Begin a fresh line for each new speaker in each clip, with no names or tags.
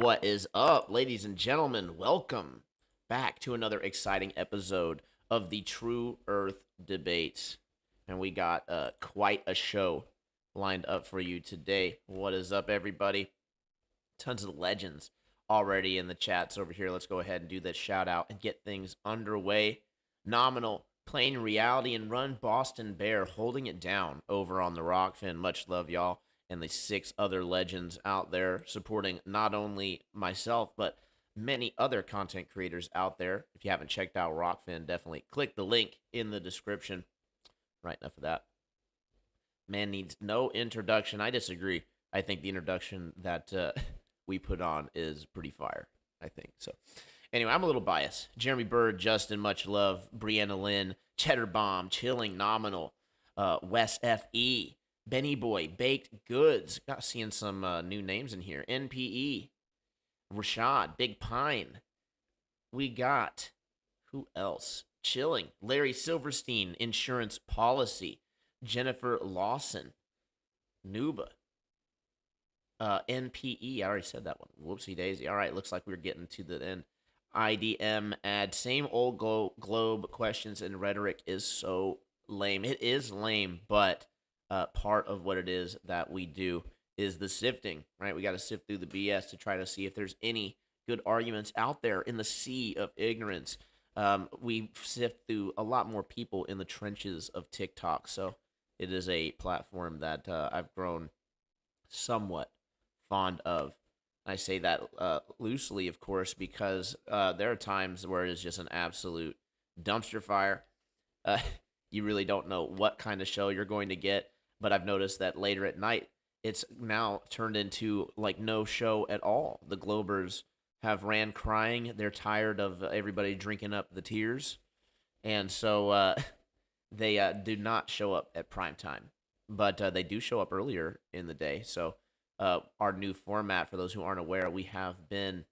What is up, ladies and gentlemen? Welcome back to another exciting episode of the True Earth Debates. And we got quite a show lined up for you today. What is up, everybody? Tons of legends already in the chats over here. Let's go ahead and do this shout out and get things underway. Nominal, Plain Reality, and Run Boston Bear holding it down over on the Rockfin. Much love, y'all, and the 6 other legends out there supporting not only myself, but many other content creators out there. If you haven't checked out Rockfin, definitely click the link in the description. Right, enough of that. Man needs no introduction. I disagree. I think the introduction that we put on is pretty fire, I think. So, anyway, I'm a little biased. Jeremy Bird, Justin, much love. Brianna Lynn, Cheddar Bomb, Chilling, Nominal, Wes F.E., Benny Boy, Baked Goods. Got seeing some new names in here. NPE, Rashad, Big Pine. We got, who else? Chilling, Larry Silverstein, Insurance Policy, Jennifer Lawson, Nuba, NPE. I already said that one. Whoopsie daisy. All right, looks like we're getting to the end. IDM ad. Same old globe questions and rhetoric is so lame. It is lame, but part of what it is that we do is the sifting, right? We got to sift through the BS to try to see if there's any good arguments out there in the sea of ignorance. We sift through a lot more people in the trenches of TikTok, so it is a platform that I've grown somewhat fond of. I say that loosely, of course, because there are times where it is just an absolute dumpster fire. Uh, you really don't know what kind of show you're going to get, but I've noticed that later at night, it's now turned into like no show at all. The Globers have ran crying. They're tired of everybody drinking up the tears. And so they do not show up at prime time, but they do show up earlier in the day. So our new format, for those who aren't aware, we have been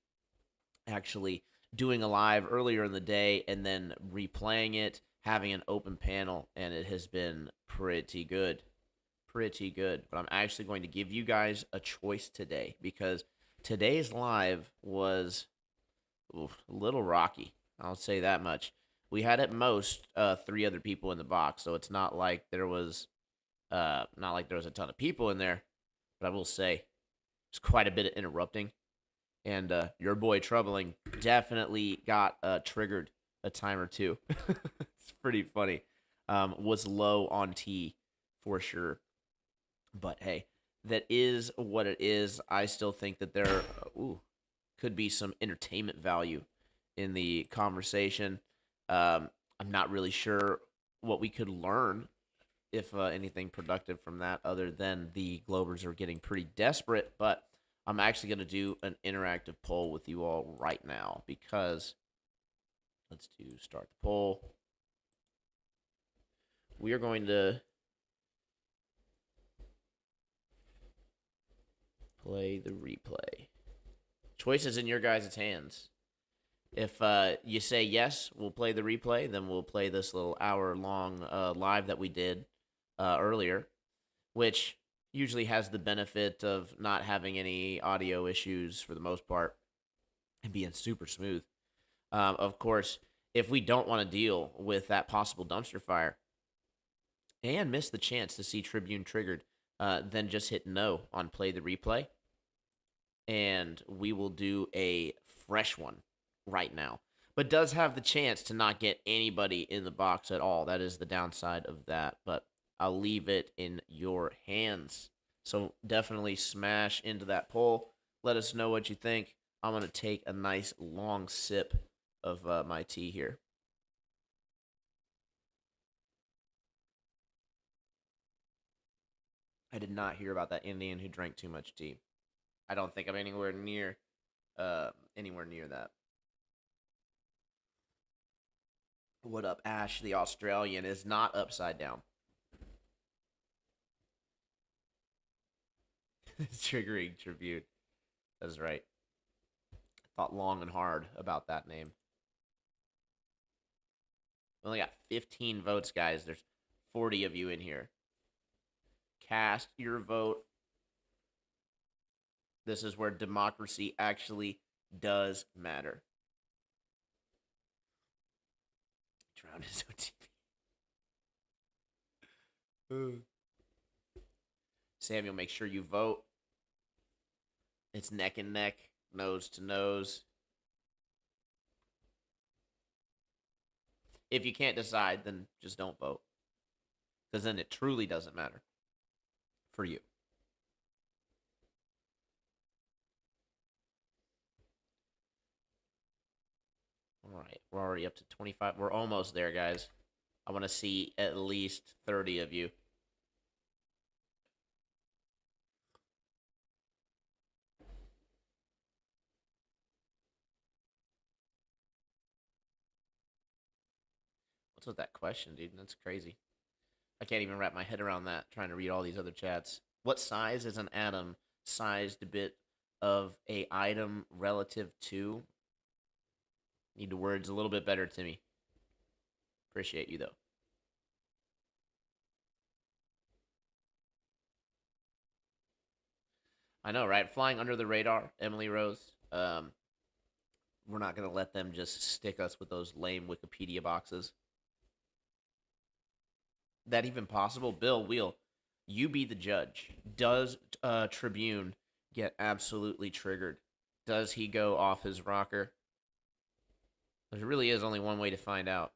actually doing a live earlier in the day and then replaying it, having an open panel, and it has been pretty good. Pretty good. But I'm actually going to give you guys a choice today because today's live was a little rocky. I'll say that much. We had at most 3 other people in the box, so it's not like there was a ton of people in there. But I will say, there's quite a bit of interrupting, and your boy Troubling definitely got triggered a time or two. It's pretty funny. Was low on T for sure, but hey, that is what it is. I still think that there could be some entertainment value in the conversation. I'm not really sure what we could learn, if anything productive from that, other than the Globers are getting pretty desperate. But I'm actually going to do an interactive poll with you all right now because let's start the poll. We are going to play the replay. Choice is in your guys' hands. If you say yes, we'll play the replay, then we'll play this little hour-long live that we did earlier, which usually has the benefit of not having any audio issues for the most part and being super smooth. Of course, if we don't want to deal with that possible dumpster fire and miss the chance to see Tribune triggered, then just hit no on play the replay, and we will do a fresh one right now. But does have the chance to not get anybody in the box at all. That is the downside of that, but I'll leave it in your hands. So definitely smash into that poll. Let us know what you think. I'm going to take a nice long sip of my tea here. I did not hear about that Indian who drank too much tea. I don't think I'm anywhere near that. What up, Ash? The Australian is not upside down. Triggering Tribute. That's right. Thought long and hard about that name. We only got 15 votes, guys. There's 40 of you in here. Cast your vote This is where democracy actually does matter. Drown his own TV. Samuel, make sure you vote. It's neck and neck, nose to nose. If you can't decide, then just don't vote. Because then it truly doesn't matter for you. All right, we're already up to 25. We're almost there, guys. I want to see at least 30 of you. What's with that question, dude? That's crazy. I can't even wrap my head around that, trying to read all these other chats. What size is an atom sized bit of a item relative to? Need the words a little bit better, Timmy. Appreciate you, though. I know, right? Flying under the radar, Emily Rose. We're not going to let them just stick us with those lame Wikipedia boxes. That even possible? Bill Wheel, you be the judge. Does Tribune get absolutely triggered? Does he go off his rocker? There really is only one way to find out.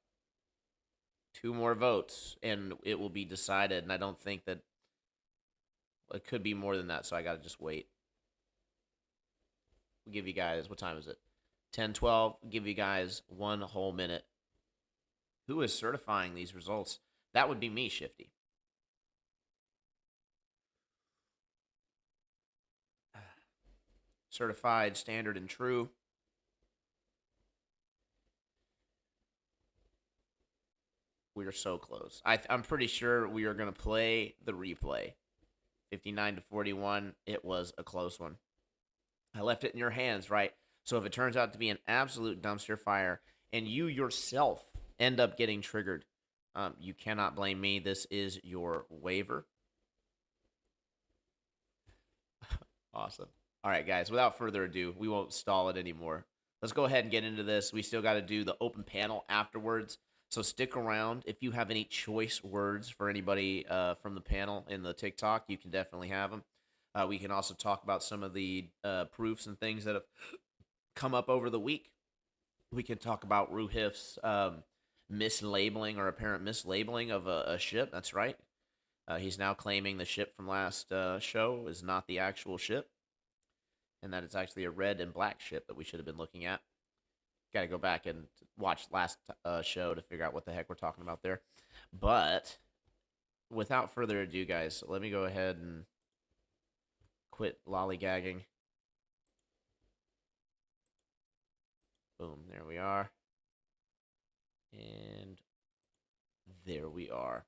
2 more votes, and it will be decided. And I don't think that it could be more than that, so I got to just wait. We'll give you guys, what time is it? 10:12. We'll give you guys 1 whole minute. Who is certifying these results? That would be me, Shifty. Certified, standard, and true. We are so close. I'm pretty sure we are going to play the replay. 59-41. It was a close one. I left it in your hands, right? So if it turns out to be an absolute dumpster fire and you yourself end up getting triggered, you cannot blame me. This is your waiver. Awesome. All right, guys, without further ado, we won't stall it anymore. Let's go ahead and get into this. We still got to do the open panel afterwards. So stick around. If you have any choice words for anybody from the panel in the TikTok, you can definitely have them. We can also talk about some of the proofs and things that have come up over the week. We can talk about Ruhif's mislabeling or apparent mislabeling of a ship. That's right. He's now claiming the ship from last show is not the actual ship, and that it's actually a red and black ship that we should have been looking at. Got to go back and watch last show to figure out what the heck we're talking about there. But without further ado, guys, let me go ahead and quit lollygagging. Boom, there we are. And there we are.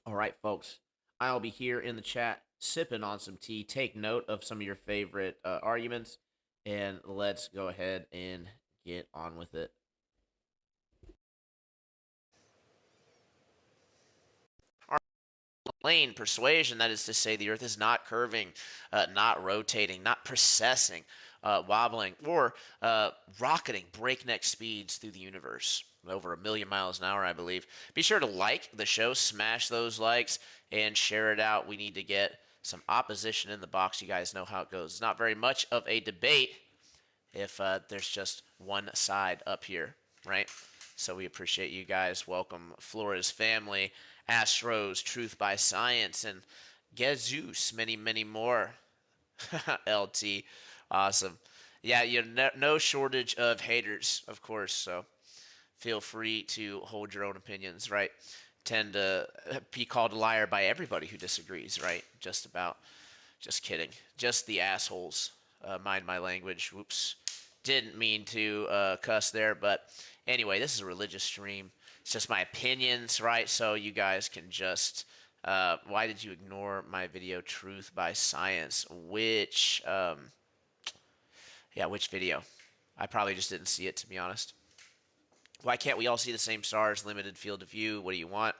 All right, folks. I'll be here in the chat sipping on some tea. Take note of some of your favorite arguments, and let's go ahead and get on with it. Plane persuasion, that is to say, the Earth is not curving, not rotating, not precessing, wobbling, or rocketing breakneck speeds through the universe. Over 1 million miles an hour, I believe. Be sure to like the show, smash those likes, and share it out. We need to get some opposition in the box. You guys know how it goes. It's not very much of a debate if there's just one side up here, right? So we appreciate you guys. Welcome, Flores family, Astros, Truth by Science, and Jesus, many, many more. LT, awesome. Yeah, no shortage of haters, of course, so feel free to hold your own opinions, right? Tend to be called a liar by everybody who disagrees, right? Just about. Just kidding. Just the assholes. Mind my language. Whoops. Didn't mean to cuss there, but anyway, this is a religious stream. It's just my opinions, right? So you guys can just... why did you ignore my video, Truth by Science? Which video? I probably just didn't see it, to be honest. Why can't we all see the same stars? Limited field of view. What do you want?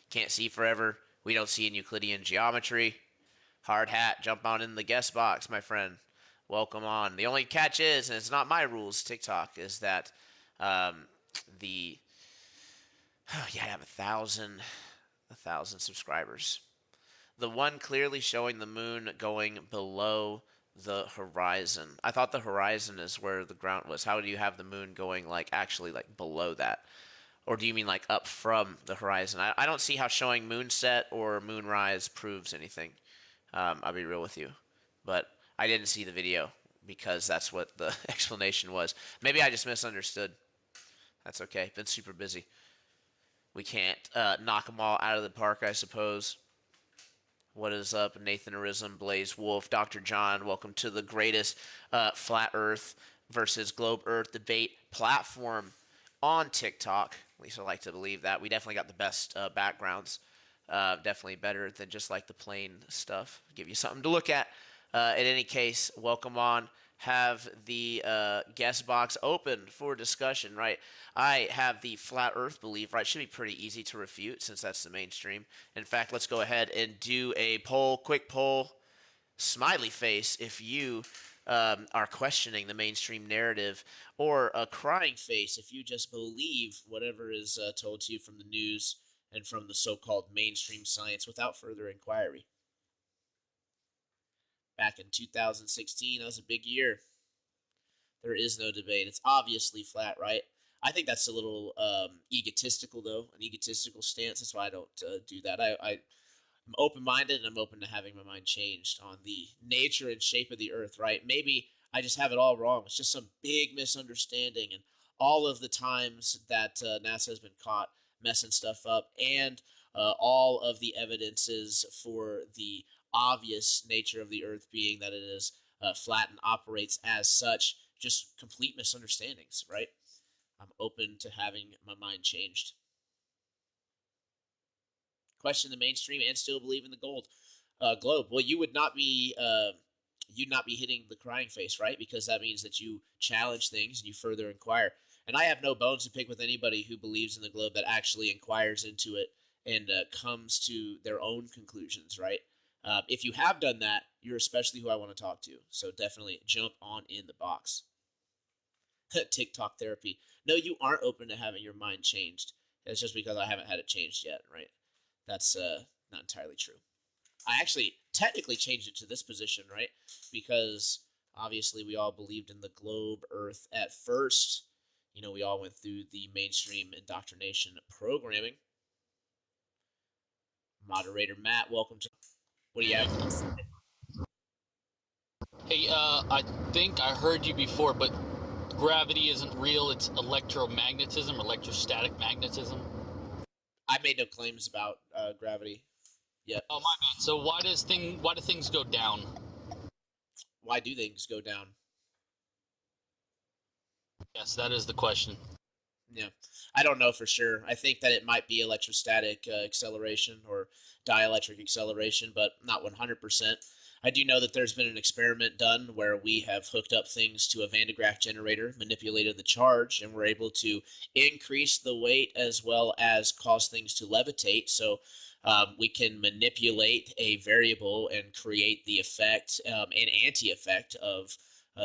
Can't see forever. We don't see in Euclidean geometry. Hard hat, jump on in the guest box, my friend. Welcome on. The only catch is, and it's not my rules, TikTok, is that um, the yeah, I have a thousand subscribers. The one clearly showing the moon going below the horizon. I thought the horizon is where the ground was. How do you have the moon going like actually like below that? Or do you mean like up from the horizon? I don't see how showing moonset or moonrise proves anything. I'll be real with you. But I didn't see the video because that's what the explanation was. Maybe I just misunderstood. That's okay. Been super busy. We can't knock them all out of the park, I suppose. What is up, Nathan Arism, Blaze Wolf, Dr. John? Welcome to the greatest flat Earth versus globe Earth debate platform on TikTok. At least I like to believe that. We definitely got the best backgrounds. Definitely better than just like the plain stuff. Give you something to look at. In any case, welcome on. Have the guest box open for discussion, right? I have the flat earth belief, right? Should be pretty easy to refute since that's the mainstream. In fact, let's go ahead and do a poll, quick poll, smiley face if you are questioning the mainstream narrative, or a crying face if you just believe whatever is told to you from the news and from the so-called mainstream science without further inquiry. Back in 2016, that was a big year. There is no debate. It's obviously flat, right? I think that's a little egotistical, though, an egotistical stance. That's why I don't do that. I'm open-minded, and I'm open to having my mind changed on the nature and shape of the Earth, right? Maybe I just have it all wrong. It's just some big misunderstanding, and all of the times that NASA has been caught messing stuff up, and all of the evidences for the obvious nature of the Earth being that it is flat and operates as such, just complete misunderstandings, right? I'm open to having my mind changed. Question the mainstream and still believe in the gold globe. Well, you'd not be hitting the crying face, right? Because that means that you challenge things and you further inquire. And I have no bones to pick with anybody who believes in the globe that actually inquires into it and comes to their own conclusions, right? If you have done that, you're especially who I want to talk to. So definitely jump on in the box. TikTok therapy. No, you aren't open to having your mind changed. It's just because I haven't had it changed yet, right? That's not entirely true. I actually technically changed it to this position, right? Because obviously we all believed in the globe Earth at first. You know, we all went through the mainstream indoctrination programming. Moderator Matt, welcome to. What do you have?
Hey, I think I heard you before, but gravity isn't real. It's electromagnetism, electrostatic magnetism.
I made no claims about gravity yet.
Oh, my bad. So why do things go down?
Why do things go down?
Yes, that is the question.
Yeah, I don't know for sure. I think that it might be electrostatic acceleration or dielectric acceleration, but not 100%. I do know that there's been an experiment done where we have hooked up things to a Van de Graaff generator, manipulated the charge, and we're able to increase the weight as well as cause things to levitate. So we can manipulate a variable and create the effect and anti-effect of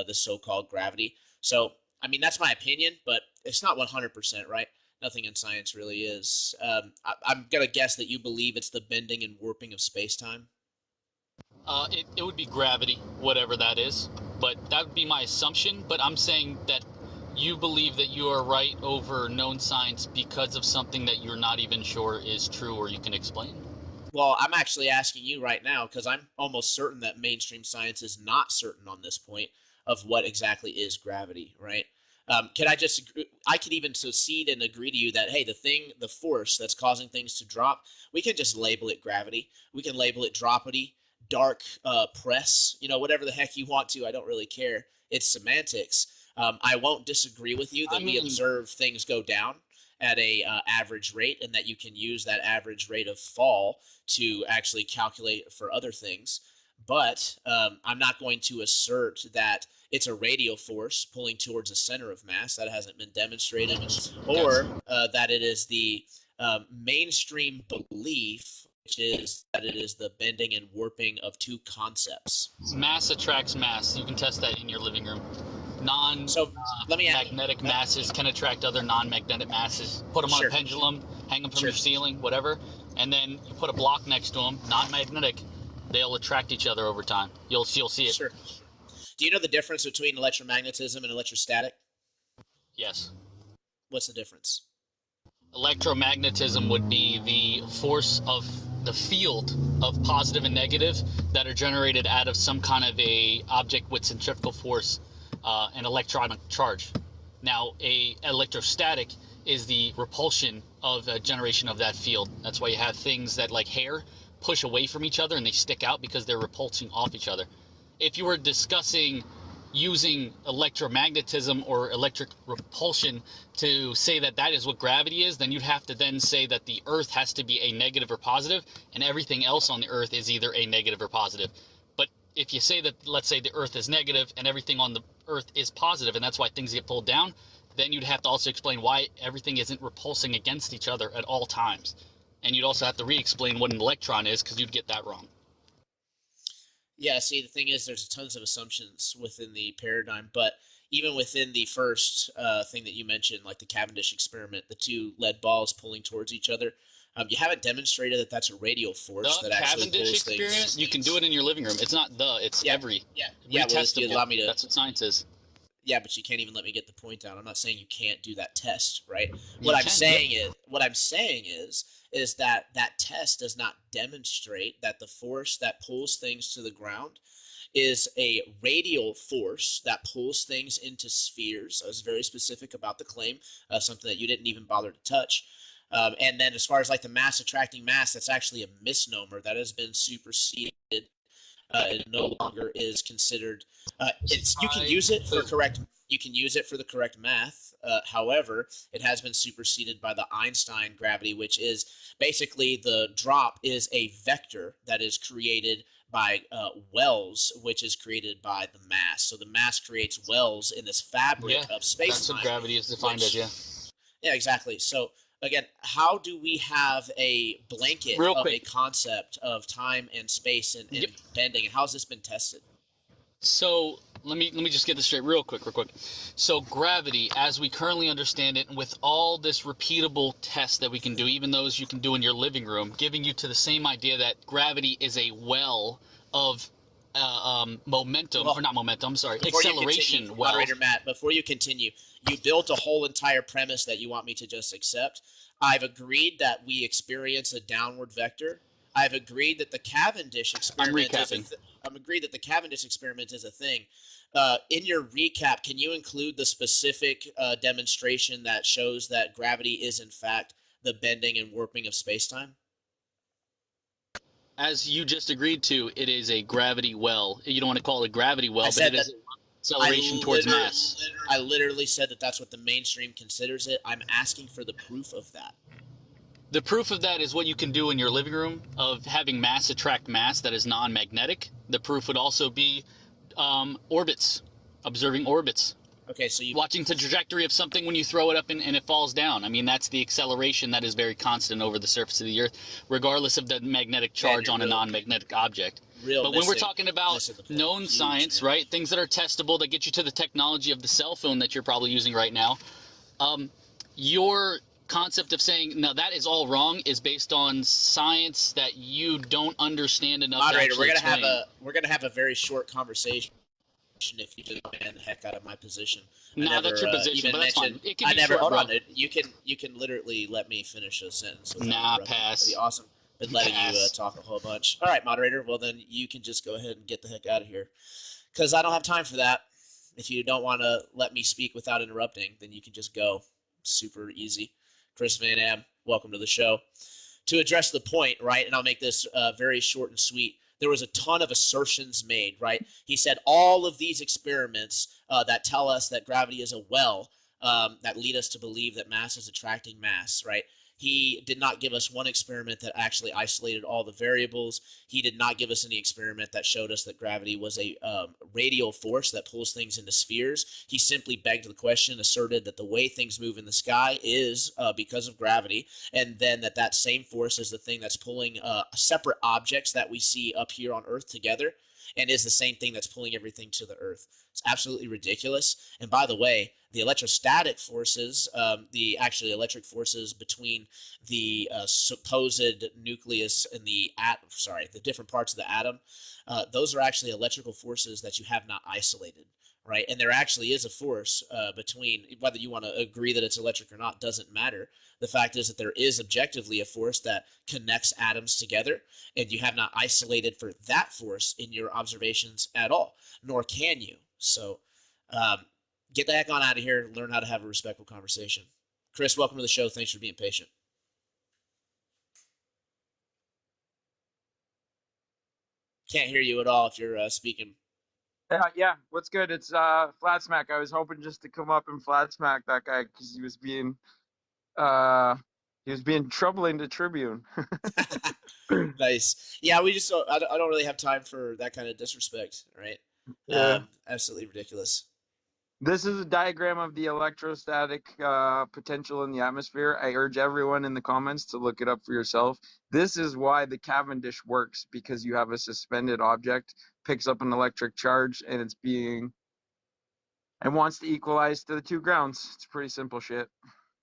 the so-called gravity. So I mean, that's my opinion, but it's not 100%, right? Nothing in science really is. I'm going to guess that you believe it's the bending and warping of space-time.
It would be gravity, whatever that is. But that would be my assumption. But I'm saying that you believe that you are right over known science because of something that you're not even sure is true or you can explain.
Well, I'm actually asking you right now because I'm almost certain that mainstream science is not certain on this point of what exactly is gravity, right? Can I just, I could even succeed and agree to you that, hey, the force that's causing things to drop, we can just label it gravity. We can label it dropity, dark press, whatever the heck you want to. I don't really care. It's semantics. I won't disagree with you that we observe things go down at a average rate, and that you can use that average rate of fall to actually calculate for other things. But I'm not going to assert that it's a radial force pulling towards a center of mass. That hasn't been demonstrated. Or that it is the mainstream belief, is that it is the bending and warping of two concepts.
Mass attracts mass. You can test that in your living room.
So let me
Magnetic masses can attract other non-magnetic masses. Put them on a pendulum, hang them from your ceiling, whatever, and then you put a block next to them, non-magnetic. They'll attract each other over time. You'll see it.
Sure. Do you know the difference between electromagnetism and electrostatic?
Yes.
What's the difference?
Electromagnetism would be the force of the field of positive and negative that are generated out of some kind of a object with centrifugal force and electronic charge. Now, a electrostatic is the repulsion of a generation of that field. That's why you have things that, like hair, push away from each other and they stick out because they're repulsing off each other. If you were discussing using electromagnetism or electric repulsion to say that that is what gravity is, then you'd have to then say that the Earth has to be a negative or positive, and everything else on the Earth is either a negative or positive. But if you say that, let's say the Earth is negative and everything on the Earth is positive, and that's why things get pulled down, then you'd have to also explain why everything isn't repulsing against each other at all times. And you'd also have to re-explain what an electron is, because you'd get that wrong.
Yeah, see, the thing is, there's tons of assumptions within the paradigm, but even within the first thing that you mentioned, like the Cavendish experiment, the two lead balls pulling towards each other, you haven't demonstrated that that's a radial force that actually pulls
Cavendish experiment,
things.
you can do it in your living room. It's not it's every.
Yeah, well, if you allow me to,
that's what science is.
Yeah, but you can't even let me get the point out. I'm not saying you can't do that test, right? What I'm saying is that that test does not demonstrate that the force that pulls things to the ground is a radial force that pulls things into spheres. I was very specific about the claim, something that you didn't even bother to touch. And then as far as like the mass attracting mass, that's actually a misnomer that has been superseded. It no longer is considered. You can use it for correct. You can use it for the correct math. However, it has been superseded by the Einstein gravity, which is basically the drop is a vector that is created by wells, which is created by the mass. So the mass creates wells in this fabric of space.
That's what gravity is defined as.
Yeah, exactly. So again, how do we have a blanket of a concept of time and space and bending, and how has this been tested?
So let me just get this straight real quick. So gravity, as we currently understand it, with all this repeatable tests that we can do, even those you can do in your living room, giving you to the same idea that gravity is a well of momentum, or not momentum, I'm sorry, acceleration.
Moderator Matt, before you continue, you built a whole entire premise that you want me to just accept. I've agreed that we experience a downward vector. I've agreed that the Cavendish experiment is a thing. In your recap, can you include the specific demonstration that shows that gravity is in fact the bending and warping of space-time?
As you just agreed to, it is a gravity well. You don't want to call it a gravity well, but it is acceleration towards mass.
I literally said that that's what the mainstream considers it. I'm asking for the proof of that.
The proof of that is what you can do in your living room of having mass attract mass that is non-magnetic. The proof would also be orbits, observing orbits.
Okay, so
watching the trajectory of something when you throw it up and it falls down. I mean, that's the acceleration that is very constant over the surface of the Earth, regardless of the magnetic charge on a non-magnetic object. But when we're talking about known science, right, things that are testable that get you to the technology of the cell phone that you're probably using right now, your concept of saying, no, that is all wrong is based on science that you don't understand enough.
Moderator, we're gonna have a very short conversation if you just ban the heck out of my position.
No, that's your position, but that's fine. It can be short.
Hold on. You can literally let me finish a sentence.
Pass.
That'd be awesome. Been letting you talk a whole bunch. All right, moderator. Well, then you can just go ahead and get the heck out of here, because I don't have time for that. If you don't want to let me speak without interrupting, then you can just go. Super easy. Chris Van Am, welcome to the show. To address the point, right, and I'll make this very short and sweet, there was a ton of assertions made, right? He said all of these experiments that tell us that gravity is a well that lead us to believe that mass is attracting mass, right? He did not give us one experiment that actually isolated all the variables. He did not give us any experiment that showed us that gravity was a radial force that pulls things into spheres. He simply begged the question, asserted that the way things move in the sky is because of gravity, and then that same force is the thing that's pulling separate objects that we see up here on Earth together, and is the same thing that's pulling everything to the Earth. It's absolutely ridiculous. And by the way, the electrostatic forces, the actually electric forces between the supposed nucleus and the the different parts of the atom, those are actually electrical forces that you have not isolated, right? And there actually is a force between, whether you want to agree that it's electric or not doesn't matter. The fact is that there is objectively a force that connects atoms together, and you have not isolated for that force in your observations at all, nor can you. So get the heck on out of here. Learn how to have a respectful conversation. Chris, welcome to the show. Thanks for being patient. Can't hear you at all if you're speaking.
Yeah, what's good? It's Flat Smack. I was hoping just to come up and flat smack that guy because uh he was being troubling to Tribune.
Nice. Yeah, we just I don't really have time for that kind of disrespect, right?
Yeah.
Absolutely ridiculous.
This is a diagram of the electrostatic potential in the atmosphere. I urge everyone in the comments to look it up for yourself. This is why the Cavendish works, because you have a suspended object, picks up an electric charge, and wants to equalize to the two grounds. It's pretty simple shit.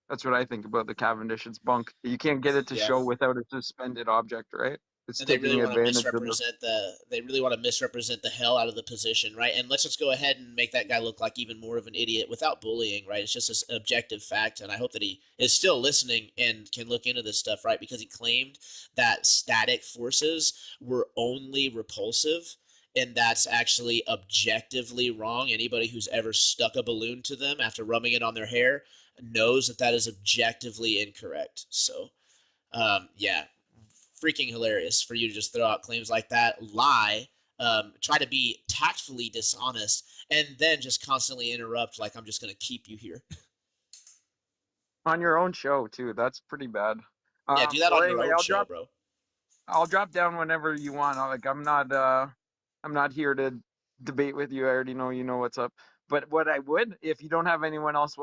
That's what I think about the Cavendish. It's bunk. You can't get it to
Yeah.
show without a suspended object, right? It's
And they really
taking
want to
advantage of the.
misrepresent the hell out of the position, right? And let's just go ahead and make that guy look like even more of an idiot without bullying, right? It's just an objective fact, and I hope that he is still listening and can look into this stuff, right? Because he claimed that static forces were only repulsive, and that's actually objectively wrong. Anybody who's ever stuck a balloon to them after rubbing it on their hair knows that is objectively incorrect. So yeah, freaking hilarious for you to just throw out claims like that, lie, try to be tactfully dishonest, and then just constantly interrupt like I'm just going to keep you here.
On your own show too. That's pretty bad.
Yeah, do that
Well,
on your
anyway,
own show, bro.
I'll drop down whenever you want. I'm not here to debate with you. I already know you know what's up. But what I would, if you don't have anyone else,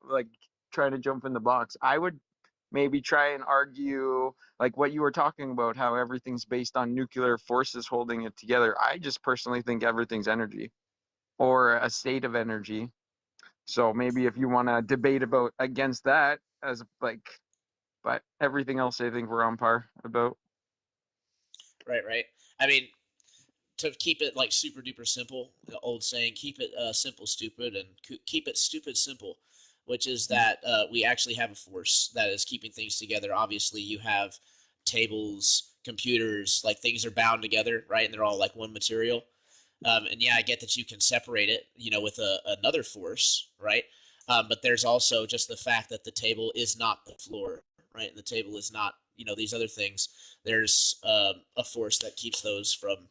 like trying to jump in the box, I would maybe try and argue like what you were talking about, how everything's based on nuclear forces holding it together. I just personally think everything's energy or a state of energy. So maybe if you want to debate about against that as like, but everything else I think we're on par about.
Right, right. I mean, to keep it like super duper simple, the old saying, keep it simple, stupid, and keep it stupid, simple, which is that we actually have a force that is keeping things together. Obviously, you have tables, computers, like things are bound together, right? And they're all like one material. And yeah, I get that you can separate it, with another force, right? But there's also just the fact that the table is not the floor, right? And the table is not, these other things. There's a force that keeps those from,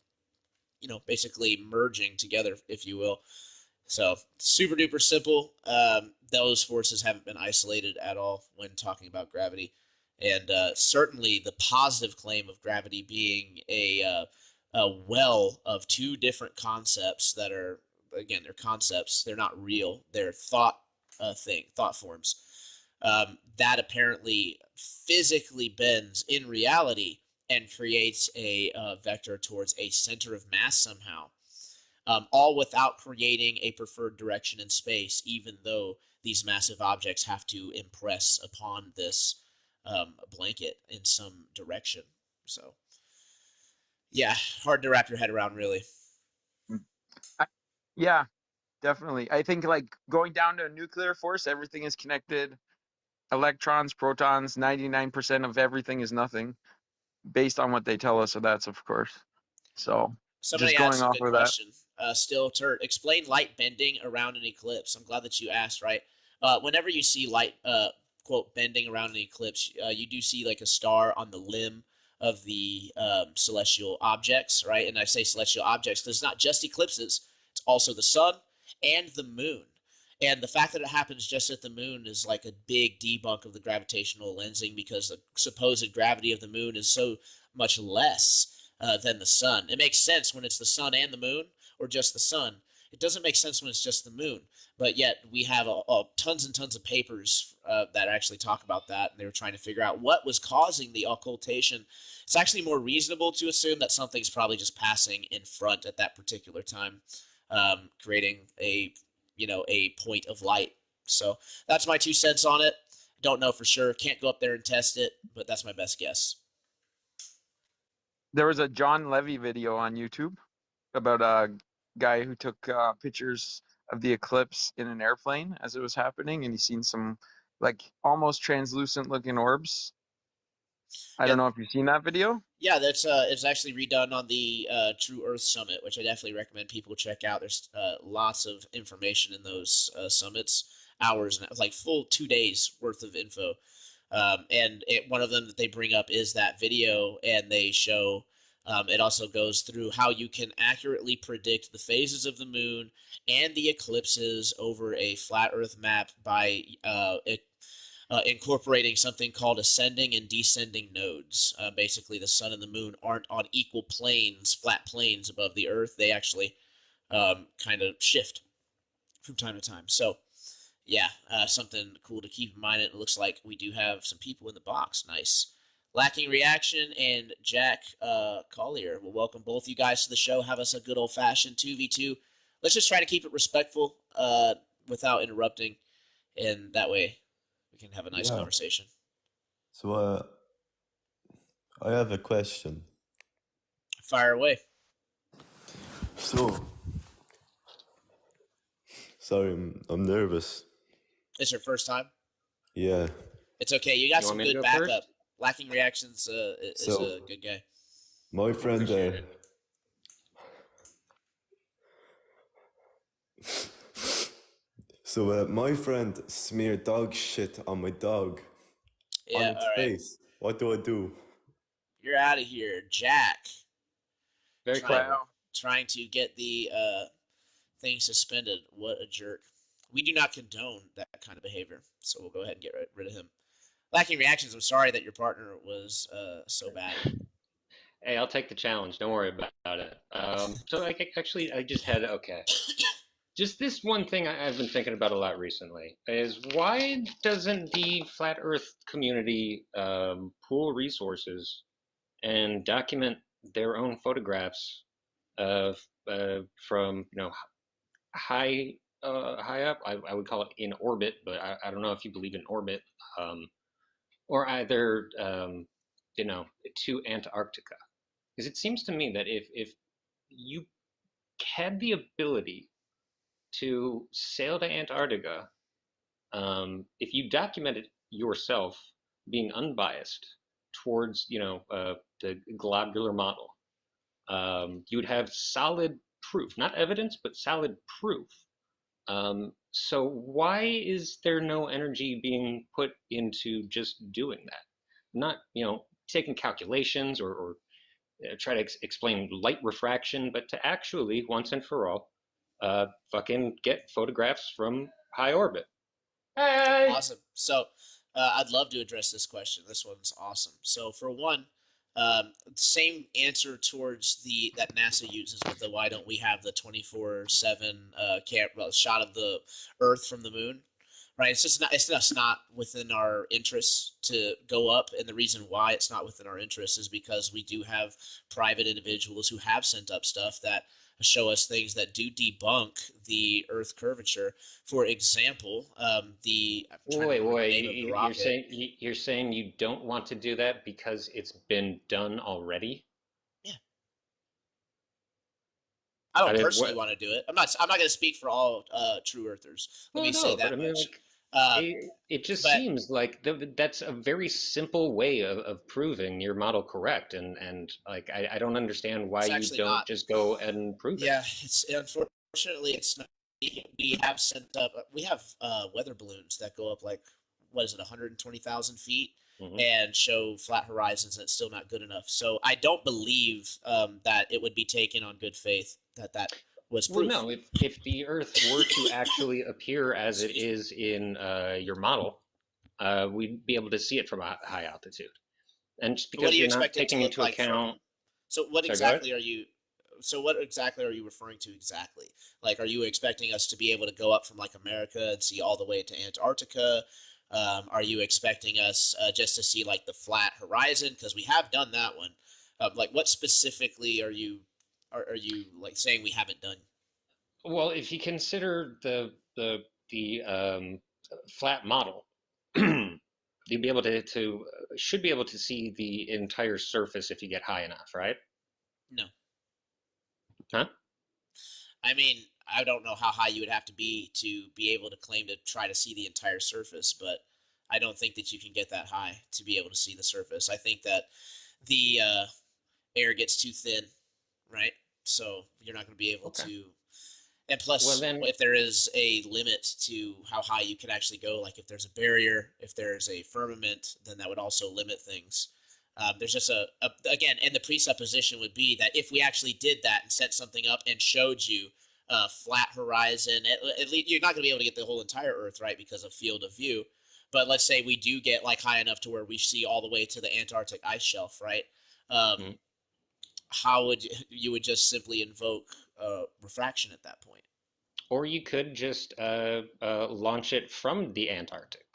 basically merging together, if you will. So super duper simple. Those forces haven't been isolated at all when talking about gravity. And certainly the positive claim of gravity being a well of two different concepts that are, again, they're concepts. They're not real. They're thought forms. That apparently physically bends in reality and creates a vector towards a center of mass somehow, all without creating a preferred direction in space, even though these massive objects have to impress upon this blanket in some direction. So, yeah, hard to wrap your head around, really.
Yeah, definitely. I think like going down to a nuclear force, everything is connected. Electrons, protons, 99% of everything is nothing based on what they tell us. So that's of course. So
Somebody
just
asked
going
a
off
good
of that.
question. Still, Turt, explain light bending around an eclipse. I'm glad that you asked, right? Whenever you see light, quote, bending around an eclipse, you do see like a star on the limb of the celestial objects, right? And I say celestial objects because it's not just eclipses, it's also the sun and the moon. And the fact that it happens just at the moon is like a big debunk of the gravitational lensing, because the supposed gravity of the moon is so much less than the sun. It makes sense when it's the sun and the moon, or just the sun. It doesn't make sense when it's just the moon. But yet we have tons and tons of papers that actually talk about that, and they were trying to figure out what was causing the occultation. It's actually more reasonable to assume that something's probably just passing in front at that particular time, creating a point of light. So that's my 2 cents on it. Don't know for sure. Can't go up there and test it, but that's my best guess.
There was a John Levy video on YouTube about a guy who took pictures of the eclipse in an airplane as it was happening, and he's seen some like almost translucent looking orbs. I
Yeah,
don't know if you've seen that video.
yeah, that's it's actually redone on the True Earth Summit, which I definitely recommend people check out. There's lots of information in those summits, hours and like full 2 days worth of info. And one of them that they bring up is that video, and they show it also goes through how you can accurately predict the phases of the moon and the eclipses over a flat Earth map by incorporating something called ascending and descending nodes. Basically, the sun and the moon aren't on equal planes, flat planes above the Earth. They actually kind of shift from time to time. So, yeah, something cool to keep in mind. It looks like we do have some people in the box. Nice. Lacking Reaction and Jack Collier. We'll welcome both you guys to the show. Have us a good old-fashioned 2v2. Let's just try to keep it respectful without interrupting, and that way we can have a nice
Yeah.
conversation.
So, I have a question.
Fire away.
So, sorry, I'm nervous.
It's your first time?
Yeah.
It's okay. You got
You
some
want me to
good
go
backup.
first?
Lacking Reactions is
So-
a good guy.
My friend,
Appreciate it.
my friend smeared dog shit on my dog on
Yeah,
its
all right.
face. What do I do?
You're out of here. Jack.
Very
Try-
clever.
Wow.
Trying to get the thing suspended. What a jerk. We do not condone that kind of behavior, so we'll go ahead and get rid of him. Lacking Reactions, I'm sorry that your partner was so bad.
Hey, I'll take the challenge. Don't worry about it. So I just had just this one thing I've been thinking about a lot recently is why doesn't the flat Earth community pool resources and document their own photographs of from high up? I would call it in orbit, but I don't know if you believe in orbit, or either to Antarctica. Because it seems to me that if you had the ability to sail to Antarctica, if you documented yourself being unbiased towards the globular model, you would have solid proof, not evidence, but solid proof. So why is there no energy being put into just doing that? Not taking calculations or try to explain light refraction, but to actually once and for all fucking get photographs from high orbit. Hey!
Awesome. So I'd love to address this question. This one's awesome. So for one, same answer towards that NASA uses with the why don't we have the 24/7 shot of the Earth from the moon, right? It's just not within our interests to go up, and the reason why it's not within our interests is because we do have private individuals who have sent up stuff that show us things that do debunk the Earth curvature. For example,
Wait, you're saying you don't want to do that because it's been done already?
Yeah. I don't personally want to do it. I'm not going to speak for all true earthers. Let me say that much.
It just seems like that's a very simple way of proving your model correct, and like I don't understand why you don't just go and prove it.
Yeah, unfortunately it's not. We have sent up. We have weather balloons that go up like 120,000 feet and show flat horizons, and it's still not good enough. So I don't believe that it would be taken on good faith that was
Well,
proof.
no, if the Earth were to actually appear as it is in your model, we'd be able to see it from a high altitude. And just
What do
because
you
you're not
expect it to
taking
look
into
like from?
account,
So what
sorry, go ahead.
exactly are you? So what exactly are you referring to exactly? Like, are you expecting us to be able to go up from like America and see all the way to Antarctica? Are you expecting us just to see like the flat horizon? Because we have done that one. Like, what specifically are you like saying we haven't done?
Well, if you consider the flat model, you'd be able to should be able to see the entire surface if you get high enough, right?
No.
Huh?
I mean, I don't know how high you would have to be able to claim to try to see the entire surface, but I don't think that you can get that high to be able to see the surface. I think that the air gets too thin, right? So you're not going to be able
Okay.
to. And
Well
plus,
then,
if there is a limit to how high you can actually go, like if there's a barrier, if there's a firmament, then that would also limit things. There's just again, and the presupposition would be that if we actually did that and set something up and showed you a flat horizon, at least you're not going to be able to get the whole entire Earth, right, because of field of view. But let's say we do get like high enough to where we see all the way to the Antarctic ice shelf, right?
mm,
How would you would just simply invoke refraction at that point?
or you could just launch it from the Antarctic.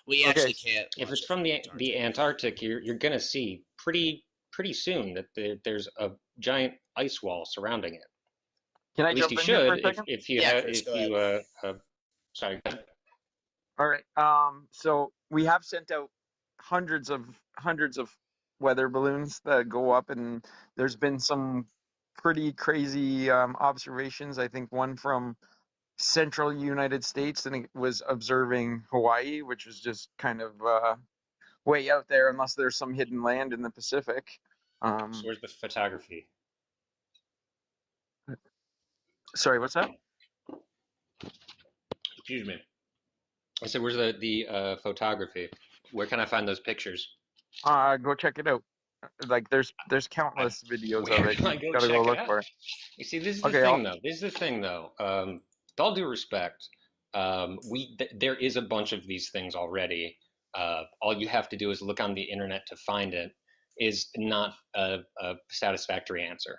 We
Okay.
actually can't
If
launch
it's
it
from
from the
the
Antarctic.
Antarctic, you're gonna see pretty soon that there's a giant ice wall surrounding it.
Can I
At least you
jump in here for
should
a second?
if you
Yeah,
have
Chris,
if
go ahead.
you sorry.
All right. So we have sent out hundreds of weather balloons that go up, and there's been some pretty crazy observations. I think one from central United States, and it was observing Hawaii, which is just kind of way out there, unless there's some hidden land in the Pacific.
So
Um,
where's the photography?
Sorry, what's that?
Excuse me. I said, where's the photography? Where can I find those pictures?
Go check it out. Like there's
I,
countless videos of
where
it.
do I
You
go
gotta go
check it
look
out?
for it.
You see, this is the
Okay,
thing, though. This is the thing, though. With all due respect, there is a bunch of these things already. All you have to do is look on the internet to find it. Is not a satisfactory answer.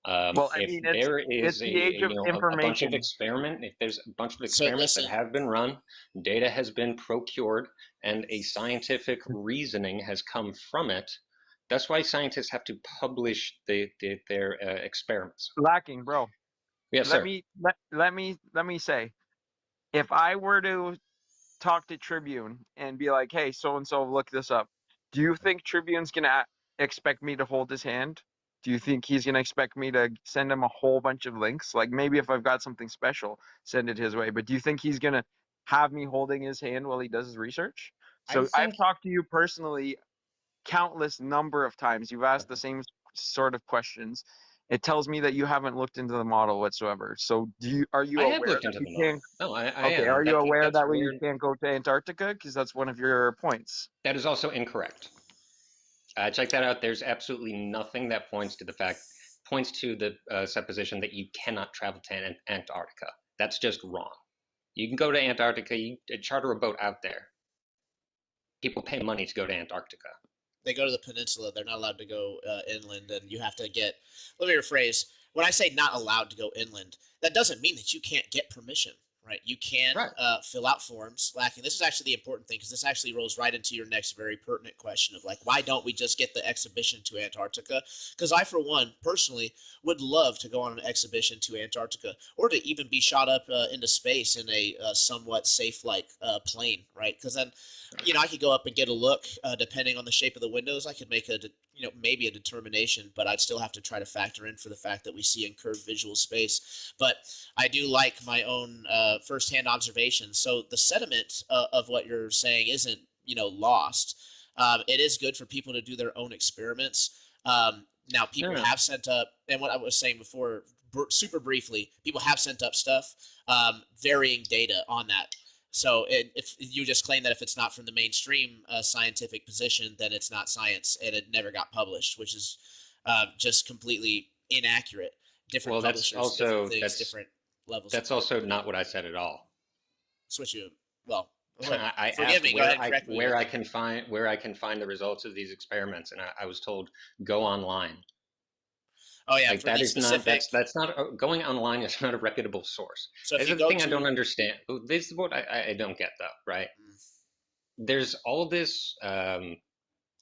well, I
If
mean,
there
it's
is
the age of
a bunch of
information.
experiment, if there's a bunch of
So
experiments that
listen,
have been run, data has been procured, and a scientific reasoning has come from it, that's why scientists have to publish their experiments.
Lacking, bro.
Yes,
Let
sir.
me let me say, if I were to talk to Tribune and be like, "Hey, so and so, look this up," do you think Tribune's gonna expect me to hold his hand? Do you think he's gonna expect me to send him a whole bunch of links? Like maybe if I've got something special, send it his way. But do you think he's gonna have me holding his hand while he does his research?
I
So I've
think
talked to you personally countless number of times. You've asked the same sort of questions. It tells me that you haven't looked into the model whatsoever. So are you
I have
aware
looked
that
into
we
the model.
can't?
No, I
Okay,
am.
are you aware
That's
that we
where
can't go to Antarctica? Because that's one of your points.
that is also incorrect. Check that out. There's absolutely nothing that points to the supposition that you cannot travel to Antarctica. That's just wrong. You can go to Antarctica. You charter a boat out there. People pay money to go to Antarctica.
they go to the peninsula. They're not allowed to go inland, and you have to get. Let me rephrase. When I say not allowed to go inland, that doesn't mean that you can't get permission, right? You can
Right.
fill out forms. Lacking. This is actually the important thing because this actually rolls right into your next very pertinent question of like, why don't we just get the exhibition to Antarctica? Because I, for one, personally, would love to go on an exhibition to Antarctica or to even be shot up into space in a somewhat safe like plane, right? Because then I could go up and get a look. Depending on the shape of the windows, I could make maybe a determination, but I'd still have to try to factor in for the fact that we see in curved visual space. But I do like my own firsthand observations. So the sentiment of what you're saying isn't, lost. It is good for people to do their own experiments. Now,
No,
people
no.
have sent up, and what I was saying before, super briefly, people have sent up stuff, varying data on that. So if you just claim that if it's not from the mainstream scientific position, then it's not science and it never got published, which is just completely inaccurate. different
Well,
publishers, different things, different levels of
that's
credit.
also not what I said at all.
Switch you. Well,
I
forgive
asked
me. Go ahead and correct me.
where I can find the results of these experiments, and I was told go online.
Oh yeah,
Like
for
that
the
is not
specific.
that's not going online is not a reputable source.
So if
This
you
is the
go
thing I
to,
don't understand. This is what I don't get though, right? There's all this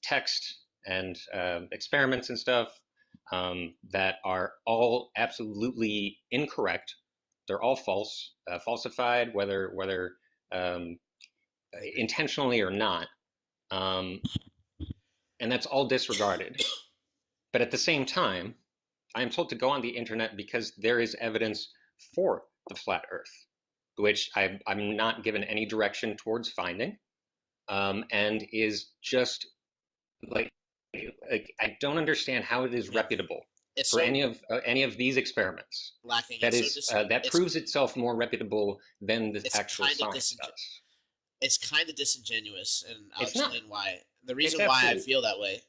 text and experiments and stuff that are all absolutely incorrect. They're all false, falsified, whether um, intentionally or not, um, and that's all disregarded. But at the same time, I am told to go on the internet because there is evidence for the flat Earth, which I'm not given any direction towards finding, and is just like, I don't understand how it is reputable
it's
for
so
any of these experiments.
lacking.
That
It's
is that proves itself more reputable than the
it's
actual
kind of
science does.
it's kind of disingenuous, and I'll
It's not.
explain why. The
It's
reason why I
absolute.
feel that way,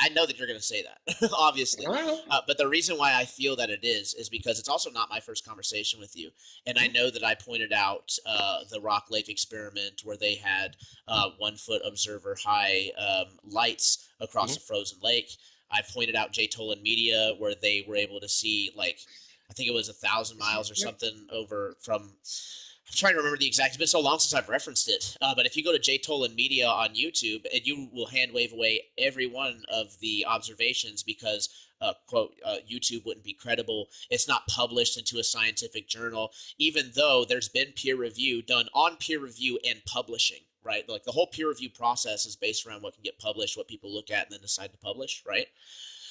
I know that you're going to say that, obviously,
Well,
but the reason why I feel that it is because it's also not my first conversation with you, and I know that I pointed out the Rock Lake experiment where they had 1 foot observer high lights across a frozen lake. I pointed out J. Tolan Media where they were able to see I think it was 1,000 miles or something over from. I'm trying to remember the exact. It's been so long since I've referenced it. But if you go to J. Tolan Media on YouTube, and you will hand wave away every one of the observations because, quote, YouTube wouldn't be credible. It's not published into a scientific journal, even though there's been peer review done on peer review and publishing, right? Like the whole peer review process is based around what can get published, what people look at, and then decide to publish, right?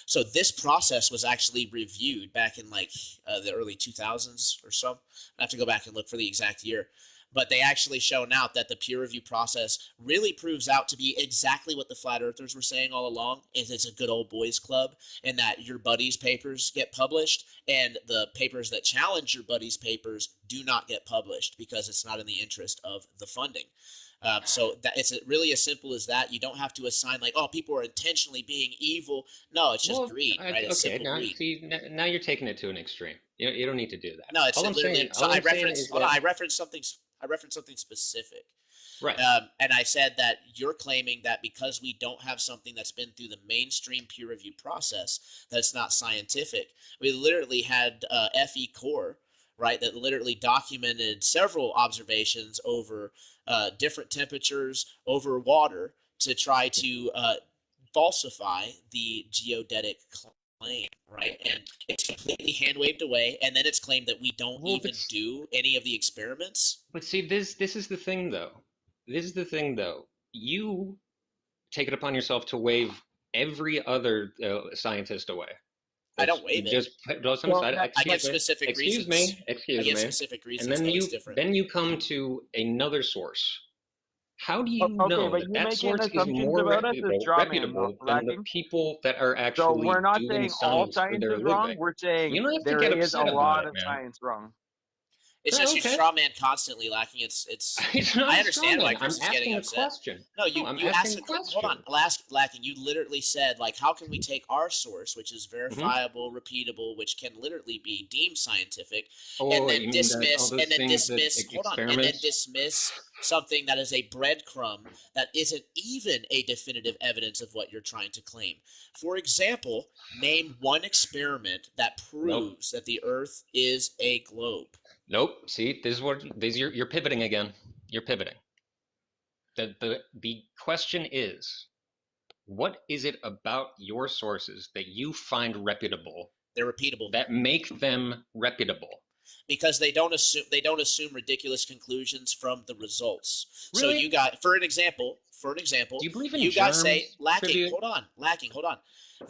So this process was actually reviewed back in the early 2000s or so. I have to go back and look for the exact year. But they actually shown out that the peer review process really proves out to be exactly what the flat earthers were saying all along, is it's a good old boys club, and that your buddies' papers get published, and the papers that challenge your buddies' papers do not get published because it's not in the interest of the funding. So that it's really as simple as that. You don't have to assign people are intentionally being evil. No, it's just greed, right? It's
okay.
simple greed.
Now you're taking it to an extreme. You don't need to do that.
No, it's literally. So I referenced. Hold on, I referenced something specific.
Right.
And I said that you're claiming that because we don't have something that's been through the mainstream peer review process, that's not scientific. We literally had FE Core, right, that literally documented several observations over different temperatures over water to try to falsify the geodetic claim, right? And it's completely hand waved away, and then it's claimed that we don't even do any of the experiments.
But see, this is the thing, though. This is the thing, though. You take it upon yourself to wave every other scientist away.
I don't wave it.
Just put those on the side.
I give specific reasons.
Excuse me.
Specific reasons.
And then
different.
then you come to another source. How do you know
but
that
you're
that
making
source is
assumptions
more
about us as straw man
reputable than the
lacking.
people that are
So
actually
we're not
doing
saying all
science for
science
their
is wrong.
living?
We're saying
You don't have to
there
get
is a
upset about
lot
it,
of
man.
science wrong.
It's just you straw man constantly lacking. It's
It's not
I understand why
I'm
Chris is getting
asking a
upset.
question.
No, you asked
asking a question.
hold on, lacking. You literally said how can we take our source, which is verifiable, repeatable, which can literally be deemed scientific, and then dismiss something that is a breadcrumb that isn't even a definitive evidence of what you're trying to claim. For example, name one experiment that proves that the Earth is a globe.
Nope. See, you're pivoting again. You're pivoting. The question is, what is it about your sources that you find reputable?
They're repeatable.
That make them reputable.
Because they don't assume ridiculous conclusions from the results.
Really?
So you got, for an example,
do you believe in
you
germs?
guys say lacking.
Tribute?
Hold on.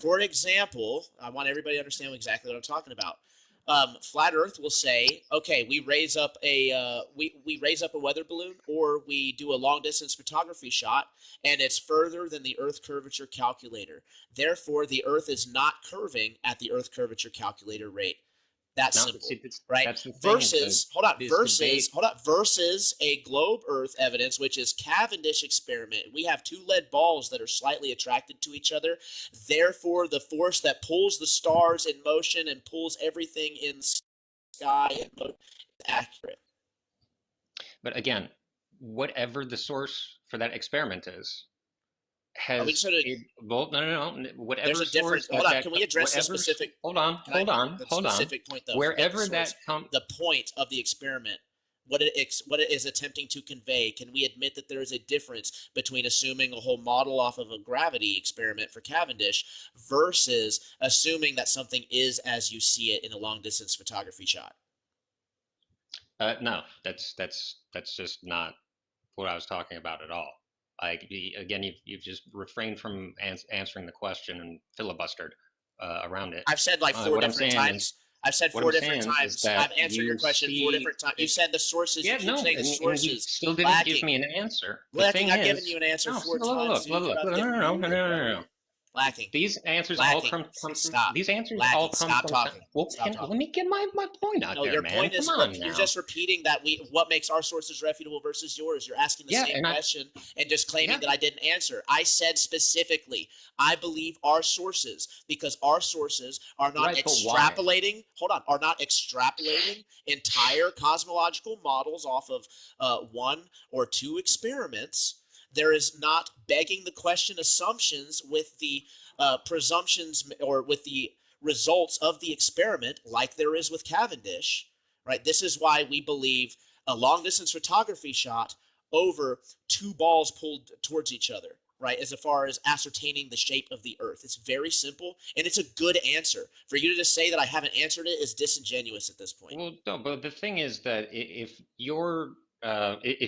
For example, I want everybody to understand exactly what I'm talking about. Flat Earth will say, okay, we raise up a weather balloon, or we do a long distance photography shot, and it's further than the Earth curvature calculator. Therefore, the Earth is not curving at the Earth curvature calculator rate. That
No,
simple,
see,
right?
that's the thing.
Versus a globe Earth evidence, which is Cavendish experiment. We have two lead balls that are slightly attracted to each other. Therefore, the force that pulls the stars in motion and pulls everything in the sky in motion is accurate.
But again, whatever the source for that experiment is, has well, no. Whatever
there's a
source.
Hold on. Can we address the specific?
Hold on.
The specific point, though.
Wherever that comes,
the point of the experiment, what it is attempting to convey. Can we admit that there is a difference between assuming a whole model off of a gravity experiment for Cavendish versus assuming that something is as you see it in a long distance photography shot?
No, that's just not what I was talking about at all. Again, you've just refrained from answering the question and filibustered around it.
I've said like four different times. I've said four different times. I've answered your question 4 different times. You said the sources.
Yeah,
you saying the sources.
And you still didn't give me an answer.
I've given you an answer 4 times.
No.
Lacking.
These answers
lacking.
all come from.
Stop.
These answers
lacking.
all come
Stop
from.
Talking.
Well,
Stop talking.
Let me get my point out there,
your
man.
point is,
Come on
you're
now.
just repeating that what makes our sources reputable versus yours. You're asking the same question and just claiming that I didn't answer. I said specifically, I believe our sources, because our sources are not extrapolating. Hold on, are not extrapolating entire cosmological models off of 1 or 2 experiments. There is not begging the question assumptions with the presumptions or with the results of the experiment like there is with Cavendish, right? This is why we believe a long distance photography shot over 2 balls pulled towards each other, right? As far as ascertaining the shape of the Earth. It's very simple, and it's a good answer. For you to just say that I haven't answered it is disingenuous at this point.
Well, no, but the thing is that if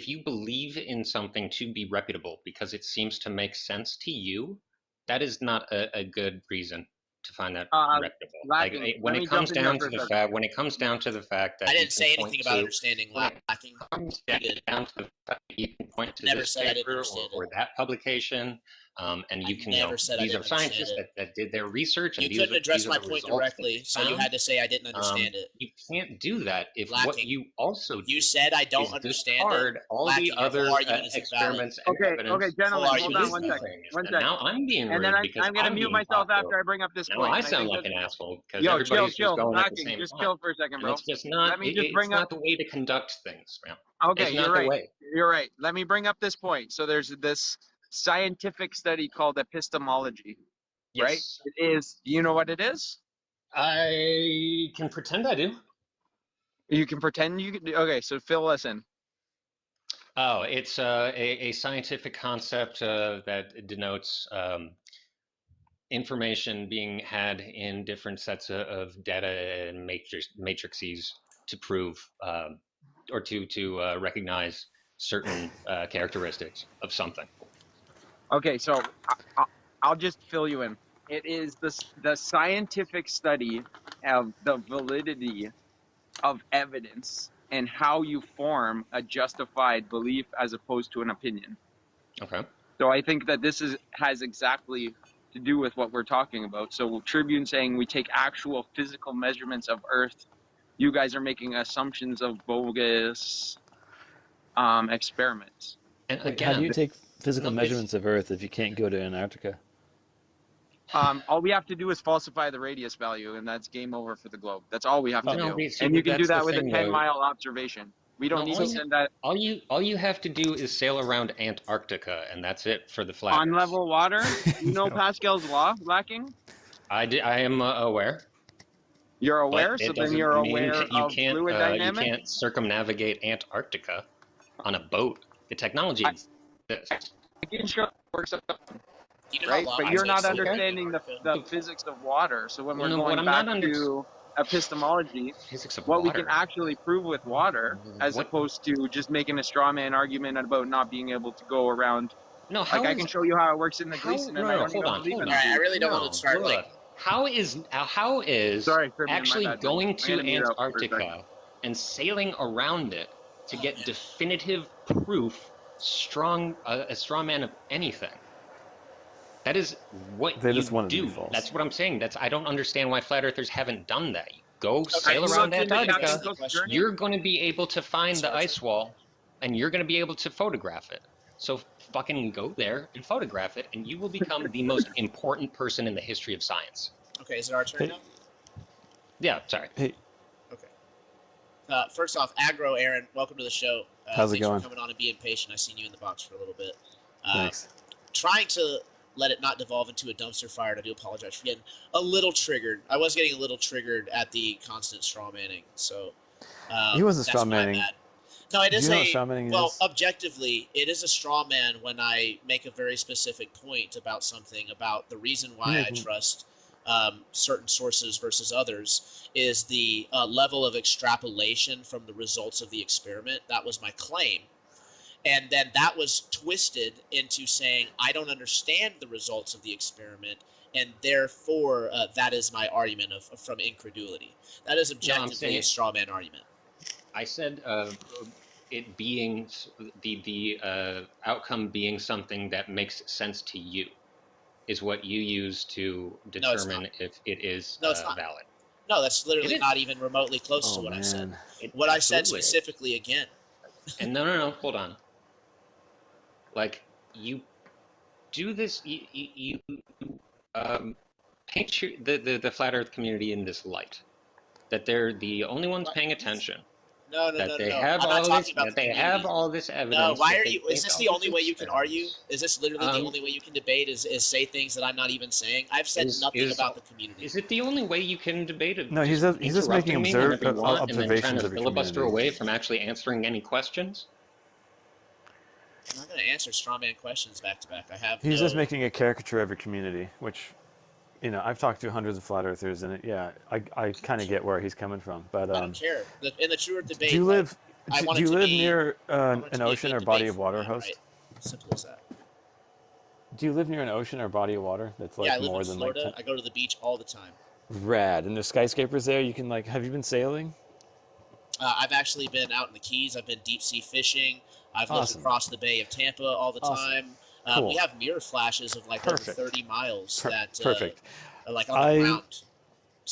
you believe in something to be reputable because it seems to make sense to you, that is not a good reason to find that reputable. When it comes down to the fact that
I didn't say anything about understanding lacking.
Down to the fact that you can point to
Never
this
said I didn't
paper
understand
or that publication, and you can these are scientists that did their research. And
you couldn't address my point directly, so you had to say I didn't understand it.
You can't do that if what you also do.
You said I don't understand it.
All the other experiments and evidence.
Okay, gentlemen, hold on 1 second. 1 second.
Now I'm being rude because
I'm going to mute myself after I bring up this point.
Now I sound like an asshole because everybody's just going at the same time.
Just chill for a second, bro.
It's just not. It's not the way to conduct things, man.
Okay, you're right. You're right. Let me bring up this point. So there's this scientific study called epistemology, right? It is. You know what it is?
I can pretend I do.
You can pretend you can. Okay, so fill us in.
Oh, it's a scientific concept that denotes information being had in different sets of data and matrices to prove or to recognize certain characteristics of something.
Okay, so I'll just fill you in. It is the scientific study of the validity of evidence and how you form a justified belief as opposed to an opinion.
Okay.
So I think that this has exactly to do with what we're talking about. So Tribune saying we take actual physical measurements of Earth. You guys are making assumptions of bogus experiments.
And again, how do you take physical measurements of Earth if you can't go to Antarctica?
All we have to do is falsify the radius value, and that's game over for the globe. That's all we have to do. And you can do that with a 10-mile observation. We don't need to send that.
All you have to do is sail around Antarctica, and that's it for the flat.
On level water? You know Pascal's law, lacking?
I am aware.
You're aware? So then you're aware of fluid dynamics?
You can't circumnavigate Antarctica on a boat. The technology exists.
I can show it works out. Right? But you're not understanding the physics of water. So when we're going back to epistemology, what we can actually prove with water, as opposed to just making a straw man argument about not being able to go around.
No,
I can show you how it works in the Gleason, and I don't even believe in it.
I really don't want to start
How is actually going to Antarctica and sailing around it to get definitive proof, a straw man of anything? That is what you do. That's what I'm saying. I don't understand why flat earthers haven't done that. go sail
you
around
looked into
Antarctica,
Captain Cook's journey?
you're going to be able to find the ice wall, and you're going to be able to photograph it. So fucking go there and photograph it, and you will become the most important person in the history of science.
Okay, is it our turn
Hey.
now?
Yeah, sorry.
Hey,
Okay. First off, Agro Aaron, welcome to the show.
How's it
thanks
going?
for coming on and being patient. I've seen you in the box for a little bit.
thanks.
Trying to let it not devolve into a dumpster fire, and I do apologize for getting a little triggered. I was getting a little triggered at the constant straw manning, so
He wasn't
that's
straw
my
manning.
bad. No, it
Do
is
you know what straw manning
well,
is?
objectively, it is a straw man when I make a very specific point about something, about the reason why I trust certain sources versus others is the level of extrapolation from the results of the experiment. That was my claim. And then that was twisted into saying, I don't understand the results of the experiment, and therefore that is my argument from incredulity. That is objectively a straw man argument.
I said it being the outcome being something that makes sense to you is what you use to determine if it is valid.
No, that's literally not even remotely close to what I said. What I said specifically again.
And no, hold on. Like, you do this, you paint the flat Earth community in this light, that they're the only ones paying attention.
No.
They have all this evidence.
No, why are you? Is this the only way you can argue? Is this literally the only way you can debate? Is say things that I'm not even saying? I've said nothing about the community.
Is it the only way you can debate it?
No, he's just making observations
and then trying to
of your
filibuster
community.
away from actually answering any questions.
I'm not going to answer straw man questions back to back.
He's just making a caricature of your community, which, I've talked to hundreds of flat earthers, and I kind of get where he's coming from. But
I don't care. In the truer debate,
do you live near an
an
ocean or body of water, host?
Right? Simple as that.
Do you live near an ocean or body of water that's like
I live
more
in
than
Florida.
like?
I go to the beach all the time.
Rad, and there's skyscrapers there. You can have you been sailing?
I've actually been out in the Keys. I've been deep sea fishing. I've lived across the Bay of Tampa all the time.
Cool.
We have mirror flashes of over 30 miles.
Perfect.
Like on the ground.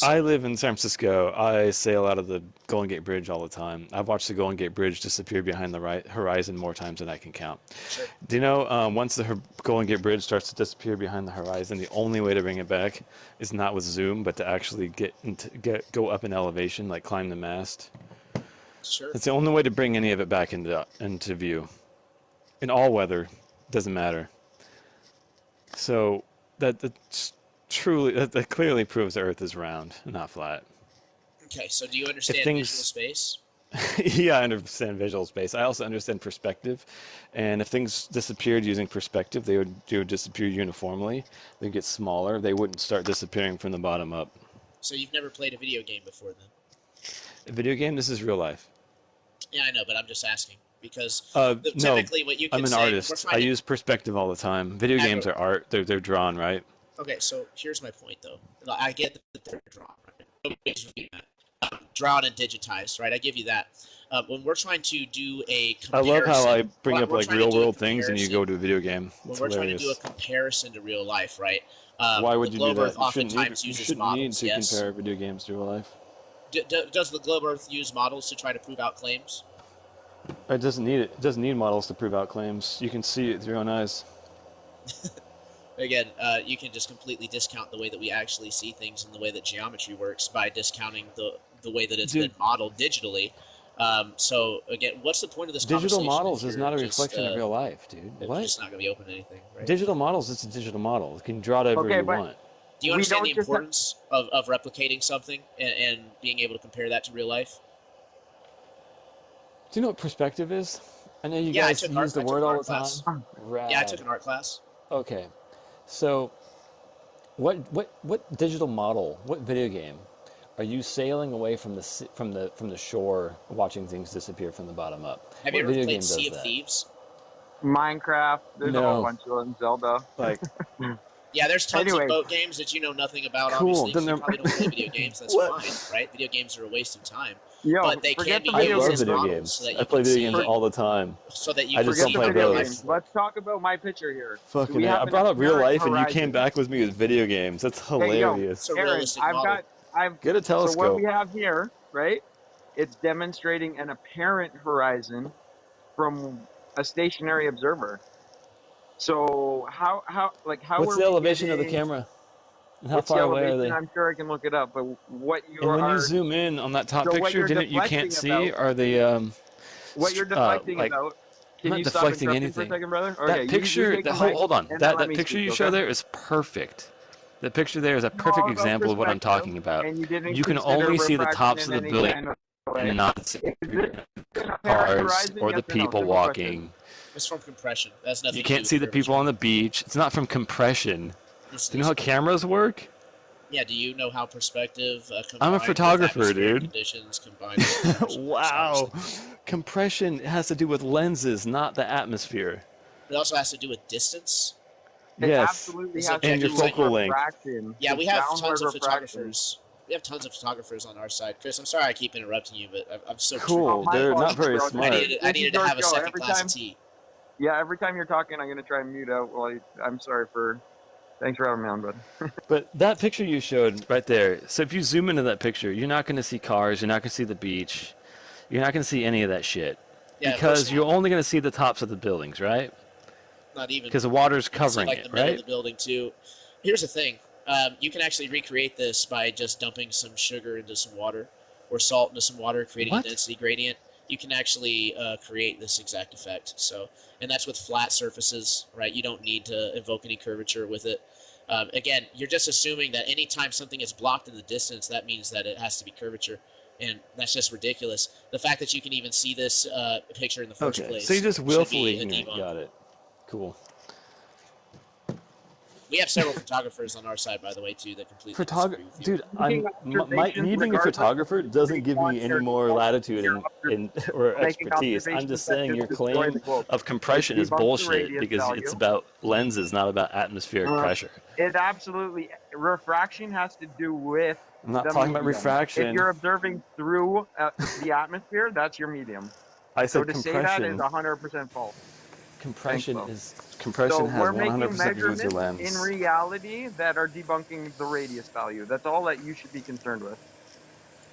I live in San Francisco. I sail out of the Golden Gate Bridge all the time. I've watched the Golden Gate Bridge disappear behind the horizon more times than I can count.
Sure.
Do you know once the Golden Gate Bridge starts to disappear behind the horizon, the only way to bring it back is not with zoom, but to actually go up in elevation, like climb the mast.
Sure.
It's the only way to bring any of it back into view. In all weather, doesn't matter. So that clearly proves the Earth is round, not flat.
Okay, so do you understand visual space?
Yeah, I understand visual space. I also understand perspective, and if things disappeared using perspective, they would disappear uniformly. They'd get smaller. They wouldn't start disappearing from the bottom up.
So you've never played a video game before, then?
A video game? This is real life.
Yeah, I know, but I'm just asking because
typically
what you can
I'm an artist. I use perspective all the time. Video games are art. They're drawn, right?
Okay, so here's my point, though. I get that they're drawn, right? Nobody's reading that. Drawn and digitized, right? I give you that. When we're trying to do a comparison,
I love how I bring up real world things and you go to a video game.
When we're trying to do a comparison to real life, right?
Why would you do that?
Oftentimes
You
uses
shouldn't
models.
need to compare video games to real life.
Does the Globe Earth use models to try to prove out claims?
It doesn't need it. It doesn't need models to prove out claims. You can see it with your own eyes.
Again, you can just completely discount the way that we actually see things and the way that geometry works by discounting the way that it's been modeled digitally. So again, what's the point of this
digital models is not a reflection of real life, dude.
What? It's not going to be open to anything, right?
Digital models, it's a digital model. You can draw it however you want.
Do you understand the importance of replicating something and being able to compare that to real life?
Do you know what perspective is? I know you guys use the word all the time.
Yeah, I took an art class.
Okay. So what digital model, what video game are you sailing away from the shore, watching things disappear from the bottom up?
Have you ever played Sea of Thieves?
Minecraft. There's a whole bunch of them. Zelda.
Yeah, there's tons of boat games that you know nothing about. Obviously,
then
you probably don't play video games. That's fine, right? Video games are a waste of time.
But
they can be
I
used
love
as
video
models
games.
so that you
I play
can
video games all the time.
So that you
I
can
just don't
see
play
real
those.
life.
Let's talk about my picture here.
Fucking I brought up real life and you came back with me with video games. That's hilarious.
It's a realistic model.
Get a
So what we
telescope.
have here, right? It's demonstrating an apparent horizon from a stationary observer. So how
What's
are
the
we
elevation of the
getting
camera? And how
what's the
far away are
elevation?
they?
I'm sure I can look it up, but what you
And when you
are
zoom in on that top
so what
picture,
you're
didn't you can't
deflecting
see
about,
are the
what you're deflecting
like
about.
I'm
Can
not
you stop
deflecting
interrupting for a
anything.
second, brother? Okay,
That
you
picture,
take
that
the
whole
mic
hold on,
and then
that
let
that
me
picture
speak,
you show
okay?
there is perfect. The picture there is a
It's
perfect
all about
example of what I'm
perspective,
talking about.
and you didn't
You can
consider
only see the
refraction
tops
in
of the
any
building
kind of way.
and not see
Is this an apparent
cars
horizon?
or
Yes
the
or no?
people
Simple question.
walking.
It's from compression. That has
You
nothing to do
can't
with
see the people
curvature.
on the beach. It's not from compression.
This
Do you know
is.
how cameras work?
Yeah, do you know how perspective
I'm a
combined with
photographer,
atmospheric
dude.
conditions combined with compression works,
Wow.
obviously?
Compression has to do with lenses, not the atmosphere.
It also has to do with distance.
It
Yes.
absolutely
It's
has to
And your
do
objective
with
sight.
focal length.
refraction.
Yeah,
It's
we have
downward
tons of
refraction.
photographers. We have tons of photographers on our side. Chris, I'm sorry I keep interrupting you, but I'm so
Cool.
My
They're not
apologies,
very
bro.
smart.
I
This is
needed to
your
have a
show.
second glass of tea.
Every time you're talking, I'm gonna try and mute out. I'm sorry for. Thanks for having me on, bud.
But that picture you showed right there, so if you zoom into that picture, you're not going to see cars, you're not going to see the beach, you're not going to see any of that shit.
Yeah, of course
Because you're
not.
only going to see the tops of the buildings, right?
Not even.
Because the water's
You can see
covering
like
it,
the middle
right?
of the building too. Here's the thing: you can actually recreate this by just dumping some sugar into some water, or salt into some water, creating
What?
a density gradient. You can actually create this exact effect. So, and that's with flat surfaces, right? You don't need to evoke any curvature with it. Again, you're just assuming that anytime something is blocked in the distance, that means that it has to be curvature, and that's just ridiculous. The fact that you can even see this picture in the first
Okay,
place
so you're just
should
willfully
be a
ignorant.
debunk.
Got it. Cool.
We have several photographers on our side, by the way, too, that completely disagree with you.
Dude,
Making observations
me being a
regardless
photographer
of
doesn't give me any
contrary
more
results,
latitude
you're
or
making
expertise. I'm
observations
just
that
saying
just
your
destroy
claim
the globe.
of
It
compression is
debunks the
bullshit
radius
because it's
value.
about lenses, not about atmospheric
Uh,
pressure.
it absolutely refraction has to do with
I'm not
the
talking about
medium. If
refraction.
you're observing through the atmosphere, that's your medium.
I
So
said
to say that is
compression.
100% false. Thanks,
Compression
though.
is
So
compression has
we're making
100% to do with your
measurements in
lens.
reality that are debunking the radius value. That's all that you should be concerned with.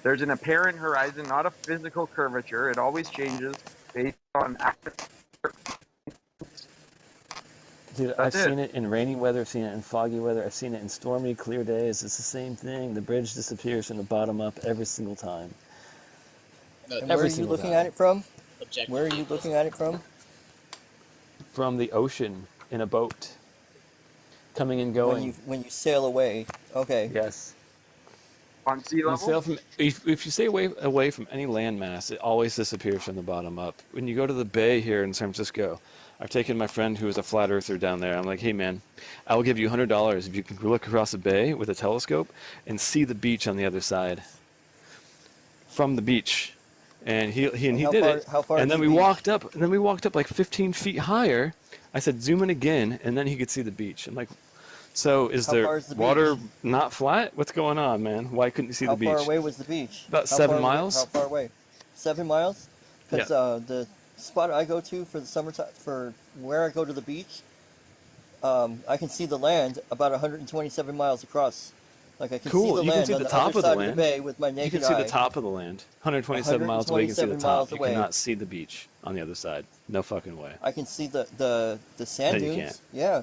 There's an apparent horizon, not a physical curvature. It always changes based on
Dude, I've
That's it.
seen it in rainy weather, I've seen it in foggy weather, I've seen it in stormy, clear days. It's the same thing. The bridge disappears from the bottom up every single time.
No,
And where are
Every
you
single
looking
time.
at it from?
objectively,
Where are you
it
looking
doesn't.
at it from?
From the ocean in a boat, coming and
When
going.
you sail away. Okay.
Yes.
on sea
When you
level.
sail from, if you stay away from any landmass, it always disappears from the bottom up. When you go to the bay here in San Francisco, I've taken my friend who is a flat earther down there. I'm like, hey man, I will give you $100 if you can look across the bay with a telescope and see the beach on the other side. From the beach. And he
how
did
far-
it.
how far
And
is
then
the
we
beach?
walked up. And then we walked up like 15 feet higher. I said, zoom in again, and then he could see the beach. I'm like, so is
How
there
far is the
water
beach?
not flat? What's going on, man? Why couldn't you see
How
the beach?
far away was the beach?
About
How
7
far
miles.
How far away? 7 miles? Because
Yeah.
the spot I go to for the summertime, for where I go to the beach, I can see the land about 127 miles across. Like I can see
Cool.
the
You can
land
see
on
the
the
top
other
of the
side of the
land.
bay with my
You
naked
can see
eye.
the top of the land. 127 miles away, you can see the
127
top.
miles
You
away.
cannot see the beach on the other side. No fucking way.
I can see the sand
No, you
dunes.
can't.
Yeah.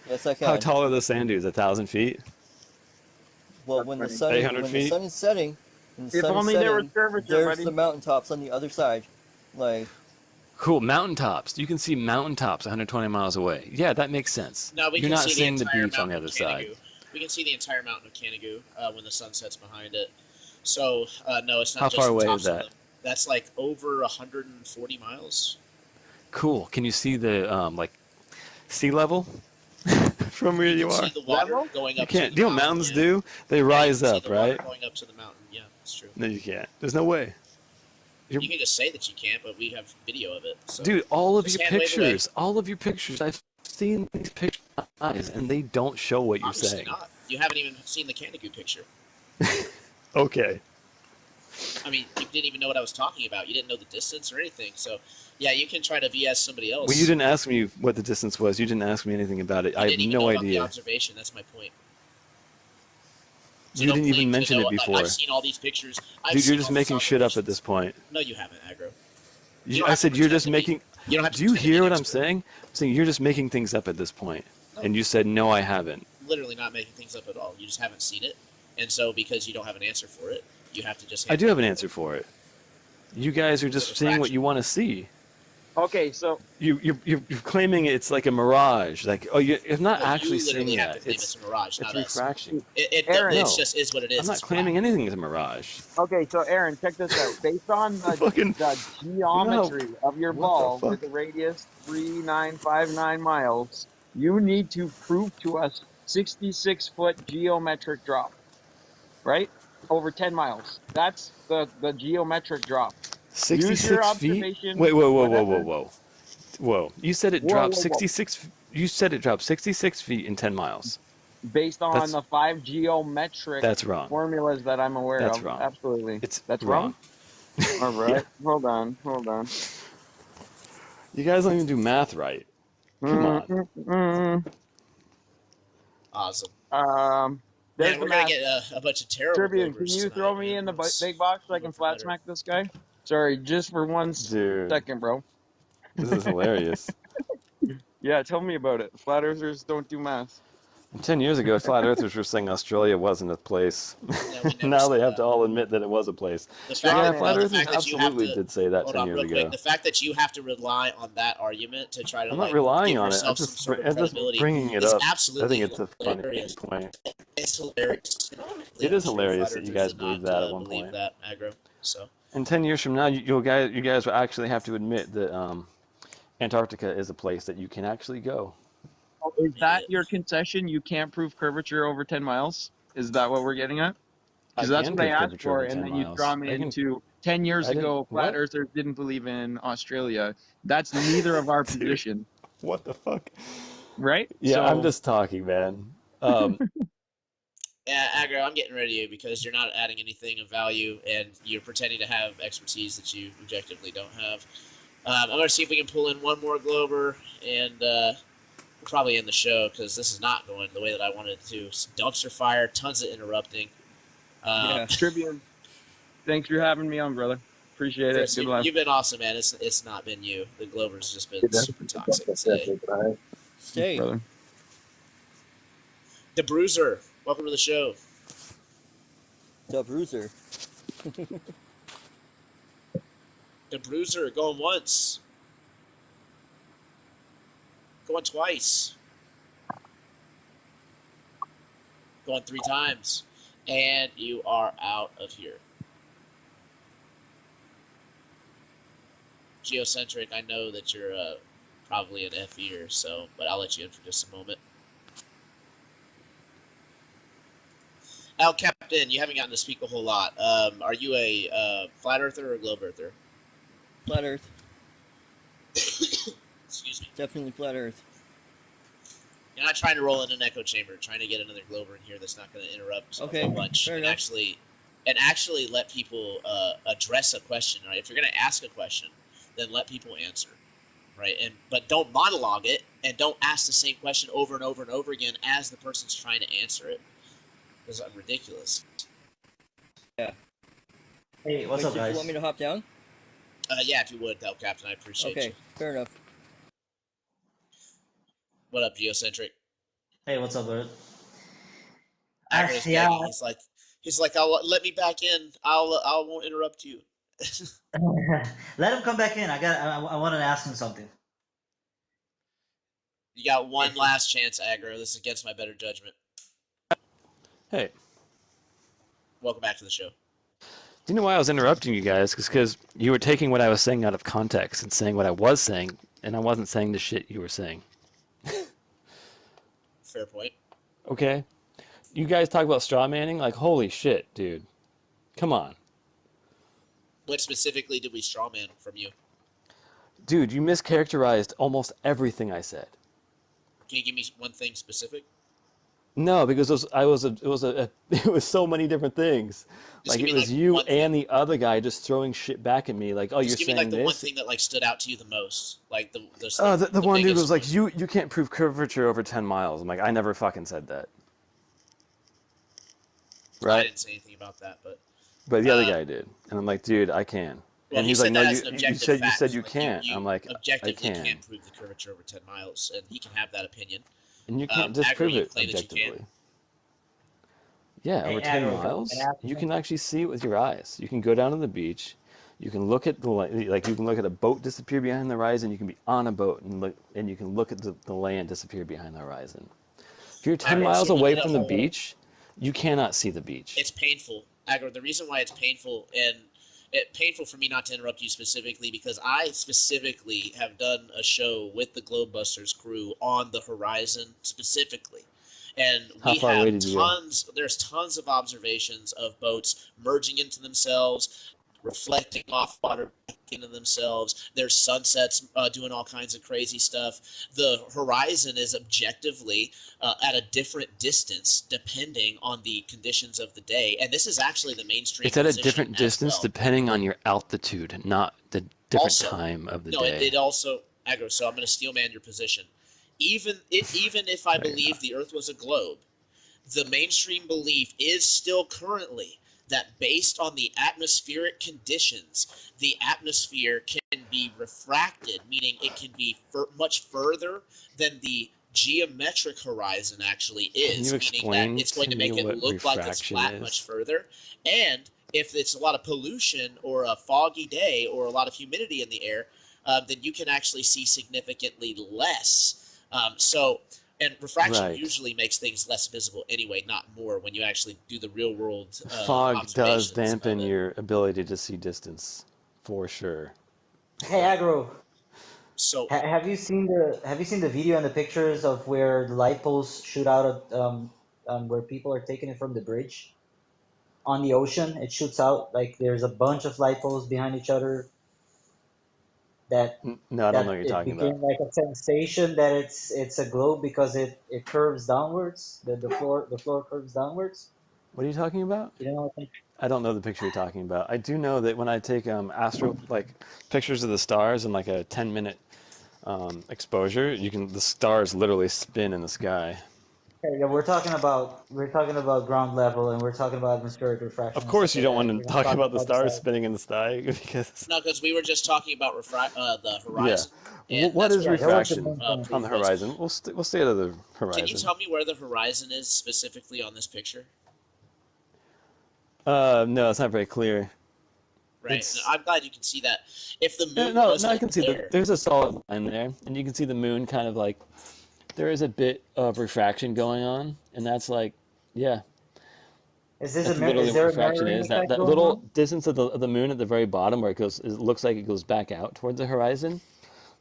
Yes, I can.
How tall are the sand dunes? 1,000 feet?
Well,
That's
when the
funny.
sun
800
when
feet?
the sun is setting, when the
If
sun is
only there was
setting,
curvature,
there's
buddy.
the mountaintops on the other side. Like
Cool. Mountaintops. You can see mountaintops 120 miles away. Yeah, that makes sense.
No, we
You're
can
not
see
seeing
the
the
entire
beach on the
mountain
other
of
side.
Canigou. We can see the entire mountain of Canigou when the sun sets behind it. So no, it's not
How
just
far
the
away
tops
is
of
that?
them. That's like over 140 miles.
Cool. Can you see the like sea level from where
You
you
can
are?
see the water
Level?
going
You
up
can't.
to
Do
the
you know what
mountain.
mountains
Yeah.
do? They
Yeah, you
rise
can see
up,
the water
right?
going up to the mountain. Yeah, that's true.
No, you can't. There's no way.
You can just say that you can't, but we have video of it. So.
Dude, all of
Just
your
hand wave away.
pictures, I've seen these pictures with my eyes, and they don't show what you're
Obviously
saying.
not. You haven't even seen the Canigou picture.
Okay.
I mean, you didn't even know what I was talking about. You didn't know the distance or anything. So, yeah, you can try to BS somebody else.
Well, you didn't ask me what the distance was. You didn't ask me anything about it.
You
I have
didn't even
no
know about the
idea.
observation. That's my point. So
You
don't
didn't
claim
even
to
mention
know,
it before.
I've seen all these pictures.
Dude, you're just making shit up at this point.
No, you haven't, Aggro. You don't
I
have to
said you're
pretend
just
to be-
making.
You don't have to
Do you
pretend to be
hear
an
what I'm
expert.
saying? I'm saying you're just making things up at this point.
No.
And you said, no, I haven't.
Literally not making things up at all. You just haven't seen it. And so because you don't have an answer for it, you have to just...
I do have an answer for it. You guys are just seeing what you want to see.
Okay, so
You're claiming it's like a mirage. Like, oh, you're not
No,
actually
you literally
saying
have
that.
to claim it's a mirage,
It's
not us.
refraction.
Aaron,
It's
No.
just is what it is.
I'm not
It's
claiming
fact.
anything is a mirage.
okay, so Aaron, check this out. Based on the,
Fucking-
the geometry of your
what the
ball
fuck?
with a radius 3959 miles, you need to prove to us 66-foot geometric drop, right? Over 10 miles. That's the geometric drop. Use your
66 feet?
observation.
Wait,
whatever.
Whoa. You said it
Whoa,
dropped
whoa, whoa.
66. You said it dropped 66 feet in 10 miles.
Based on
That's-
the 5 geometric
That's wrong.
formulas that I'm aware
That's
of.
wrong.
Absolutely.
It's
That's
wrong.
All right.
Yeah.
Hold on.
You guys don't even do math right. Come on.
Awesome.
There's
Man,
the
we're going
math.
to get a bunch of terrible
Tribune, can
Clovers
you
tonight,
throw me
man.
in the
It's-
big box so I can
much
flat
better.
smack this guy? Sorry, just for one
Dude,
second, bro.
this is hilarious.
Yeah, tell me about it. Flat earthers don't do math.
10 years ago, flat earthers were saying Australia wasn't a place.
Yeah, we never
Now they
said
have
that.
to all admit that it was a place.
The fact
Yeah,
that,
flat
the
earthers
fact that you have
absolutely
to,
did say that
hold
10
on,
years
real quick.
ago.
The fact that you have to rely on that argument to try to
I'm
like
not relying
give
on it. I'm
yourself some
just,
sort of
I'm just
credibility
bringing it
is
up. I
absolutely
think it's a funny
hilarious.
point.
It's hilarious.
It is
I'm sure
hilarious
flat
that you
earthers
guys
did
believe
not,
that at one
believe
point.
that, Aggro. So
And 10 years from now, you guys will actually have to admit that Antarctica is a place that you can actually go.
Is that
Idiot.
your concession? You can't prove curvature over 10 miles? Is that what we're getting at?
I
Because that's
can
what I
prove
asked
curvature
for,
over
and
10
then you
miles.
draw me into 10 years
I didn't-
ago, flat
what?
earthers didn't believe in Australia. That's neither of our
Dude.
position,
What the fuck?
right?
Yeah,
So,
I'm just talking, man.
yeah, Aggro, I'm getting rid of you because you're not adding anything of value and you're pretending to have expertise that you objectively don't have. I'm going to see if we can pull in one more Glober and we'll probably end the show because this is not going the way that I wanted it to. Dumpster fire, tons of interrupting.
Yeah.
Tribune, thanks for having me on, brother. Appreciate
Chris,
it. Good luck.
you've been awesome, man. It's not been you. The Glover's just been super toxic today.
Stay.
Brother.
The Bruiser, welcome to the show.
The Bruiser.
The Bruiser going once. Going twice. Going 3 times. And you are out of here. Geocentric, I know that you're probably an F-eater, so, but I'll let you in for just a moment. Al Captain, you haven't gotten to speak a whole lot. Are you a flat earther or a globe earther?
Flat Earth.
Excuse me.
Definitely flat Earth.
You're not trying to roll in an echo chamber, trying to get another glober in here that's not going to interrupt
Okay,
a whole bunch
fair
and
enough.
actually let people address a question. Right? If you're going to ask a question, then let people answer, right? But don't monologue it and don't ask the same question over and over and over again as the person's trying to answer it. Because I'm ridiculous.
Yeah.
Hey, what's
Wait,
up,
so
guys?
you want me to hop down?
Yeah, if you would, El Captain, I appreciate
Okay,
you.
fair enough.
What up, Geocentric?
Hey, what's up, bud?
Agnes
Yeah,
begging. He's like, let me back in. I won't interrupt you.
let him come back in. I wanted to ask him something.
You got one last chance, Aggro. This is against my better judgment.
Hey,
Welcome back to the show.
do you know why I was interrupting you guys? Because you were taking what I was saying out of context and saying what I was saying, and I wasn't saying the shit you were saying.
Fair point.
Okay? You guys talk about straw manning? Like, holy shit, dude. Come on.
What specifically did we strawman from you?
Dude, you mischaracterized almost everything I said.
Can you give me one thing specific?
No, because it was so many different things.
Just
Like,
give
it
me,
was
like,
you
one thing.
and the other guy just throwing shit back at me. Like, oh,
Just
you're
give me like
saying
the one
this?
thing that like stood out to you the most. Like the
The one dude
biggest
was like,
one.
you can't prove curvature over 10 miles. I'm like, I never fucking said that.
I
right?
didn't say anything about that, but
But the other guy did, and I'm like, dude, I can.
well,
And
he
he's like,
said
no,
that as an objective
you
fact.
said you
Like,
can't.
you
I'm like, I
objectively
can,
can't prove the curvature over 10 miles, and he can have that opinion.
and you can't
Agro,
disprove
you
it
claim that you can.
objectively. Yeah,
Hey,
over 10
Agro, can
miles,
I ask
you
you
can actually see it with your eyes. You can go down to the beach, you can look at like you can look at a boat disappear behind the horizon. You can be on a boat and look, and you can look at the land disappear behind the horizon. If you're 10
Agro,
miles
so
away
no,
from the
hold on.
beach, you cannot see the beach.
It's painful, Agro. The reason why it's painful, and painful for me not to interrupt you specifically, because I specifically have done a show with the Globebusters crew on the horizon specifically. And
How
we
far away
have
did you go?
there's tons of observations of boats merging into themselves, reflecting off water back into themselves. There's sunsets doing all kinds of crazy stuff. The horizon is objectively at a different distance depending on the conditions of the day. And this is actually the mainstream
It's at a
position
different
as
distance
well.
depending on your altitude, not the different
Also,
time of the
no,
day.
it also, Agro, so I'm going to steel man your position. Even if I
No, you're
believe
not.
the Earth was a globe, the mainstream belief is still currently that based on the atmospheric conditions, the atmosphere can be refracted, meaning it can be much further than the geometric horizon actually
Can
is,
you
meaning that
explain
it's going
to
to
me
make it
what
look like it's
refraction
flat much
is?
further. And if it's a lot of pollution or a foggy day or a lot of humidity in the air, then you can actually see significantly less. And refraction
Right.
usually makes things less visible anyway, not more, when you actually do the real world
Fog does
observations
dampen
of it.
your ability to see distance, for sure.
Hey, Agro,
So
have you seen the video and the pictures of where the light poles shoot out of where people are taking it from the bridge on the ocean? It shoots out like there's a bunch of light poles behind each other. That
No, I don't know what
that
you're
it
talking about.
became like a sensation that it's a globe because it curves downwards. The floor curves downwards.
What are you talking about?
You know what I mean?
I don't know the picture you're talking about. I do know that when I take pictures of the stars in like a 10-minute exposure, the stars literally spin in the sky.
Okay, yeah, we're talking about ground level and we're talking about atmospheric refraction
Of
and stuff
course, you
like
don't
that.
want
We're
to
not
talk
talking
about the
about the
stars
stars.
spinning in the sky because,
no, because we were just talking about the
yeah.
horizon, and
What
that's
is
what
Yeah, that was the
refraction
main thing.
on the
proof was.
horizon? We'll stay to the
Can you
horizon.
tell me where the horizon is specifically on this picture?
No, it's not very clear.
Right.
It's
I'm glad you can see that. If the moon
no, I
wasn't
can see
there,
there's a solid line there, and you can see the moon kind of like there is a bit of refraction going on, and that's like, yeah,
Is this a
that's
mir
literally
is
what
there a
refraction
mirroring
is. That
effect
that
going
little
on?
distance of the moon at the very bottom where it looks like it goes back out towards the horizon.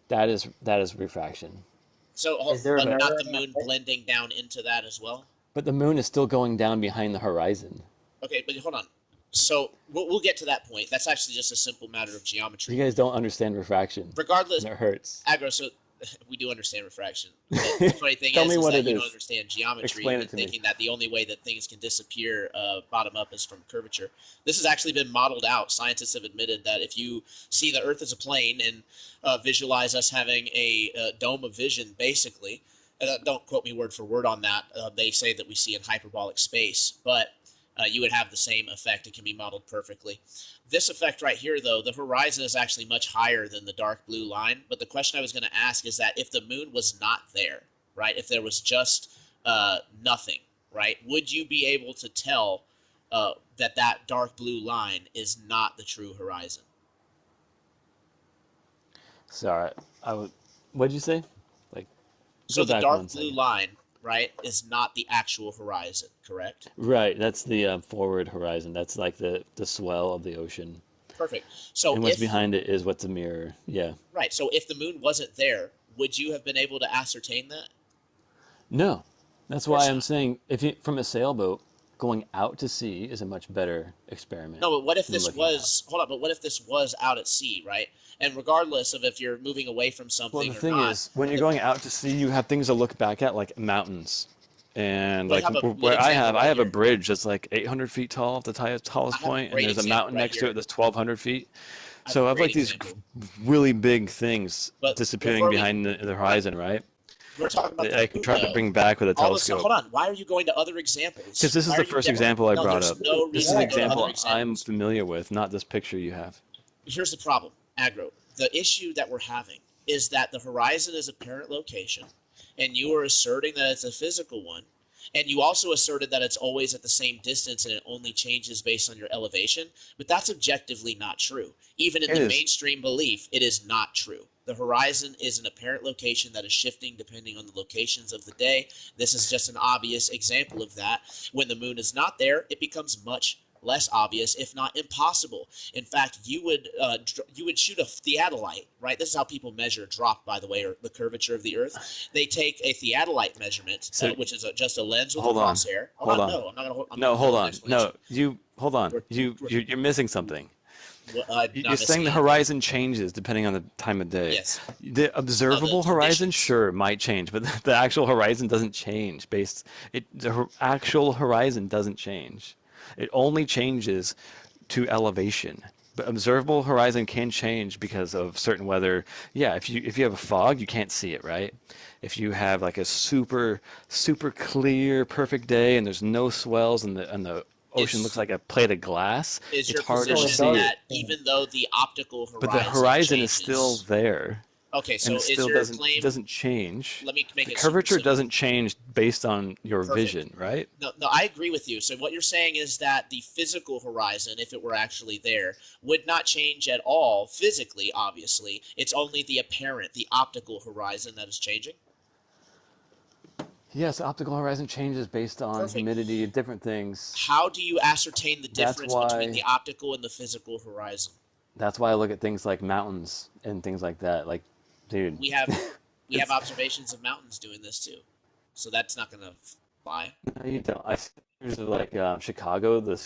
That is refraction.
Is there a
but
But
not the
mirroring
moon
effect?
blending down into that as well.
but the moon is still going down behind the horizon.
Okay, but hold on. So we'll get to that point. That's actually just a simple matter of
You
geometry.
guys don't understand refraction,
Regardless,
and it hurts.
Agro, so we do understand refraction. But the funny thing
Tell me
is
what
that
it
you don't
is.
understand geometry
Explain
and
it to me.
thinking that the only way that things can disappear bottom up is from curvature. This has actually been modeled out. Scientists have admitted that if you see the Earth as a plane and visualize us having a dome of vision, basically, don't quote me word for word on that. They say that we see in hyperbolic space, but you would have the same effect. It can be modeled perfectly. This effect right here, though, the horizon is actually much higher than the dark blue line. But the question I was going to ask is that if the moon was not there, right, if there was just nothing, right, would you be able to tell that dark blue line is not the true horizon?
Sorry, What'd you say? Like,
So
go
the
back
dark
1
blue
second.
line, right, is not the actual horizon, correct?
Right, that's the forward horizon. That's like the swell of the ocean,
Perfect. So
and what's
if
behind it is what's a mirror. Yeah.
right, so if the moon wasn't there, would you have been able to ascertain that?
No, that's
Of course
why I'm
not.
saying from a sailboat, going out to sea is a much better experiment
No, but what if
than
this
looking out.
was, hold on, but what if this was out at sea, right? And regardless of if you're moving away from
Well,
something
the
or
thing
not,
is, when you're going out to sea, you have things to look back at, like mountains, and
we
like
have a good
where I
example right
have a
here.
bridge that's like 800 feet tall at the
I
tallest
have a
point, and
great
there's a
example
mountain
right
next to
here.
it that's 1,200 feet.
I have a
So I have
great
like these
example.
really big things
But
disappearing
before we,
behind the
right,
horizon, right?
We're talking about
I
the
can
moon,
try to
though.
bring back with a
All of a sudden,
telescope.
hold on. Why are you going to other examples?
Because this is
Why
the
are you
first
getting-
example I
no,
brought
there's
up.
no
This is
reason
an
to go to other
example I'm
examples.
familiar with, not this picture you have.
Here's the problem, Agro. The issue that we're having is that the horizon is a parent location, and you are asserting that it's a physical one, and you also asserted that it's always at the same distance and it only changes based on your elevation, but that's objectively not true. Even in
It
the
is.
mainstream belief, it is not true. The horizon is an apparent location that is shifting depending on the locations of the day. This is just an obvious example of that. When the moon is not there, it becomes much less obvious, if not impossible. In fact, you would shoot a theodolite, right? This is how people measure drop, by the way, or the curvature of the Earth. They take a theodolite measurement,
So-
which is just a lens with
Hold
a
on.
crosshair.
Hold on.
No, I'm not gonna. I'm
No,
not
hold
gonna
on.
explanation.
No, hold on.
We're-
You're missing something.
Not
You're saying the
missing
horizon changes depending on the time of day.
Yes.
The observable horizon,
conditions.
sure, might change, but the actual horizon doesn't change. Actual horizon doesn't change. It only changes to elevation. But observable horizon can change because of certain weather. Yeah, if you have a fog, you can't see it, right? If you have like a super clear, perfect day and there's no swells and the ocean looks like a plate of glass,
Is
it's
your
harder to
position
see
that
it.
even though the optical horizon
But the horizon
changes,
is still there.
okay? So
And it
is
still
your claim?
doesn't change.
Let me make
The
it super
curvature
simple.
doesn't change based on your
Perfect.
vision, right?
No, I agree with you. So what you're saying is that the physical horizon, if it were actually there, would not change at all physically, obviously. It's only the apparent, the optical horizon that is changing.
Yes, optical horizon changes based on
Perfect.
humidity, different things.
How do you ascertain the
That's
difference between
why-
the optical and the physical horizon?
That's why I look at things like mountains and things like that. Like, dude,
We have observations of mountains doing this too. So that's not going to fly.
no, you don't. I see pictures of like Chicago, the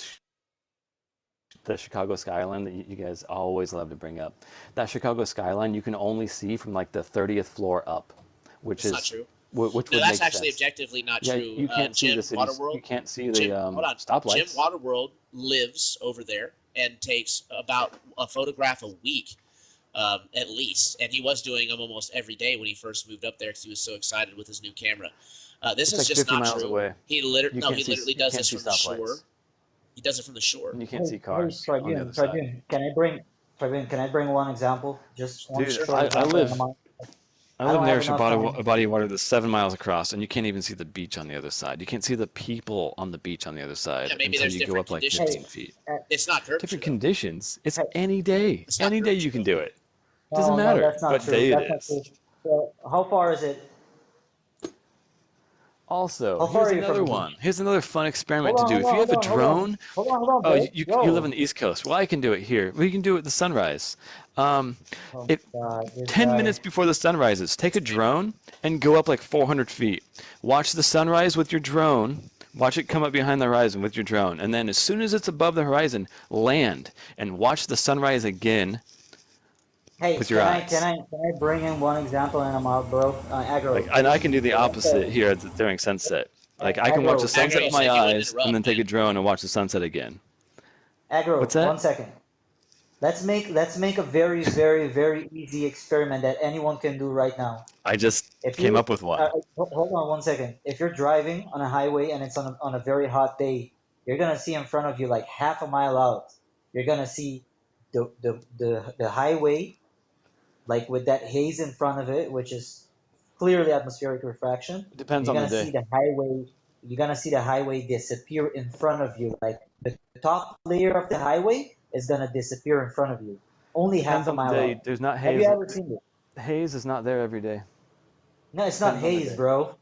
Chicago skyline that you guys always love to bring up. That Chicago skyline you can only see from like the 30th floor up, which
It's
is
not true.
which
No,
would
that's
make
actually
sense.
objectively not
Yeah,
true.
you can't see
Jim
the cities.
Waterworld,
You can't see
Jim,
the
hold on. Jim
stoplights.
Waterworld lives over there and takes about a photograph a week, at least. And he was doing them almost every day when he first moved up there because he was so excited with his new camera. This
It's
is
like
just
50
not
miles
true.
away.
He literally
You
does
can't
this
see
from the shore.
stoplights.
He does it from the shore.
You can't see
Hey,
cars on the
Tribune,
other side.
Tribune, can I bring one example? Just one
Dude,
short
I
example.
live
I don't
near
have enough time.
a body of water that's 7 miles across, and you can't even see the beach on the other side. You can't see the people on the beach on the other side
Yeah, maybe
until
there's
you go
different
up like
conditions.
15 feet.
It's not curvature.
Different
though.
conditions. It's
Hey.
any day.
It's not
Any day you
curvature,
can
though.
do it. Doesn't
No,
matter
that's not
what
true.
day
That's
it
not
is.
true. Well, how far is it?
Also,
How far
here's
are you from
another
the beach?
one. Here's another fun experiment
Hold
to
on,
do.
hold
If you
on,
have a
hold on, hold on.
drone,
Hold on,
oh,
bro.
you live on the East Coast. Well, I can do it here. We can do it at the sunrise.
Oh,
If
God, this
10
guy.
minutes before the sun rises, take a drone and go up like 400 feet. Watch the sunrise with your drone. Watch it come up behind the horizon with your drone. And then as soon as it's above the horizon, land and watch the sunrise again.
Hey,
with your eyes.
can I bring in one example and I'm out, bro? Aggro.
Like, and I can do the opposite here during sunset. Like, I can watch the sunset
Aggro,
with
you said
my
you wouldn't
eyes
interrupt,
and then take a
man.
drone and watch the sunset again.
Aggro,
What's that?
1 second. Let's make a very, very, very easy experiment that anyone can do right now.
I just
If
came
you,
up with one.
hold on 1 second. If you're driving on a highway and it's on a very hot day, you're gonna see in front of you like half a mile out. You're gonna see the highway, like with that haze in front of it, which is clearly atmospheric refraction.
It depends
You're
on
gonna
the
see
day.
the highway. You're gonna see the highway disappear in front of you. Like the top layer of the highway is gonna disappear in front of you. Only half
Depends
a
on the
mile
day.
out.
There's not
Have
haze.
you ever seen it?
Haze is not there every day.
No, it's not
Depends on the
haze,
day.
bro.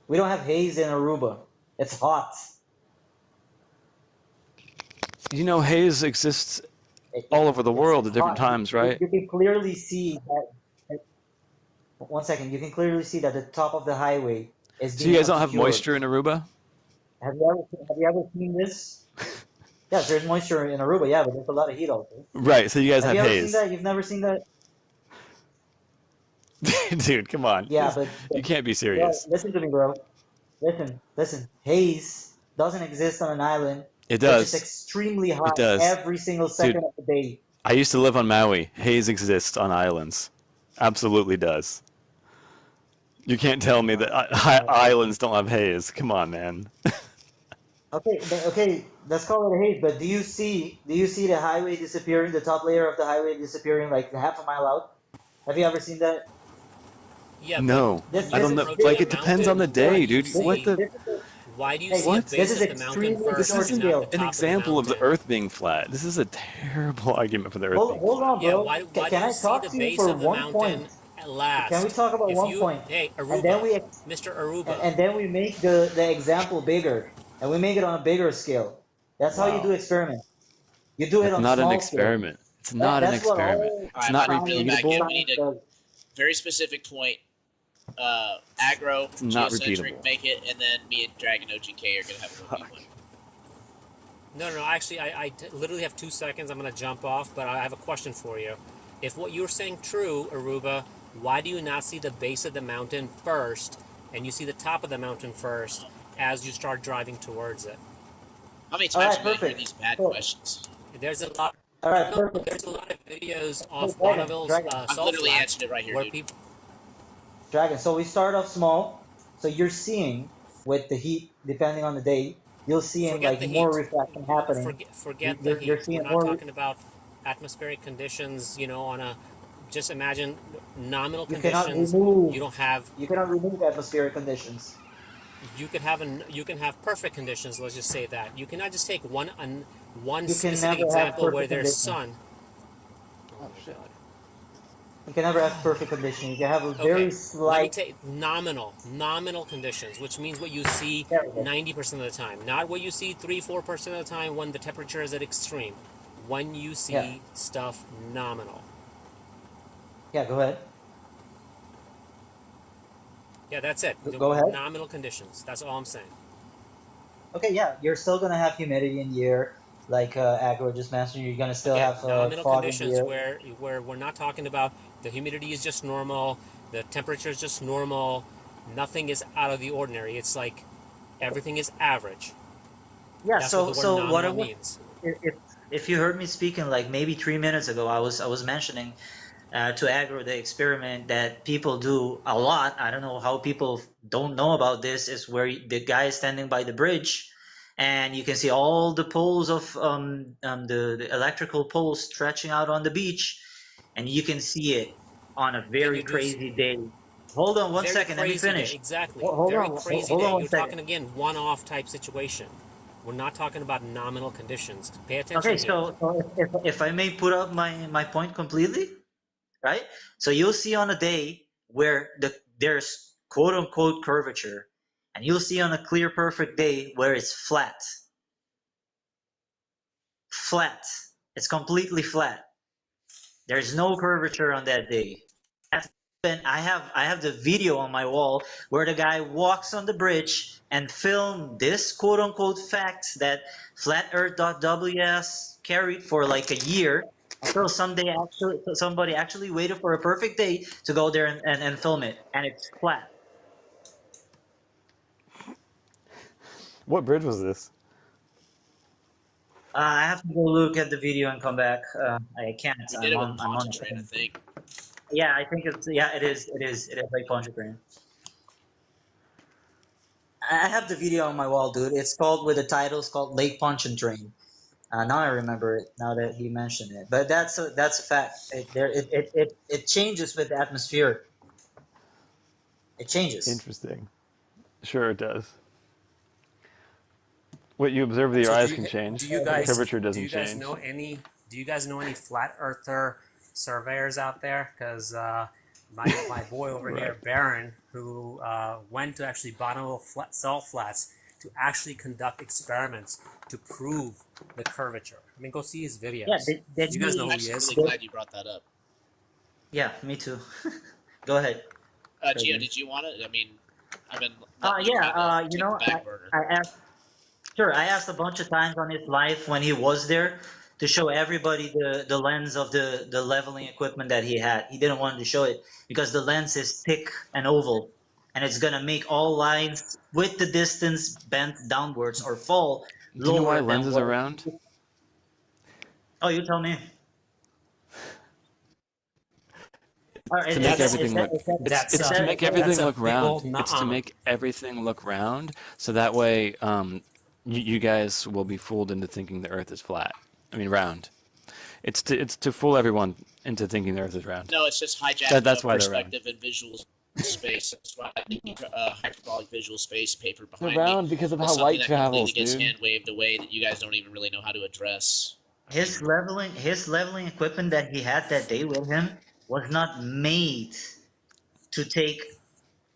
We don't have haze in Aruba. It's hot.
You know, haze exists
It-
all over the
it's
world at different
hot.
times, right?
You can clearly see that. 1 second. You can clearly see that the top of the highway is
So
being
you guys don't have
obscured.
moisture in Aruba?
Have you ever seen this? Yes, there's moisture in Aruba, yeah, but there's a lot of heat also.
Right, so you guys
Have
have
you ever
haze.
seen that? You've never seen that?
Dude, come on.
Yeah, but
You can't be
bro,
serious.
listen to me, bro. Listen. Haze doesn't exist on an island.
It
Which is
does.
extremely hot
does.
every single second of the day.
I used to live on Maui. Haze exists on islands. Absolutely does. You can't tell me that islands don't have haze. Come on, man.
Okay, okay, let's call it a haze. But do you see the highway disappearing, the top layer of the highway disappearing like half a mile out? Have you ever seen that?
Yeah, but
No,
This
when
I
you're
this
don't
is
know.
this
approaching
Like,
a
is
it depends on
mountain,
the
this
why
day,
do you
dude. What
this
see
the?
this is
why do you
hey,
see a
What?
this
base
is
of the mountain
extremely
This
first and
distorted
isn't
not the
scale.
an
top of the
example of the
mountain?
Earth being flat. This is a terrible argument for the Earth being
Hold
flat.
on,
Yeah,
bro.
why do
Can
you
I
see
talk
the
to you
base
for
of the
one point?
mountain at
Can we
last?
talk about
If
one
you,
point?
hey,
And then
Aruba,
we
Mr. Aruba,
and then we make the example bigger, and we make it on a bigger scale. That's how you do
Wow.
experiments. You do it
That's
on
not an
small scale.
experiment. It's not an
That's what
experiment.
all
All
It's
right, I'm
not
about to reel it back in.
science
repeatable.
We need a
does.
very specific point. Aggro,
It's not
geocentric,
repeatable.
make it, and then me and Dragon OGK are gonna have a 1v1.
Fuck.
no, actually, literally have 2 seconds. I'm going to jump off, but I have a question for you. If what you're saying true, Aruba, why do you not see the base of the mountain first, and you see the top of the mountain first as you start driving towards it?
How many
All
times
right,
are we gonna hear
perfect.
these bad
So,
questions?
There's a lot.
all right,
No,
perfect.
there's a lot of videos
Hey,
off
Dragon,
Bonneville's
Dragon,
I've
salt
literally
flats
answered it right here,
where
dude.
people.
Dragon. So we start off small. So you're seeing with the heat, depending on the day, you're seeing
Forget
like
the
more
heat.
refraction happening.
Forget the
You're
heat. We're
seeing
not
more.
talking about atmospheric conditions. On a just imagine nominal
You cannot
conditions.
remove
You don't have.
you cannot remove atmospheric conditions.
You can have perfect conditions. Let's just say that you cannot just take one
You can
specific
never have
example where
perfect
there's
conditions.
sun. Oh
Oh
my
shit.
god.
You can never have perfect conditions. You can have a very
Okay, let me
slight.
take nominal conditions, which means what you see
There we go.
90% of the time, not what you see 3-4% of the time when the temperature is at extreme. When you
Yeah,
see stuff nominal.
yeah. Go ahead.
Yeah, that's it. The
Go ahead.
nominal conditions. That's all I'm saying.
Okay, yeah. You're still gonna have humidity in the air, like Agro just mentioned. You're gonna still
Again,
have
nominal
fog in the
conditions
air.
where we're not talking about the humidity is just normal, the temperature is just normal, nothing is out of the ordinary. It's like everything is average.
Yeah.
That's what the word
So what I
nominal
was
means.
if if you heard me speaking like maybe 3 minutes ago, I was mentioning to aggro the experiment that people do a lot. I don't know how people don't know about this. Is where the guy is standing by the bridge, and you can see all the poles of the electrical poles stretching out on the beach, and you can see it on a
Can
very
you do
crazy day. Hold on one
very
second. Let me
crazy day?
finish.
Exactly.
Hold
Very
on.
crazy
Hold on
day.
one
You're
second.
talking again one-off type situation. We're not talking about nominal conditions. Pay
Okay,
attention here.
so if I may put up my point completely, right? So you'll see on a day where there's quote unquote curvature, and you'll see on a clear perfect day where it's flat. Flat. It's completely flat. There's no curvature on that day. That's been, I have the video on my wall where the guy walks on the bridge and filmed this quote unquote fact that flat earth.ws carried for like a year until somebody actually waited for a perfect day to go there and film it, and it's flat.
What bridge was this?
I have to go look at the video and come back. I can't.
We did
I'm
it with
on. I'm on.
Pontchartrain, I think.
Yeah, I think it's. Yeah, it is. It is. It is like Pontchartrain. I have the video on my wall, dude. It's called with the title. It's called Lake Pontchartrain. Now I remember it. Now that he mentioned it, but that's a fact. It changes with the atmosphere. It changes.
Interesting. Sure, it does. What you observe with your
So
eyes can change, but the curvature doesn't change.
do you guys know any flat earther surveyors out there? Because my boy over
Right.
here, Baron, who went to actually Bonneville salt flats to actually conduct experiments to prove the curvature. I mean, go see his videos.
Yeah. Did
You guys know
I'm
who he
actually
is?
really glad you brought that up.
Yeah, me too. Go ahead.
Gio, did you want it? I mean, I've been
Yeah.
take
You know,
the back burner.
I asked. Sure, I asked a bunch of times on his live when he was there to show everybody the lens of the leveling equipment that he had. He didn't want to show it because the lens is thick and oval, and it's gonna make all lines with the distance bent downwards or fall
Do you know why
lower than
lenses
what.
are round?
Oh, you tell me.
To make everything look
That's
it's to make everything
that's a
look
big
round.
old
It's to
nuh-uh.
make everything look round, so that way you guys will be fooled into thinking the Earth is flat. I mean round. It's to fool everyone into thinking the Earth is round.
No, it's just hijacking
That's
of
why they're round.
perspective and visual space. That's why I think hyperbolic visual space paper
They're
behind me
round because of
was
how
something
light
that completely
travels,
gets
dude.
hand waved away that you guys don't even really know how to address.
His leveling equipment that he had that day with him was not made to take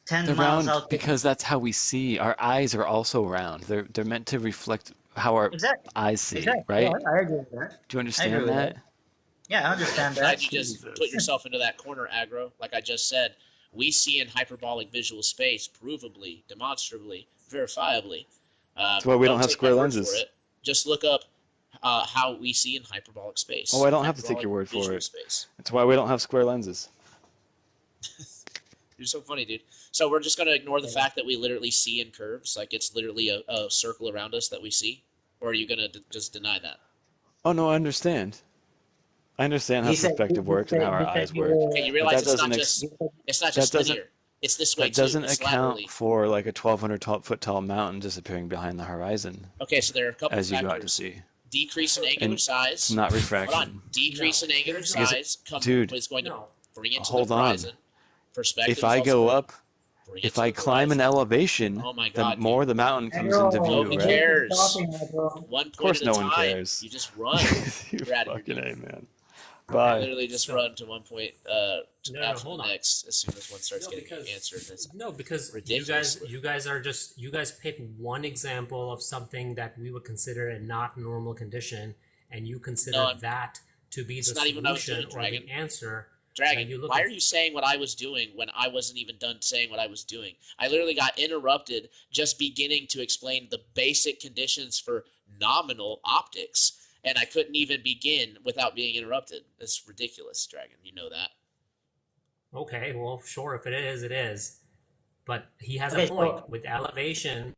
10
They're
miles
round
out to
because that's how we see. Our eyes are also round. They're meant to reflect how our
exactly.
eyes see,
Exactly. Yeah,
right?
I agree with that.
Do you
I agree
understand
with
that?
that. Yeah, I understand that.
Glad you just put
Jesus.
yourself into that corner, aggro. Like I just said, we see in hyperbolic visual space, provably, demonstrably, verifiably.
That's why we don't
Don't
have
take my
square
word for
lenses.
it. Just look up how we see in hyperbolic
Oh,
space.
I don't have to take
Hyperbolic
your word for
visual
it.
space.
That's why we don't have square lenses.
You're so funny, dude. So we're just gonna ignore the fact that we literally see in curves, like it's literally a circle around us that we see, or are you gonna just deny that?
Oh no, I understand. I understand how
He said
perspective works and how our
he said
eyes
you
work,
Okay, you
were
but
realize
that doesn't
it's not
that
just
doesn't
linear. It's this way
that
too.
doesn't
It's
account
laterally.
for like a 1,200 foot tall mountain disappearing behind the horizon
Okay, so there are a couple
as you go out to
factors.
sea,
Decrease in angular
and it's
size.
not
Hold on.
refraction.
Decrease
No,
in angular
there's
Because,
size
dude,
is going to
no.
bring it to the
hold on.
horizon. Perspective
If
is
I
also
go
going to
up,
bring it
if
to
I
the
climb an
horizon.
elevation,
Oh my
the
god, dude.
more the mountain comes into
Aggro,
view,
Nobody
Nick
right?
is
cares.
talking, Aggro.
One
Of
point
course,
at a
no one
time.
cares.
You just run.
You
You're out of here,
fucking
dude.
A, man.
You
Bye.
literally just
So
run to one point
no,
after the
hold on.
next as soon as one starts
No,
getting
because
answered. It's
you guys
ridiculous.
you guys pick one example of something that we would consider a not normal condition, and you consider
No,
that to be
it's
the
not even what I was
solution
doing,
or
Dragon.
the answer that
Dragon,
you look
why
at.
are you saying what I was doing when I wasn't even done saying what I was doing? I literally got interrupted just beginning to explain the basic conditions for nominal optics, and I couldn't even begin without being interrupted. It's ridiculous, Dragon. You know that.
Okay, well, sure, if it is, it is. But he has a
Okay,
point
so
with elevation.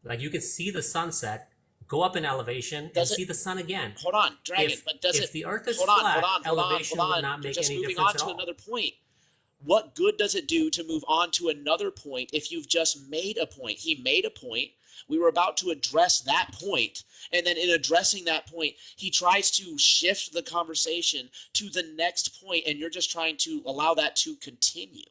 Like you can see the sunset, go up in elevation, and
Does it?
see the sun again.
Hold on, Dragon.
If
But does
if
it?
the Earth is
Hold on, hold
flat,
on, hold on, hold
elevation would
on.
not
You're
make
just
any
moving
difference
on
at
to
all.
another point. What good does it do to move on to another point if you've just made a point? He made a point. We were about to address that point, and then in addressing that point, he tries to shift the conversation to the next point, and you're just trying to allow that to continue.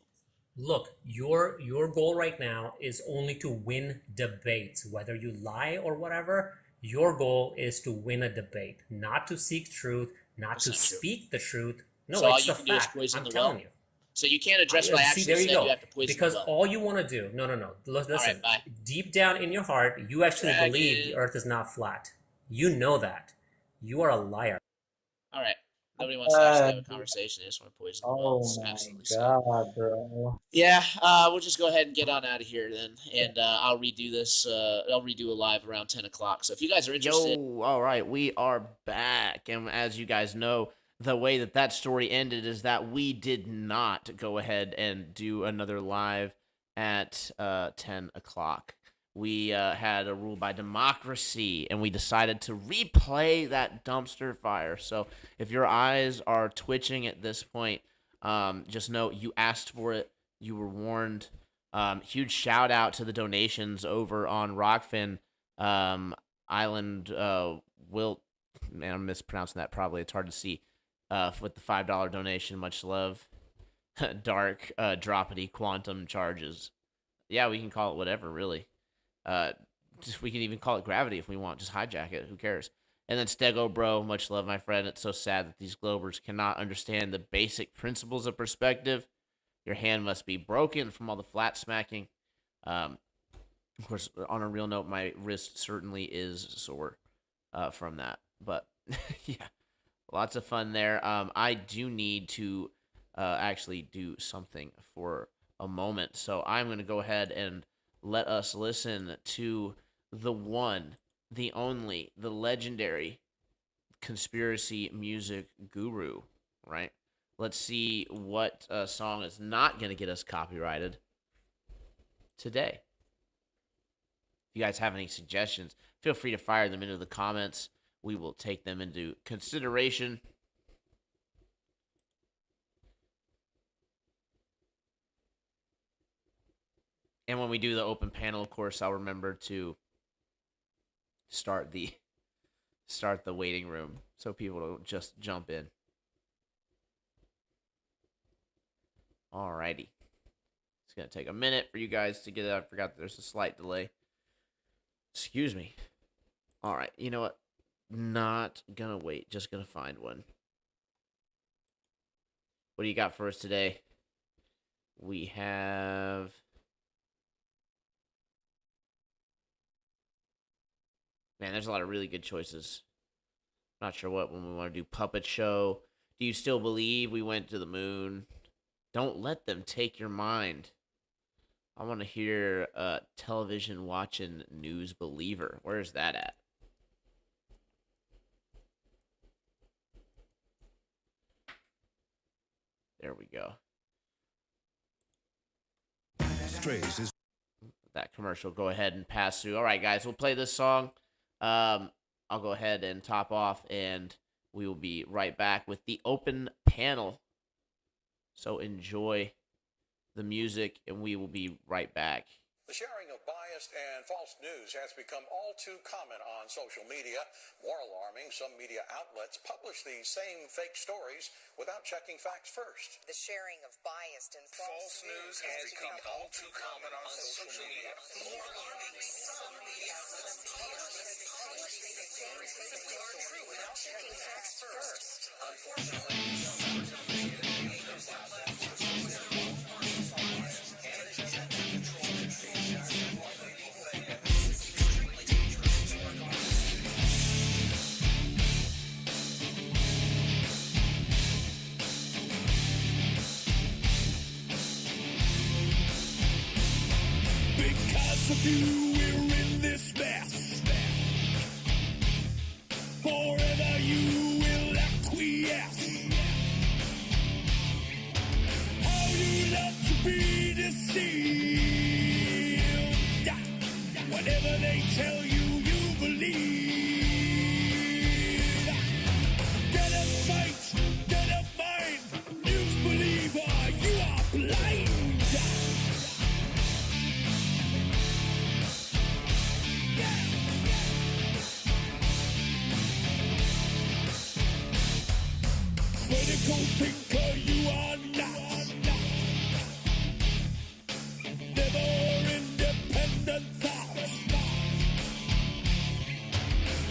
Look, your goal right now is only to win debates, whether you lie or whatever. Your goal is to win a debate, not to seek truth, not
That's
to
not true.
speak the truth. No,
So all
it's
you
a
can do is
fact.
poison
I'm
the
telling
well.
you.
So you can't address what I
See,
actually
there you
said. You
go.
have to poison
Because
the well.
all you want to do, no.
All
Listen,
right, bye.
deep down in your heart, you actually believe the
Dragon.
Earth is not flat. You know that. You are a liar.
All right. Nobody wants to actually
uh,
have a conversation. They just want to poison the well.
oh
It's
my
absolutely sad.
god, bro.
Yeah, we'll just go ahead and get on out of here then, and I'll redo this. I'll redo a live around 10 o'clock. So if you guys are interested, all right, we are back, and as you guys know, the way that story ended is that we did not go ahead and do another live at 10 o'clock. We had a rule by democracy, and we decided to replay that dumpster fire. So if your eyes are twitching at this point, just know you asked for it. You were warned. Huge shout out to the donations over on Rockfin Island. Will, man, I'm mispronouncing that probably. It's hard to see. With the $5 donation, much love. Dark droppity quantum charges. Yeah, we can call it whatever, really. We can even call it gravity if we want. Just hijack it. Who cares? And then Stego Bro, much love, my friend. It's so sad that these Globers cannot understand the basic principles of perspective. Your hand must be broken from all the flat smacking. Of course, on a real note, my wrist certainly is sore from that. But yeah, lots of fun there. I do need to actually do something for a moment. So I'm going to go ahead and let us listen to the one, the only, the legendary conspiracy music guru, right? Let's see what song is not going to get us copyrighted today. If you guys have any suggestions, feel free to fire them into the comments. We will take them into consideration. And when we do the open panel, of course, I'll remember to start the waiting room so people don't just jump in. Alrighty. It's going to take a minute for you guys to get it. I forgot there's a slight delay. Excuse me. Alright, you know what? Not going to wait. Just going to find one. What do you got for us today? We have... Man, there's a lot of really good choices. Not sure what one we want to do. Puppet show. Do you still believe we went to the moon? Don't let them take your mind. I want to hear television watching news believer. Where's that at? There we go.
Strays is
that commercial go ahead and pass through. All right, guys, we'll play this song. I'll go ahead and top off, and we will be right back with the open panel. So enjoy the music, and we will be right back.
The sharing of biased and false news has become all too common on social media. More alarming, some media outlets publish these same fake stories without checking facts first.
The sharing of biased and false news has become all too common on social media. More alarming, some media outlets publish these same fake stories without checking facts first. Unfortunately, some news outlets
of you, we're in this mess. Forever you will acquiesce. How you love to be deceived. Whatever they tell you, you believe. Dead of sight, dead of mind, news believer, you are blind. Critical thinker, you are not. Never independent thought.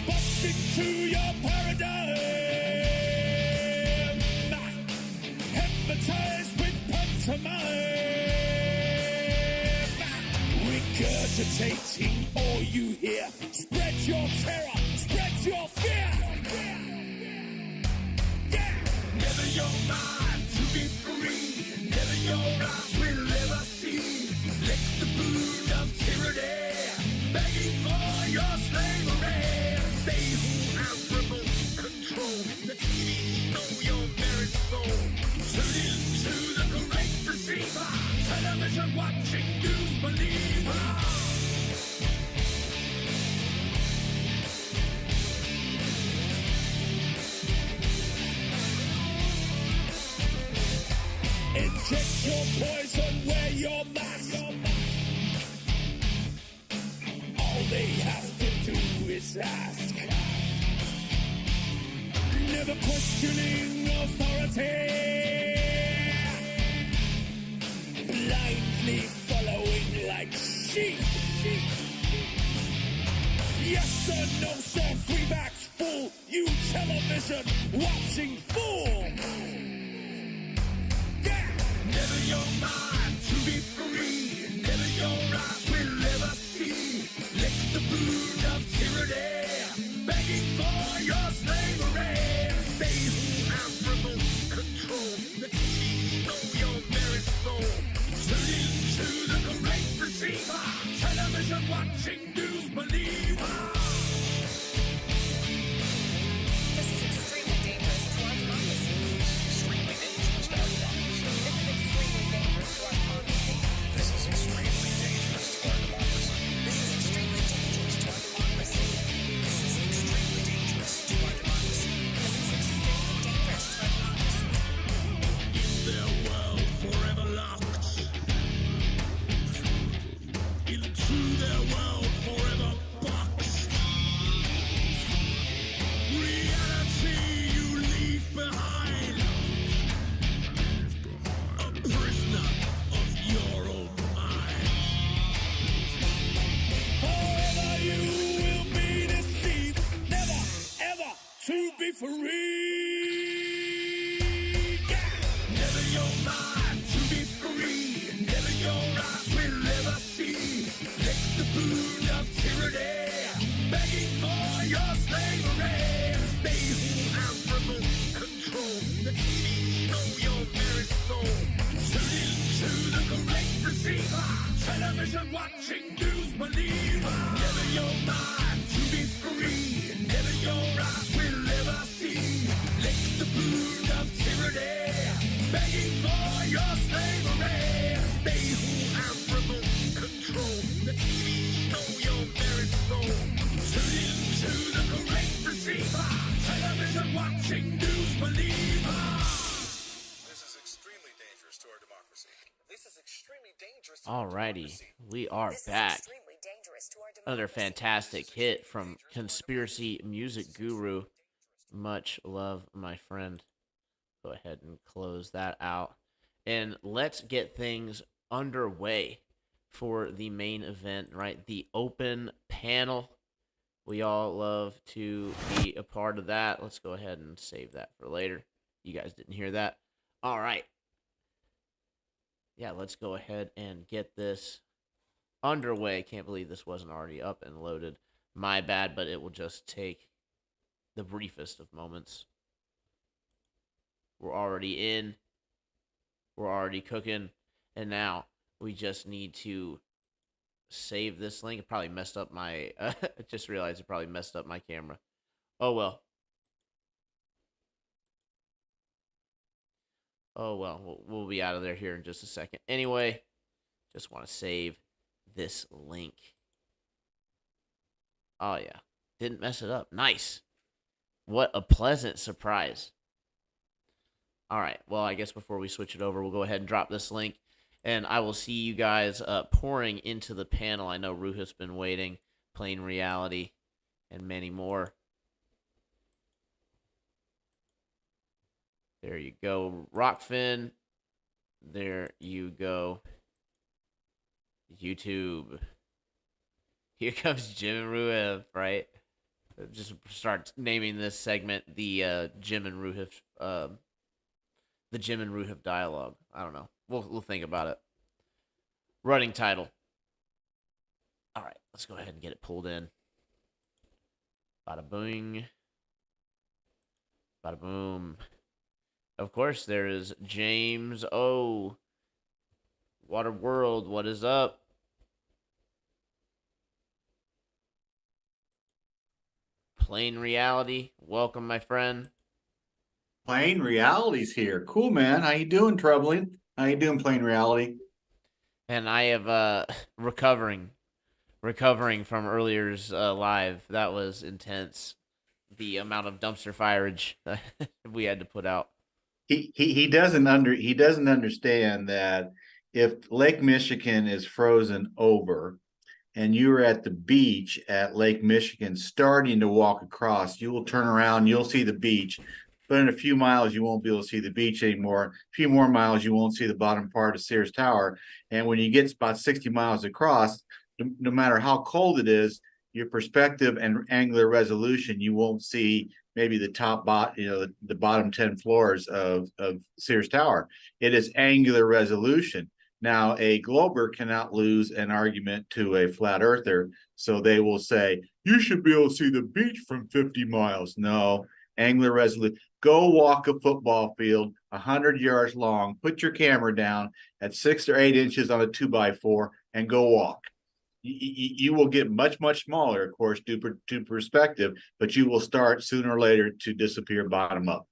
But stick to your paradigm. Hypnotized with pantomime. Regurgitating all you hear. Spread your terror, spread your fear. Never your mind to be free. Never your eyes will ever see. Lick the boon of tyranny, begging for your slavery. They who have remote control, the TV know your very soul. Tune into the great deceiver, television watching news believer. Inject your poison, wear your mask. All they have to do is ask. Never questioning authority. Blindly following like sheep. Yes or no, sir, free backs full. You television watching fool. Never your mind to be free. Never your eyes will ever see. Lick the boon of tyranny, begging for your slavery. They who have remote control, the TV know your very soul. Tune into the great deceiver, television watching news believer.
This is extremely dangerous to our democracy. Extremely dangerous to our democracy. This is extremely dangerous to our democracy. This is extremely dangerous to our democracy. This is extremely dangerous to our democracy. This is extremely dangerous to our democracy.
In their world forever locked. free. Yeah. Never your mind to be free. Never your eyes will ever see. Let the boon of tyranny begging for your slavery. They who have remote control, the TV show your very soul. Tune into the great receiver. Television watching news believer. Never your mind to be free. Never your eyes will ever see. Let the boon of tyranny begging for your slavery. They who have remote control, the TV show your very soul. Tune into the great receiver. Television watching news believer. This is extremely dangerous to our democracy. This is extremely dangerous to
Alrighty, we are back. Another fantastic hit from Conspiracy Music Guru. Much love, my friend. Go ahead and close that out. And let's get things underway for the main event, right? The open panel. We all love to be a part of that. Let's go ahead and save that for later. You guys didn't hear that. All right. Yeah, let's go ahead and get this underway. Can't believe this wasn't already up and loaded. My bad, but it will just take the briefest of moments. We're already in. We're already cooking. And now we just need to save this link. It probably messed up my... I just realized it probably messed up my camera. Oh, well. Oh, well. We'll be out of there here in just a second. Anyway, just want to save this link. Oh, yeah. Didn't mess it up. Nice. What a pleasant surprise. All right. Well, I guess before we switch it over, we'll go ahead and drop this link. And I will see you guys pouring into the panel. I know Ruha's been waiting. Plain Reality and many more. There you go. Rockfin. There you go. YouTube. Here comes Jim and Ruha, right? Just start naming this segment the Jim and Ruha dialogue. I don't know. We'll think about it. Running title. All right, let's go ahead and get it pulled in. Bada boing. Bada boom. Of course, there is James O. Water World, what is up? Plain Reality, welcome, my friend.
Plain Reality's here. Cool, man. How you doing, Troubling? How you doing, Plain Reality?
And I have recovering from earlier's live. That was intense. The amount of dumpster fireage we had to put out.
He doesn't understand that if Lake Michigan is frozen over and you're at the beach at Lake Michigan starting to walk across, you will turn around, you'll see the beach. But in a few miles, you won't be able to see the beach anymore. A few more miles, you won't see the bottom part of Sears Tower. And when you get about 60 miles across, no matter how cold it is, your perspective and angular resolution, you won't see maybe the the bottom 10 floors of Sears Tower. It is angular resolution. Now, a glober cannot lose an argument to a flat earther. So they will say, you should be able to see the beach from 50 miles. No, angular resolution. Go walk a football field 100 yards long, put your camera down at 6 or 8 inches on a 2x4 and go walk. You will get much, much smaller, of course, due to perspective, but you will start sooner or later to disappear bottom up.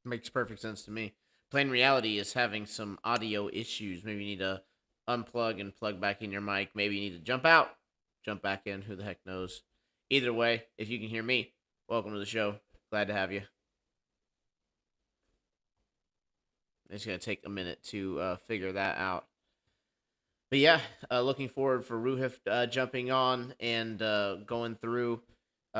Makes perfect sense to me. Plain Reality is having some audio issues. Maybe you need to unplug and plug back in your mic. Maybe you need to jump out, jump back in. Who the heck knows? Either way, if you can hear me, welcome to the show. Glad to have you. It's going to take a minute to figure that out. But yeah, looking forward for Ruha jumping on and going through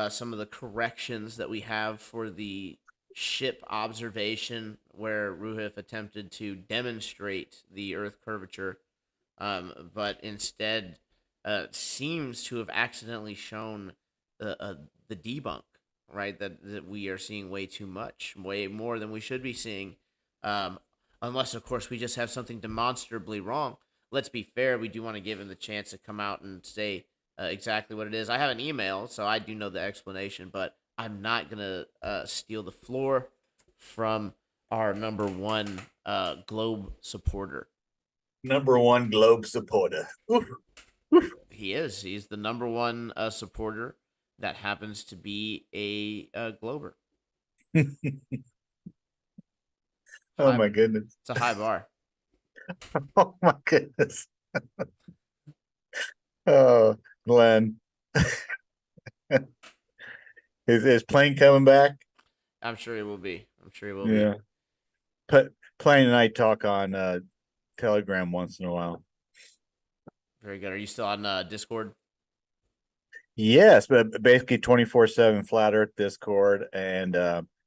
some of the corrections that we have for the ship observation where Ruha attempted to demonstrate the Earth curvature, but instead seems to have accidentally shown the debunk, right? That we are seeing way too much, way more than we should be seeing. Unless, of course, we just have something demonstrably wrong. Let's be fair. We do want to give him the chance to come out and say exactly what it is. I have an email, so I do know the explanation, but I'm not going to steal the floor from our number one Globe supporter.
Number one Globe supporter. Oof.
He is. He's the number one supporter that happens to be a Glober.
Oh my goodness.
It's a high bar.
Oh my goodness. Oh, Glenn. Is Plane coming back?
I'm sure he will be.
Yeah. But Plane and I talk on Telegram once in a while.
Very good. Are you still on Discord?
Yes, but basically 24/7 Flat Earth Discord, and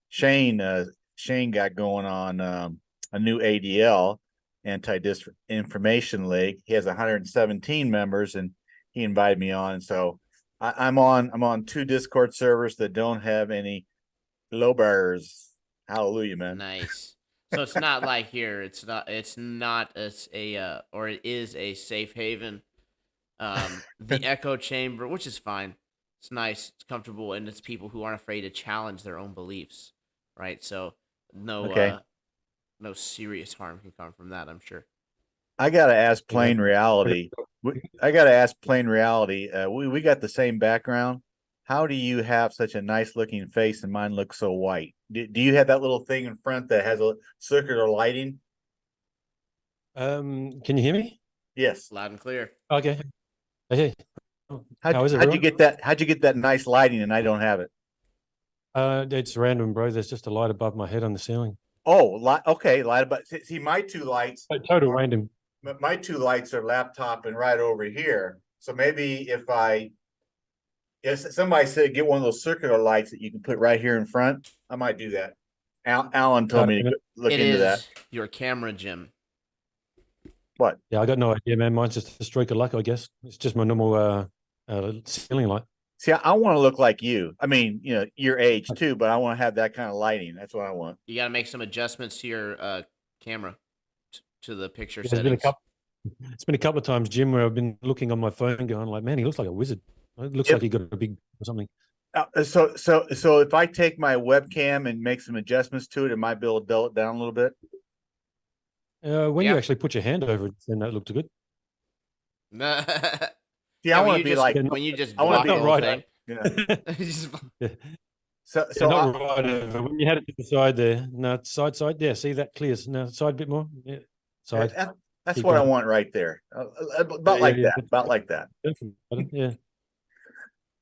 Shane got going on a new ADL, Anti-Disinformation League. He has 117 members, and he invited me on. And so I'm on 2 Discord servers that don't have any Globers. Hallelujah, man.
Nice. So it's not like here. It's not or it is a safe haven. The echo chamber, which is fine. It's nice, it's comfortable, and it's people who aren't afraid to challenge their own beliefs, right? So no serious harm can come from that, I'm sure.
I gotta ask Plain Reality. We got the same background. How do you have such a nice looking face and mine looks so white? Do you have that little thing in front that has a circular lighting?
Can you hear me?
Yes.
Loud and clear.
Okay. Hey.
How'd you get that nice lighting and I don't have it?
It's random, bro. There's just a light above my head on the ceiling.
Oh, okay, light above. See, my 2 lights.
Total random.
My 2 lights are laptop and right over here. So maybe if somebody said get one of those circular lights that you can put right here in front, I might do that. Alan told me to look into that.
Your camera, Jim.
What?
Yeah, I got no idea, man. Mine's just a streak of luck, I guess. It's just my normal ceiling light.
See, I want to look like you. I mean, your age too, but I want to have that kind of lighting. That's what I want.
You got to make some adjustments to your camera, to the picture
Yeah,
settings.
It's been a couple of times, Jim, where I've been looking on my phone going like, man, he looks like a wizard. It looks like he got a big or something.
So if I take my webcam and make some adjustments to it, it might be able to dull it down a little bit.
When you actually put your hand over it, then that looked good.
See, I want to be like
when you just block the whole thing.
Yeah.
So
not right over. When you had it to the side there, no, side. Yeah, see that clears. No, side a bit more. Yeah, side.
That's what I want right there. About like that.
Yeah.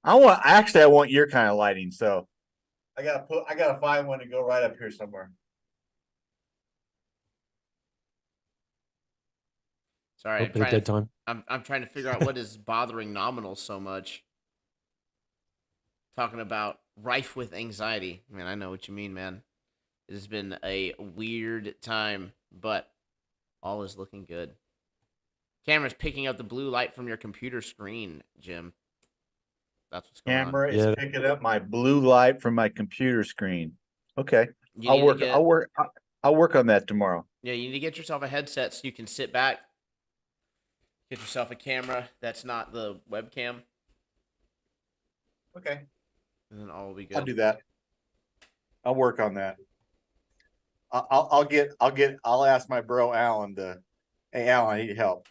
I want your kind of lighting. So I gotta find one to go right up here somewhere.
Sorry, I'm trying to figure out what is bothering Nominal so much. Talking about rife with anxiety. Man, I know what you mean, man. It has been a weird time, but all is looking good. Camera's picking up the blue light from your computer screen, Jim. That's what's going on.
Camera is picking up my blue light from my computer screen. Okay. I'll work on that tomorrow.
Yeah, you need to get yourself a headset so you can sit back. Get yourself a camera that's not the webcam.
Okay.
And then all will be good.
I'll do that. I'll work on that. I'll ask my bro Alan hey Alan, I need help.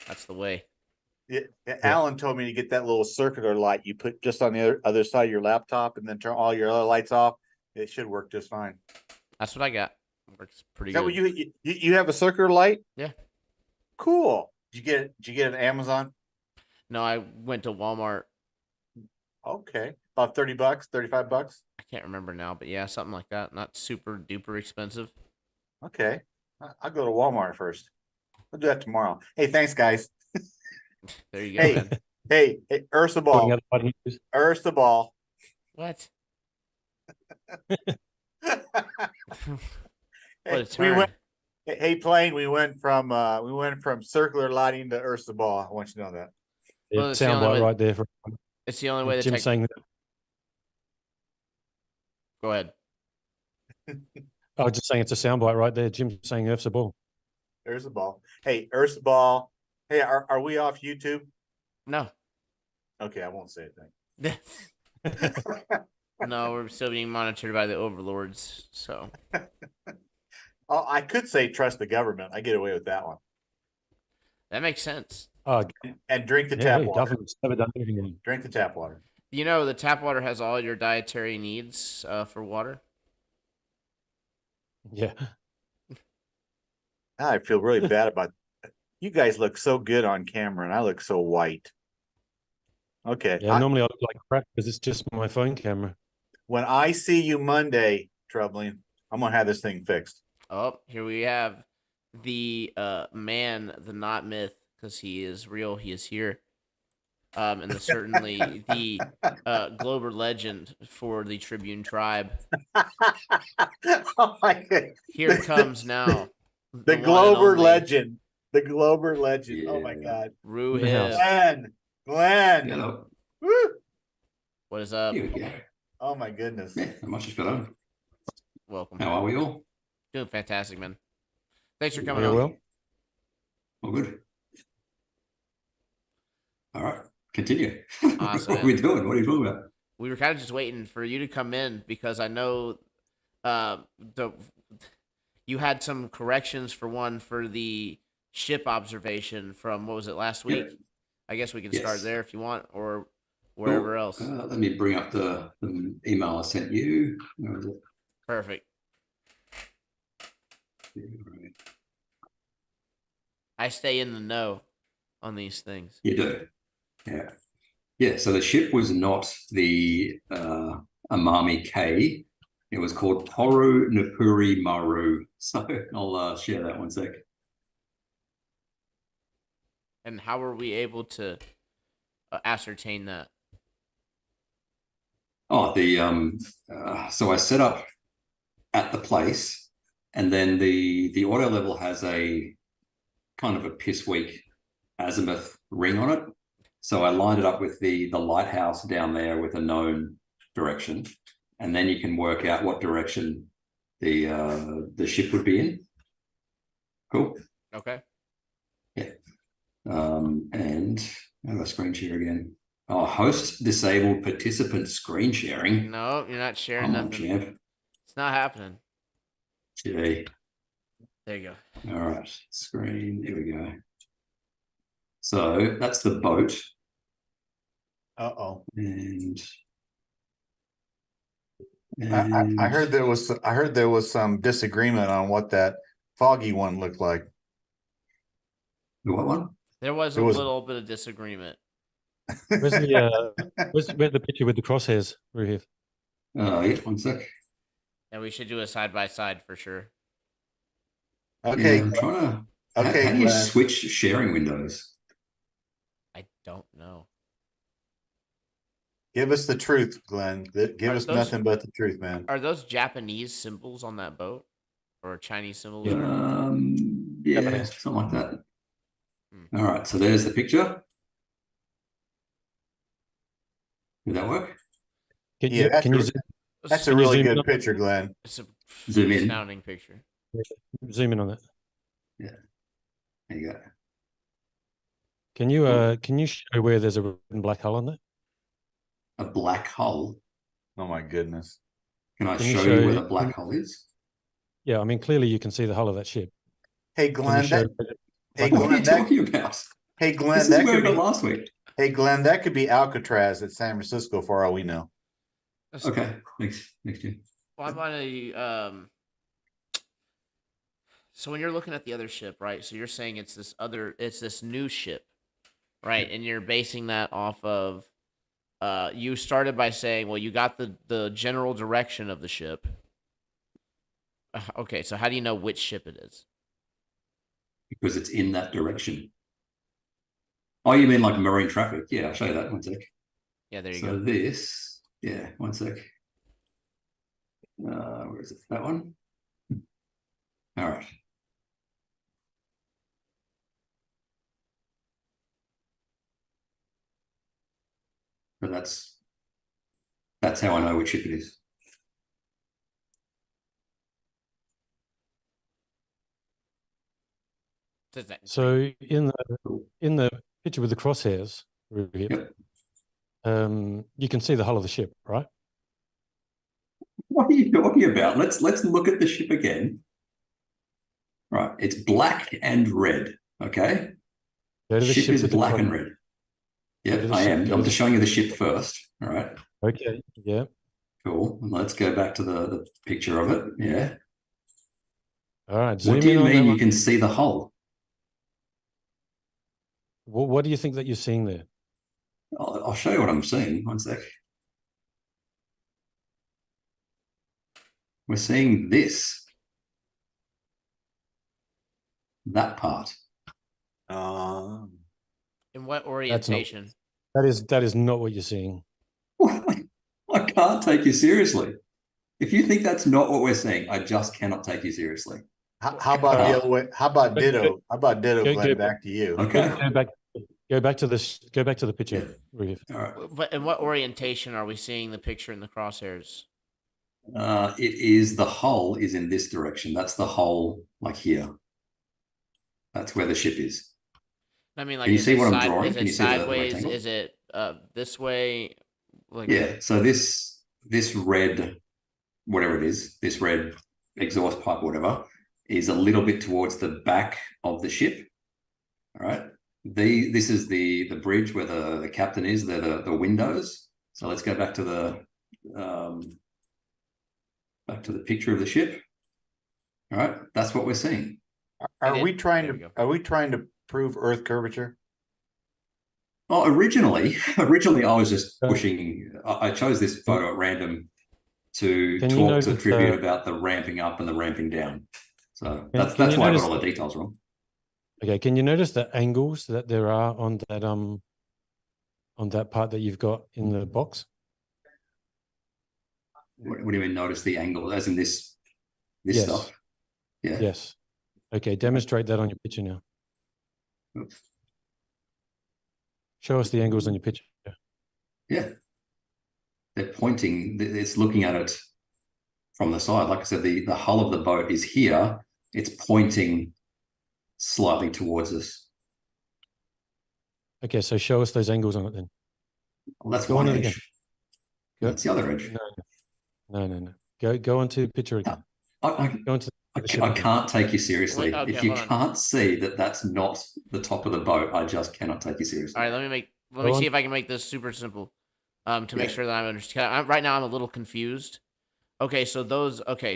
That's the way.
Yeah, Alan told me to get that little circular light you put just on the other side of your laptop and then turn all your other lights off. It should work just fine.
That's what I got. Works pretty
good.
Is
that what you have a circular light?
Yeah.
Cool. Did you get it on Amazon?
No, I went to Walmart.
Okay. About $30, $35.
I can't remember now, but yeah, something like that. Not super duper expensive.
Okay. I'll go to Walmart first. I'll do that tomorrow. Hey, thanks, guys.
There you go.
Hey, Ursabal. Ursabal.
What?
Hey, Plane. We went from circular lighting to Ursabal. I want you to know that.
Yeah, sound bite right there.
It's the only way
Jim saying that.
Go ahead.
I was just saying it's a soundbite right there. Jim saying Earth's a ball.
There's the ball. Hey, Earth's a ball. Hey, are we off YouTube?
No.
Okay, I won't say a thing.
No, we're still being monitored by the overlords. So.
Oh, I could say trust the government. I get away with that one.
That makes sense.
And drink the
yeah,
tap
hey,
water.
government's never done anything wrong.
Drink the tap water.
You know, the tap water has all your dietary needs for water.
Yeah.
I feel really bad about you guys look so good on camera and I look so white. Okay.
Yeah, normally I look like crap because it's just my phone camera.
When I see you Monday, Troubling, I'm gonna have this thing fixed.
Oh, here we have the man, the not myth, because he is real, he is here. And certainly the Glober legend for the Tribune tribe.
Oh my God.
Here comes now.
The Glober legend. The Glober legend.
Yeah.
Oh my God.
Rue him.
Glenn.
Hello.
Woo.
What is up?
Here we go.
Oh my goodness.
Yeah, I might just got on.
Welcome.
How are we all?
Doing fantastic, man. Thanks for
Are
coming
you
on.
well? All good. All right. Continue.
Awesome.
What are we doing? What are you talking about?
We were kind of just waiting for you to come in because I know you had some corrections for the ship observation from, what was it, last week?
Yep.
I guess we can
Yes.
start there if you want, or wherever else.
Let me bring up the email I sent you. Where is it?
Perfect.
Right.
I stay in the know on these things.
You do. Yeah. Yeah. So the ship was not the Amami K. It was called Toru Nupuri Maru. So I'll share that one sec.
And how were we able to ascertain that?
Oh, so I set up at the place, and then the auto level has a kind of a piss weak azimuth ring on it. So I lined it up with the lighthouse down there with a known direction, and then you can work out what direction the ship would be in. Cool.
Okay.
Yeah. And how do I screen share again? Oh, host disabled participant screen sharing.
No, you're not sharing
Come on,
nothing.
champ.
It's not happening.
Gee.
There you go.
All right, screen. Here we go. So that's the boat.
Uh-oh.
And
I heard there was some disagreement on what that foggy one looked like.
The what one?
There was a little bit of disagreement.
Where's the picture with the crosshairs? We're here.
Yeah, one sec.
And we should do a side by side for sure.
Okay.
Yeah, I'm trying to.
Okay.
How do you switch sharing windows?
I don't know.
Give us the truth, Glenn. Give us nothing but the truth, man.
Are those Japanese symbols on that boat, or Chinese symbols?
Yeah, something like that. All right, so there's the picture. Did that work?
That's a really good picture, Glenn.
It's a
Zoom in.
astounding picture.
Zoom in on that.
Yeah. There you go.
Can you show where there's a red and black hull on that?
A black hole?
Oh my goodness.
Can I show you where the black hole is?
Yeah, I mean clearly you can see the hull of that ship.
Hey Glenn,
what are you talking about?
Hey Glenn,
this is where we got last week.
Hey Glenn, that could be Alcatraz at San Francisco for all we know.
Okay, next year.
Why might I? So when you're looking at the other ship, right? So you're saying it's this new ship, right? And you're basing that off of. You started by saying, well, you got the general direction of the ship. Okay, so how do you know which ship it is?
Because it's in that direction. Oh, you mean like marine traffic? Yeah, I'll show you that. One sec.
Yeah, there you
go.
go.
This, yeah, one sec. Where is it? That one? All right. So that's how I know which ship it is.
So in the picture with the crosshairs,
Yep.
you can see the hull of the ship, right?
What are you talking about? Let's look at the ship again. Right, it's black and red. Okay.
Go to the
Ship is
with the
black and
cross-
red. Yep,
the
I
ship,
am.
go
I'm
to
just showing you the ship first. All right.
Okay. Yeah.
Cool. Let's go back to the picture of it. Yeah.
All right.
What
Zoom
do
in
you
on that
mean you
one.
can see the hull?
What do you think that you're seeing there?
I'll show you what I'm seeing. One sec. We're seeing this. That part.
In what orientation?
That is not what you're seeing.
I can't take you seriously. If you think that's not what we're seeing, I just cannot take you seriously.
How about the other way? How about ditto? How about ditto, Glenn? Back to you.
Okay.
Go back to the picture.
Yeah. All right.
But in what orientation are we seeing the picture in the crosshairs?
It is the hull is in this direction. That's the hull, like here. That's where the ship is.
I mean, like,
can you see what I'm
side,
drawing?
is
Can
it
you see the
sideways?
rectangle?
Is it this way? Like,
Yeah. So this red, whatever it is, this red exhaust pipe, whatever, is a little bit towards the back of the ship. All right. This is the bridge where the captain is. They're the windows. So let's go back to the picture of the ship. All right, that's what we're seeing.
Are we trying to prove Earth curvature?
Oh, originally I was just pushing. I chose this photo at random to talk to Tribune about the ramping up and the ramping down. So that's why I got all the details wrong.
Okay, can you notice the angles that there are on that part that you've got in the box?
What do you mean? Notice the angle, as in this
Yes.
stuff? Yeah.
Yes. Okay, demonstrate that on your picture now.
Oops.
Show us the angles on your picture.
Yeah. They're pointing. It's looking at it from the side. Like I said, the hull of the boat is here. It's pointing slightly towards us.
Okay, so show us those angles on it then.
Well, that's
go
one
on
edge.
Again.
That's the other edge.
No. Go onto the picture again.
I can't take you seriously.
Okay,
if you can't see that that's not the top of the boat, I just cannot take you seriously.
All right, let me see if I can make this super simple, to make sure that I'm understanding. Right now, I'm a little confused. Okay, so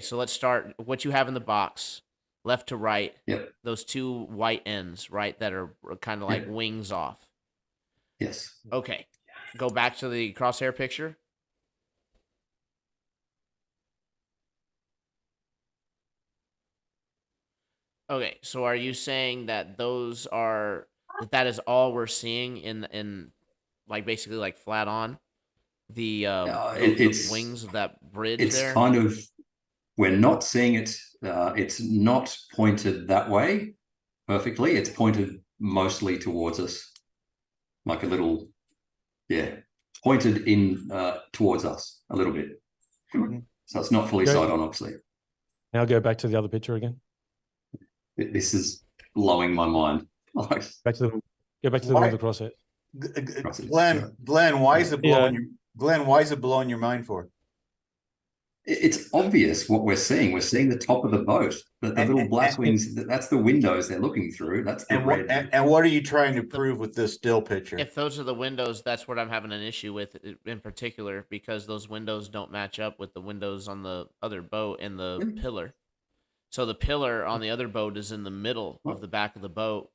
so let's start. What you have in the box, left to right.
Yep.
Those two white ends, right, that are kind of like wings off.
Yes.
Okay, go back to the crosshair picture. Okay, so are you saying that that is all we're seeing in like basically like flat on the wings of that bridge
it's
there?
kind of, we're not seeing it. It's not pointed that way perfectly. It's pointed mostly towards us, like a little, pointed in towards us a little bit. So it's not fully side on, obviously.
Now go back to the other picture again.
This is blowing my mind.
Go back to the one with the crosshair.
Glenn, why is it blowing your mind for?
It's obvious what we're seeing. We're seeing the top of the boat. The little black wings, that's the windows they're looking through. That's the red.
And what are you trying to prove with this still picture?
If those are the windows, that's what I'm having an issue with in particular, because those windows don't match up with the windows on the other boat and the pillar. So the pillar on the other boat is in the middle of the back of the boat,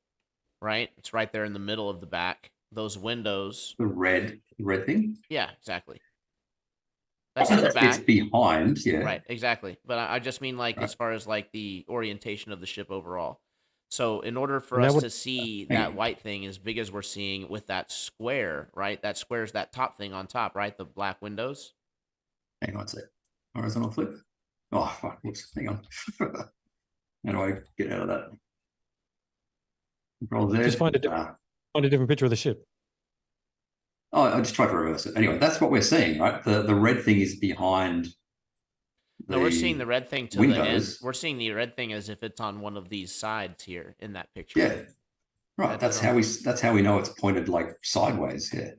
right? It's right there in the middle of the back. Those windows.
The red thing?
Yeah, exactly. That's in the back.
It's behind, yeah.
Right, exactly. But I just mean as far as like the orientation of the ship overall. So in order for us to see that white thing as big as we're seeing with that square, right? That square's that top thing on top, right? The black windows.
Hang on a sec. Horizontal flip. Oh, fuck. Whoops. Hang on. How do I get out of that? Control Z.
Just find a different picture of the ship.
Oh, I just tried to reverse it. Anyway, that's what we're seeing, right? The red thing is behind
No, we're seeing the
the
red thing to the end.
windows.
We're seeing the red thing as if it's on one of these sides here in that picture.
Yeah, right. That's how we know it's pointed like sideways. Yeah,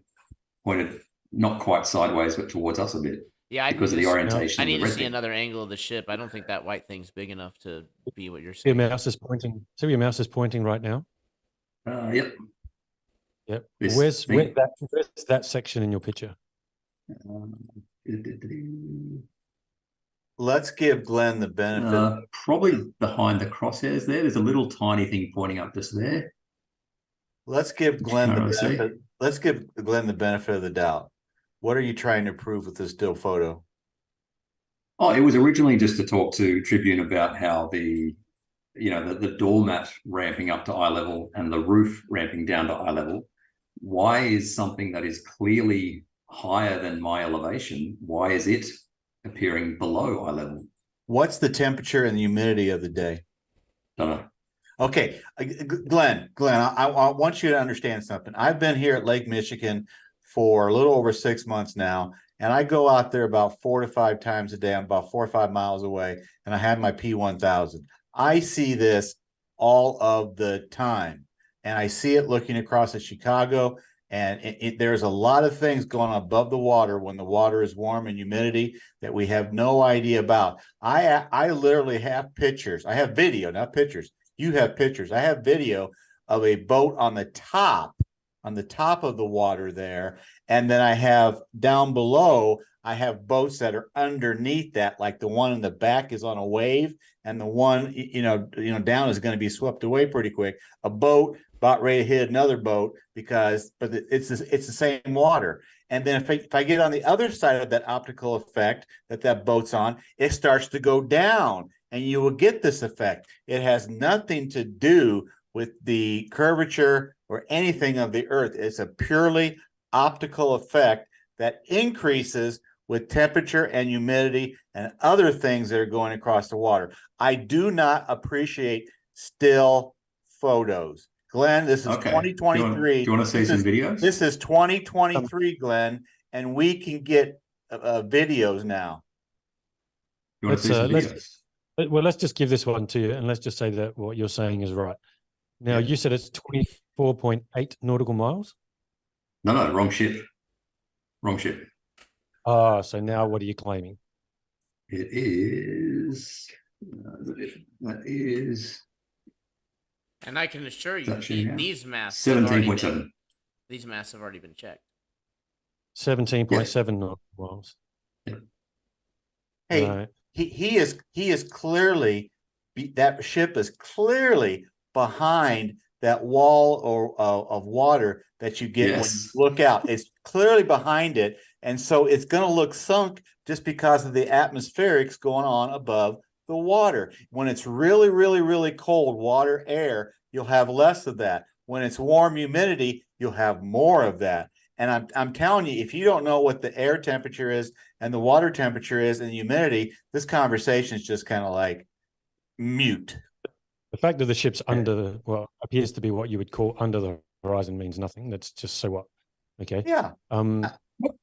pointed not quite sideways, but towards us a bit.
Yeah, I
because of the orientation
I
of
need
the
to
red
see
thing.
another angle of the ship. I don't think that white thing's big enough to be what you're
Your
saying.
mouse is pointing. See where your mouse is pointing right now?
Yep.
Yep.
This
Where's that section in your picture?
Let's give Glenn the benefit.
Probably behind the crosshairs there. There's a little tiny thing pointing up just there.
Let's give Glenn the
really
benefit. Let's give Glenn the benefit of the doubt. What are you trying to prove with this still photo?
Oh, it was originally just to talk to Tribune about how the doormat ramping up to eye level and the roof ramping down to eye level. Why is something that is clearly higher than my elevation, why is it appearing below eye level?
What's the temperature and the humidity of the day?
Don't know.
Okay, Glenn, I want you to understand something. I've been here at Lake Michigan for a little over 6 months now, and I go out there about 4 to 5 times a day. I'm about 4 or 5 miles away, and I have my P1000. I see this all of the time, and I see it looking across at Chicago, and there's a lot of things going on above the water when the water is warm and humidity that we have no idea about. I literally have pictures. I have video, not pictures. You have pictures. I have video of a boat on the top of the water there. And then I have down below, I have boats that are underneath that, like the one in the back is on a wave, and the one, down is going to be swept away pretty quick. A boat about ready to hit another boat but it's the same water. And then if I get on the other side of that optical effect that boat's on, it starts to go down, and you will get this effect. It has nothing to do with the curvature or anything of the earth. It's a purely optical effect that increases with temperature and humidity and other things that are going across the water. I do not appreciate still photos. Glenn, this is 2023.
Do you want to see some videos?
This is 2023, Glenn, and we can get videos now.
You want to see some videos?
Let's just give this one to you, and let's just say that what you're saying is right. Now, you said it's 24.8 nautical miles?
No, wrong ship. Wrong ship.
So now what are you claiming?
It is... that is...
And I can assure you, these masts
17.7.
These masts have already been checked.
17.7 nautical miles.
Yeah.
Hey,
right.
he is clearly, that ship is clearly behind that wall of water that you get when you look out. It's clearly behind it, and so it's going to look sunk just because of the atmospherics going on above the water. When it's really, really, really cold water, air, you'll have less of that. When it's warm humidity, you'll have more of that. And I'm telling you, if you don't know what the air temperature is and the water temperature is and the humidity, this conversation is just kind of like mute.
The fact that the ship's appears to be what you would call under the horizon means nothing. That's just so what. Okay.
Yeah.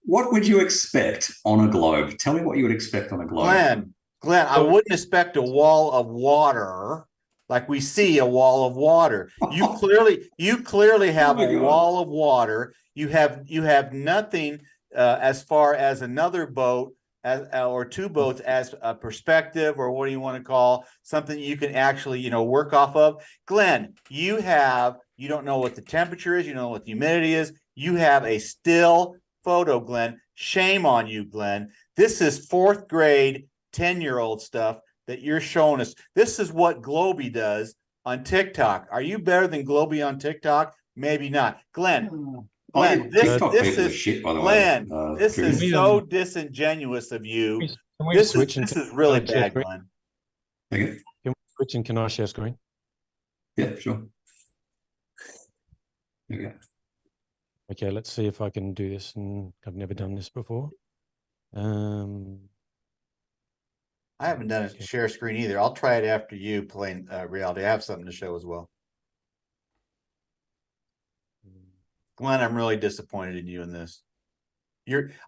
What would you expect on a globe? Tell me what you would expect on a globe.
Glenn, I wouldn't expect a wall of water like we see a wall of water. You clearly have a wall of water. You have nothing as far as another boat or two boats as a perspective, or what do you want to call something you can actually work off of. Glenn, you don't know what the temperature is, you don't know what the humidity is. You have a still photo, Glenn. Shame on you, Glenn. This is 4th grade 10-year-old stuff that you're showing us. This is what Globey does on TikTok. Are you better than Globey on TikTok? Maybe not. Glenn, this is so disingenuous of you. This is really bad, Glenn.
Okay.
Can we switch and can I share screen?
Yeah, sure. Okay.
Okay, let's see if I can do this. And I've never done this before.
I haven't done a share screen either. I'll try it after you playing reality. I have something to show as well. Glenn, I'm really disappointed in you in this.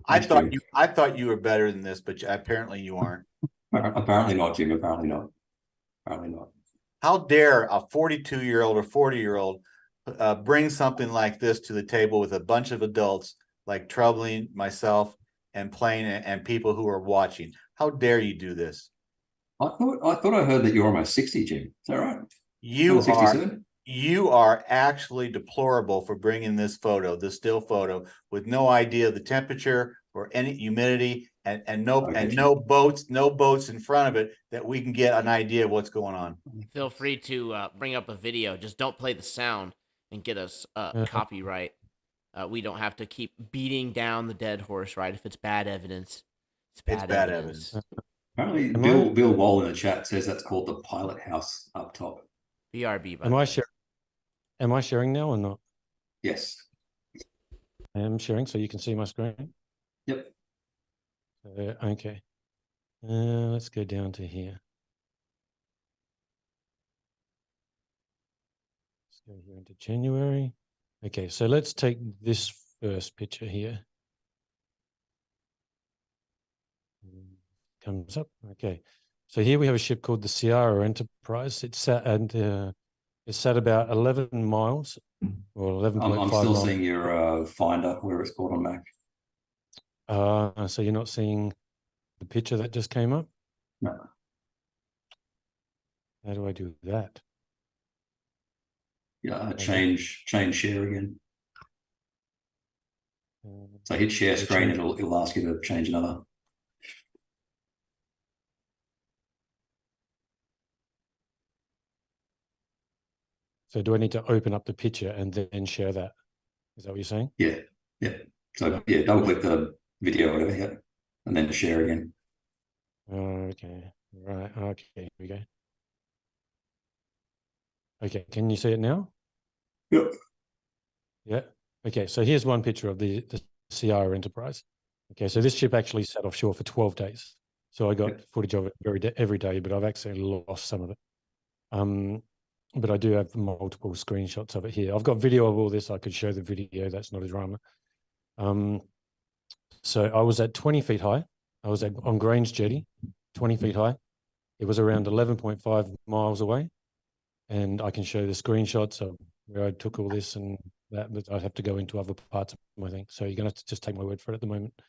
I thought you were better than this, but apparently you aren't.
Apparently not, Jim. Apparently not. Apparently not.
How dare a 42-year-old or 40-year-old bring something like this to the table with a bunch of adults like Troubling, myself, and Plain, and people who are watching? How dare you do this?
I thought I heard that you're almost 60, Jim. Is that right?
You are
67?
you are actually deplorable for bringing this photo, this still photo, with no idea of the temperature or any humidity, and no boats in front of it that we can get an idea of what's going on.
Feel free to bring up a video. Just don't play the sound and get us copyright. We don't have to keep beating down the dead horse, right? If it's bad evidence, it's bad evidence.
Apparently,
Am
Bill Wall in the chat says that's called the pilot house up top.
BRB.
Am I sharing now or not?
Yes.
I am sharing, so you can see my screen.
Yep.
Okay. Let's go down to here. Let's go here into January. Okay, so let's take this first picture here. Comes up. Okay, so here we have a ship called the Sierra Enterprise. It's sat about 11 miles, or 11.5
I'm
miles.
still seeing your finder where it's called on Mac.
So you're not seeing the picture that just came up?
No.
How do I do that?
Yeah, change share again. So hit share screen, it'll ask you to change another.
So do I need to open up the picture and then share that? Is that what you're saying?
Yeah. So yeah, double click the video or whatever, yeah, and then share again.
Okay. Right. Okay. Here we go. Okay. Can you see it now?
Yep.
Yeah. Okay. So here's one picture of the Sierra Enterprise. Okay. So this ship actually sat offshore for 12 days. So I got footage of it every day, but I've actually lost some of it. But I do have multiple screenshots of it here. I've got video of all this. I could show the video. That's not a drama. So I was at 20 feet high. I was on Grange Jetty, 20 feet high. It was around 11.5 miles away. And I can show the screenshots of where I took all this and that, but I'd have to go into other parts of my thing. So you're going to have to just take my word for it at the moment.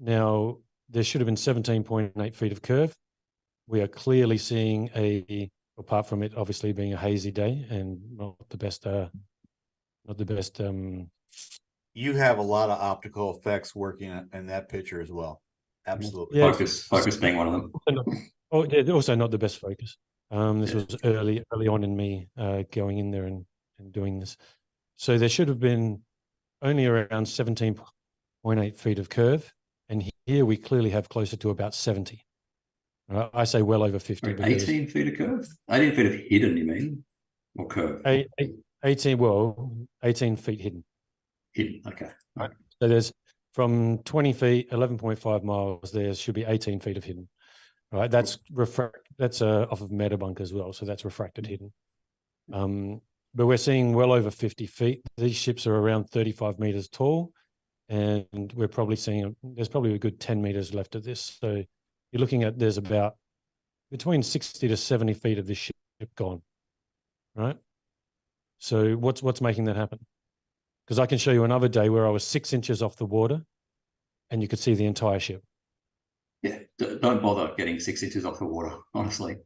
Now, there should have been 17.8 feet of curve. We are clearly seeing apart from it obviously being a hazy day and not the best.
You have a lot of optical effects working in that picture as well. Absolutely.
Yeah,
focus being one of them.
Also not the best focus. This was early on in me going in there and doing this. So there should have been only around 17.8 feet of curve. And here we clearly have closer to about 70. I say well over 50.
18 feet of curve? 18 feet of hidden, you mean? Or curve?
18 feet hidden.
Hidden, okay.
Right. So there's from 20 feet, 11.5 miles, there should be 18 feet of hidden. Right, that's off of Metabunk as well, so that's refracted hidden. But we're seeing well over 50 feet. These ships are around 35 meters tall, and we're probably seeing there's probably a good 10 meters left of this. So you're looking at there's about between 60 to 70 feet of this ship gone, right? So what's making that happen? Because I can show you another day where I was 6 inches off the water, and you could see the entire ship.
Yeah, don't bother getting 6 inches off the water, honestly.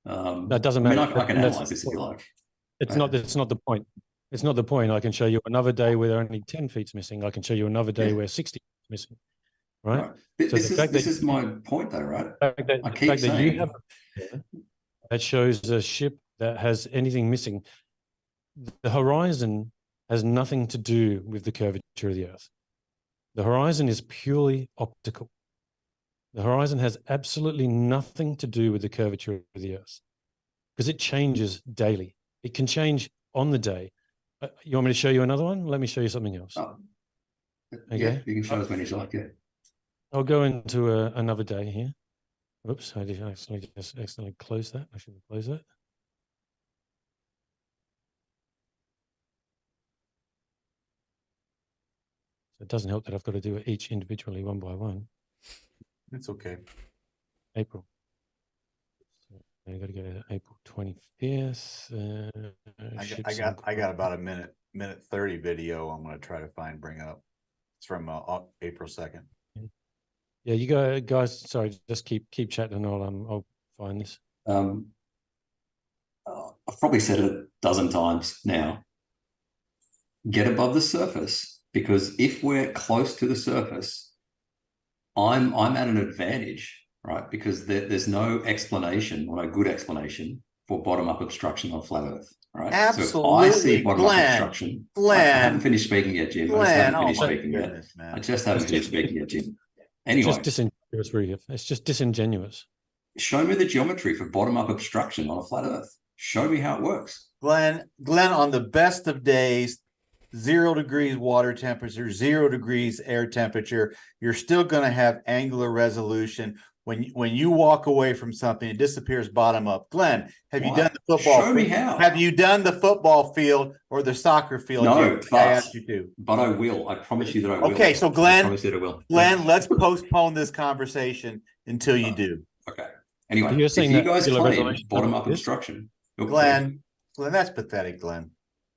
That doesn't matter.
I can analyze this if you like.
It's not the point. It's not the point. I can show you another day where only 10 feet's missing. I can show you another day where 60 is missing. Right?
So this is my point though, right? I keep saying
you have that shows a ship that has anything missing. The horizon has nothing to do with the curvature of the Earth. The horizon is purely optical. The horizon has absolutely nothing to do with the curvature of the Earth because it changes daily. It can change on the day. You want me to show you another one? Let me show you something else.
Okay. Yeah, you can show as many as you like, yeah.
I'll go into another day here. Oops, I did accidentally close that. I shouldn't close that. So it doesn't help that I've got to do it each individually one by one.
It's okay.
April. So I got to go to April 25th.
I got about a minute 30 video. I'm going to try to bring up. It's from April 2nd.
Yeah, you guys. Sorry, just keep chatting, and I'll find this.
I've probably said it a dozen times now. Get above the surface, because if we're close to the surface, I'm at an advantage, right? Because there's no explanation, or no good explanation, for bottom-up obstruction on flat Earth, right?
Absolutely.
So if I see bottom-up obstruction, I haven't finished speaking yet, Jim. I just haven't finished speaking yet. I just haven't finished speaking yet, Jim. Anyway,
it's just disingenuous, really. It's just disingenuous.
Show me the geometry for bottom-up obstruction on a flat Earth. Show me how it works.
Glenn, on the best of days, 0 degrees water temperature, 0 degrees air temperature, you're still going to have angular resolution. When you walk away from something, it disappears bottom up. Glenn, have you done the football?
Show me how.
Have you done the football field or the soccer field?
No,
I asked you to.
But I will. I promise you that I will.
Okay, so Glenn,
I promise you that I will.
Glenn, let's postpone this conversation until you do.
Okay. Anyway,
you're
if
saying
you
that
guys
angular
claim
resolution
bottom-up
is-
obstruction,
Glenn, that's pathetic, Glenn.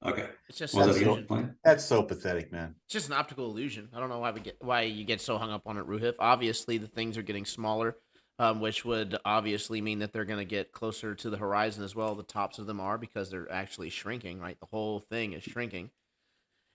Okay.
It's just
Was
an
that your
illusion.
plan?
That's so pathetic, man.
It's just an optical illusion. I don't know why you get so hung up on it, Ruhif. Obviously, the things are getting smaller, which would obviously mean that they're going to get closer to the horizon as well. The tops of them are, because they're actually shrinking, right? The whole thing is shrinking.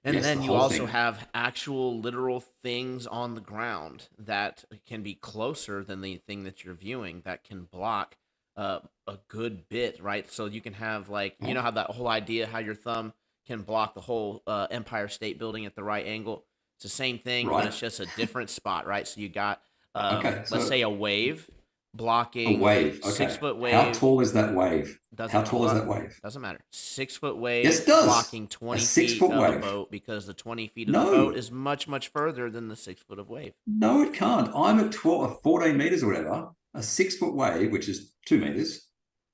And
Yes,
then
the
you
whole
also
thing.
have actual literal things on the ground that can be closer than the thing that you're viewing, that can block a good bit, right? So you can have, like, you know how that whole idea how your thumb can block the whole Empire State Building at the right angle. It's the same thing,
Right.
but it's just a different spot, right? So you got,
Okay, so
let's say a wave blocking
a wave. Okay.
6 foot wave.
How tall is that wave?
Doesn't
How tall is
hold
that
up.
wave?
Doesn't matter. 6 foot wave
Yes, it does.
blocking 20
A
feet
6 foot
of a
wave.
boat, because the 20 feet of
No.
the boat is much, much further than the 6 foot of wave.
No, it can't. I'm at 14 meters or whatever. A 6 foot wave, which is 2 meters.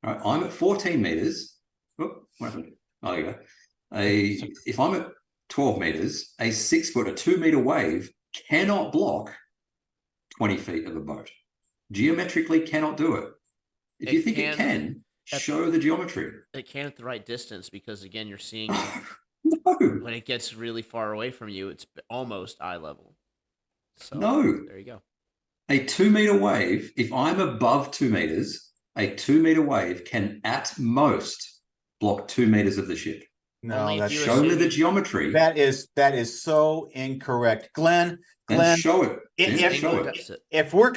Right. I'm at 14 meters. Oh, what happened? Oh, there you go. If I'm at 12 meters, a 6 foot, a 2 meter wave cannot block 20 feet of a boat. Geometrically cannot do it. If you think it can, show the geometry.
It can at the right distance, because again, you're seeing
No.
when it gets really far away from you, it's almost eye level. So
No.
there you go.
A 2 meter wave, if I'm above 2 meters, a 2 meter wave can at most block 2 meters of the ship.
No, that's
show me the geometry.
That is so incorrect, Glenn.
And show it.
If we're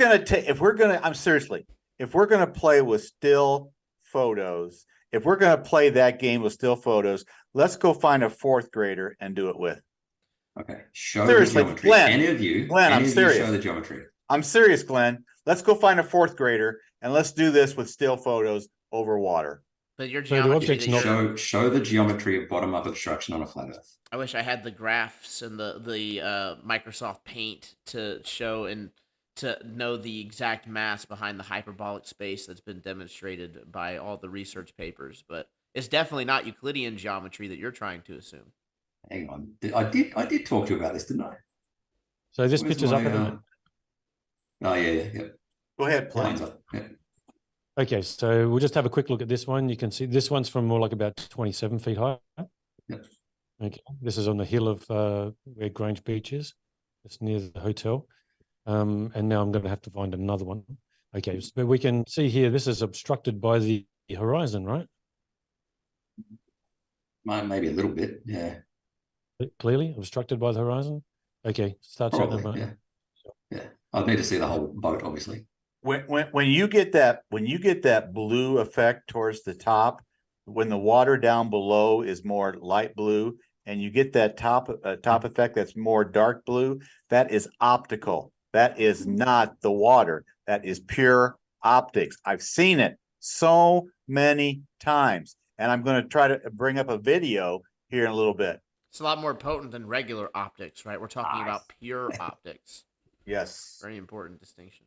gonna, I'm seriously, if we're gonna play with still photos, if we're gonna play that game with still photos, let's go find a 4th grader and do it with.
Okay, show
Seriously,
the geometry.
Glenn,
Any of you,
Glenn, I'm
you
serious.
show the geometry.
I'm serious, Glenn. Let's go find a 4th grader and let's do this with still photos over water.
But your geometry,
Show the geometry of bottom-up obstruction on a flat Earth.
I wish I had the graphs and the Microsoft Paint to show and to know the exact mass behind the hyperbolic space that's been demonstrated by all the research papers. But it's definitely not Euclidean geometry that you're trying to assume.
Hang on, I did talk to you about this, didn't I?
So this picture's up at the moment.
Oh yeah.
Go ahead, play.
Yeah.
Okay, so we'll just have a quick look at this one. You can see this one's from more like about 27 feet high.
Yep.
Okay, this is on the hill of where Grange Beach is. It's near the hotel. And now I'm going to have to find another one. Okay, so we can see here, this is obstructed by the horizon, right?
Maybe a little bit, yeah.
Clearly obstructed by the horizon? Okay, start chatting about it.
Yeah, I'd need to see the whole boat, obviously.
When you get that blue effect towards the top, when the water down below is more light blue, and you get that top effect that's more dark blue, that is optical. That is not the water. That is pure optics. I've seen it so many times, and I'm going to try to bring up a video here in a little bit.
It's a lot more potent than regular optics, right? We're talking about pure optics.
Yes.
Very important distinction.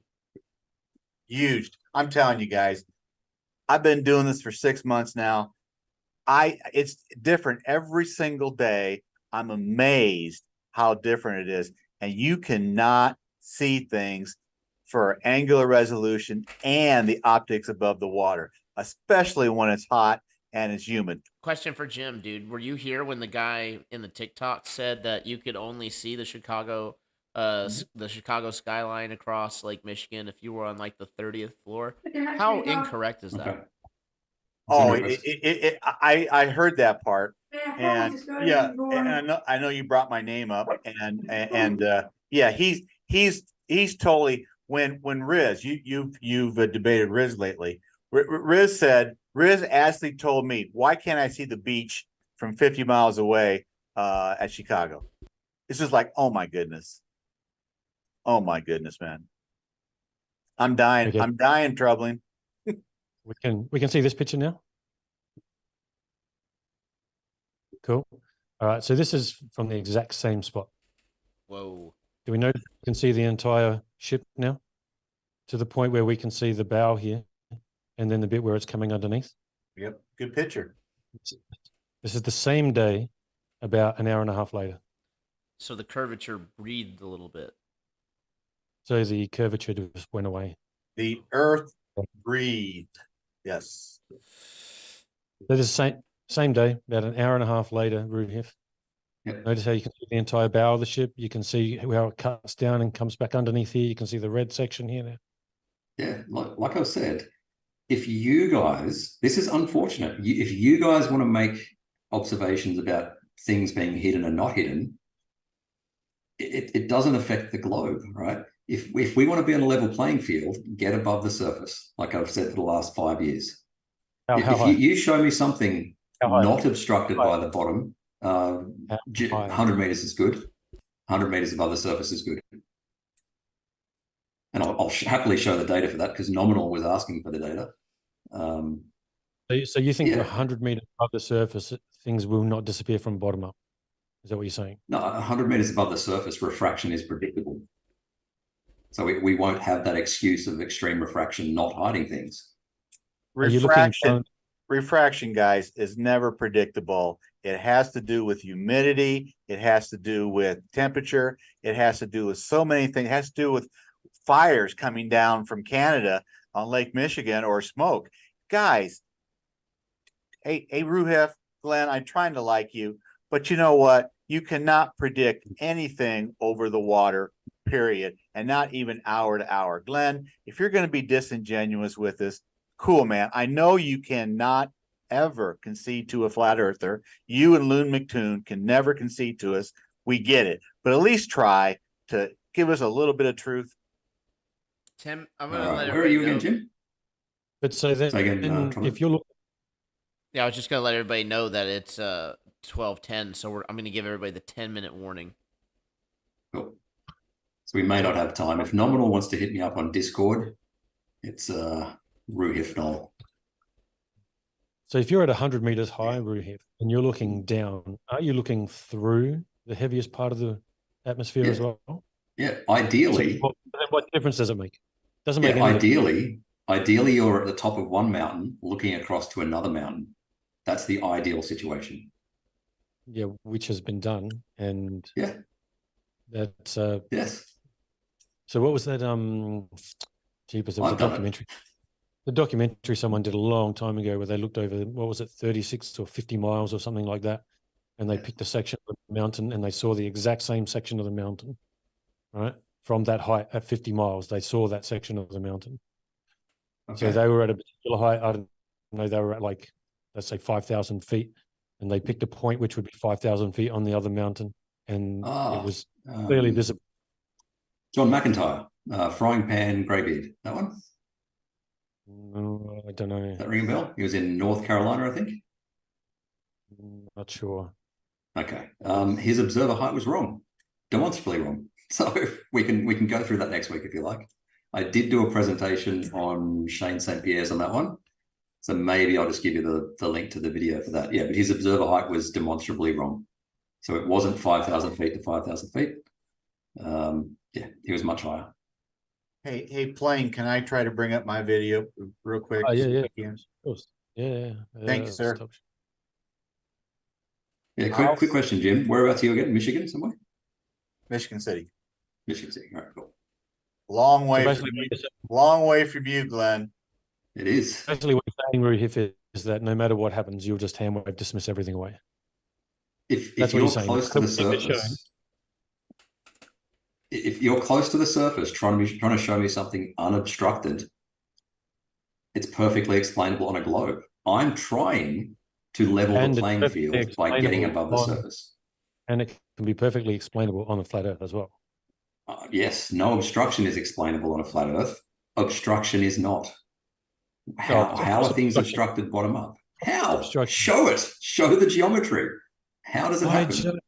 Huge. I'm telling you guys, I've been doing this for 6 months now. It's different every single day. I'm amazed how different it is. And you cannot see things for angular resolution and the optics above the water, especially when it's hot and it's humid.
Question for Jim, dude. Were you here when the guy in the TikTok said that you could only see the Chicago skyline across Lake Michigan if you were on like the 30th floor? How incorrect is that?
Okay.
Oh, I heard that part, and yeah, and I know you brought my name up, and yeah, he's totally when Riz, you've debated Riz lately. Riz actually told me, why can't I see the beach from 50 miles away at Chicago? It's just like, oh my goodness, man, I'm dying,
Okay.
troubling.
We can see this picture now. Cool. All right. So this is from the exact same spot.
Whoa.
Do we know we can see the entire ship now? To the point where we can see the bow here, and then the bit where it's coming underneath.
Yep. Good picture.
This is the same day, about an hour and a half later.
So the curvature breathed a little bit.
So the curvature just went away.
The earth breathed. Yes.
So this same day, about an hour and a half later, Ruhif.
Yep.
Notice how you can see the entire bow of the ship. You can see how it cuts down and comes back underneath here. You can see the red section here now.
Yeah, like I said, if you guys, this is unfortunate. If you guys want to make observations about things being hidden and not hidden, it doesn't affect the globe, right? If we want to be on a level playing field, get above the surface, like I've said for the last 5 years. If you show me something not obstructed by the bottom, 100 meters is good. 100 meters above the surface is good. And I'll happily show the data for that, because Nominal was asking for the data.
So you think 100 meters above the surface, things will not disappear from bottom up? Is that what you're saying?
No, 100 meters above the surface, refraction is predictable. So we won't have that excuse of extreme refraction not hiding things.
Refraction, guys, is never predictable. It has to do with humidity. It has to do with temperature. It has to do with so many things. It has to do with fires coming down from Canada on Lake Michigan, or smoke. Guys, hey, Ruhef, Glenn, I'm trying to like you, but you know what? You cannot predict anything over the water, period, and not even hour to hour. Glenn, if you're going to be disingenuous with this, cool, man. I know you cannot ever concede to a flat earther. You and Loon McToon can never concede to us. We get it, but at least try to give us a little bit of truth.
Tim, I'm going to let
where are you again, Jim?
But so then, if you're looking,
yeah, I was just going to let everybody know that it's 12:10, so I'm going to give everybody the 10-minute warning.
Cool. So we may not have time. If Nominal wants to hit me up on Discord, it's Ruhif Noel.
So if you're at 100 meters high, Ruhif, and you're looking down, are you looking through the heaviest part of the atmosphere as well?
Yeah, ideally.
So what difference does it make? Doesn't make any
Ideally, you're at the top of one mountain looking across to another mountain. That's the ideal situation.
Yeah, which has been done, and that's
yes.
So what was that? Jeepers, it was a documentary. The documentary someone did a long time ago where they looked over, what was it, 36 or 50 miles or something like that, and they picked a section of the mountain and they saw the exact same section of the mountain, right? From that height at 50 miles, they saw that section of the mountain. Okay. So they were at a particular height. I don't know, they were at like, let's say 5,000 feet, and they picked a point which would be 5,000 feet on the other mountain, and it was clearly visible.
John McIntyre, Frying Pan Greybeard, that one?
No, I don't know.
That ring a bell? He was in North Carolina, I think.
Not sure.
Okay. His observer height was wrong, demonstrably wrong. So we can go through that next week if you like. I did do a presentation on Shane St. Pierre's on that one. So maybe I'll just give you the link to the video for that. Yeah, but his observer height was demonstrably wrong. So it wasn't 5,000 feet to 5,000 feet. Yeah, he was much higher.
Hey, Plane, can I try to bring up my video real quick?
Yeah. Of course. Yeah.
Thank you, sir.
Yeah, quick question, Jim. Whereabouts are you again? Michigan somewhere?
Michigan City.
Michigan City. All right, cool.
Long way
basically
from you.
what you're
Long way from you, Glenn.
It is.
basically what you're saying, Ruhif, is that no matter what happens, you'll just hand wave dismiss everything away.
If
That's what
you're
you're saying.
close to the surface, if you're close to the surface, trying to show me something unobstructed, it's perfectly explainable on a globe. I'm trying to level
And
the
it's
playing
perfectly
field by getting
explainable
above the
on-
surface.
And it can be perfectly explainable on a flat Earth as well.
Yes, no obstruction is explainable on a flat Earth. Obstruction is not. How are things obstructed bottom up? How? Show it. Show the geometry. How does it happen?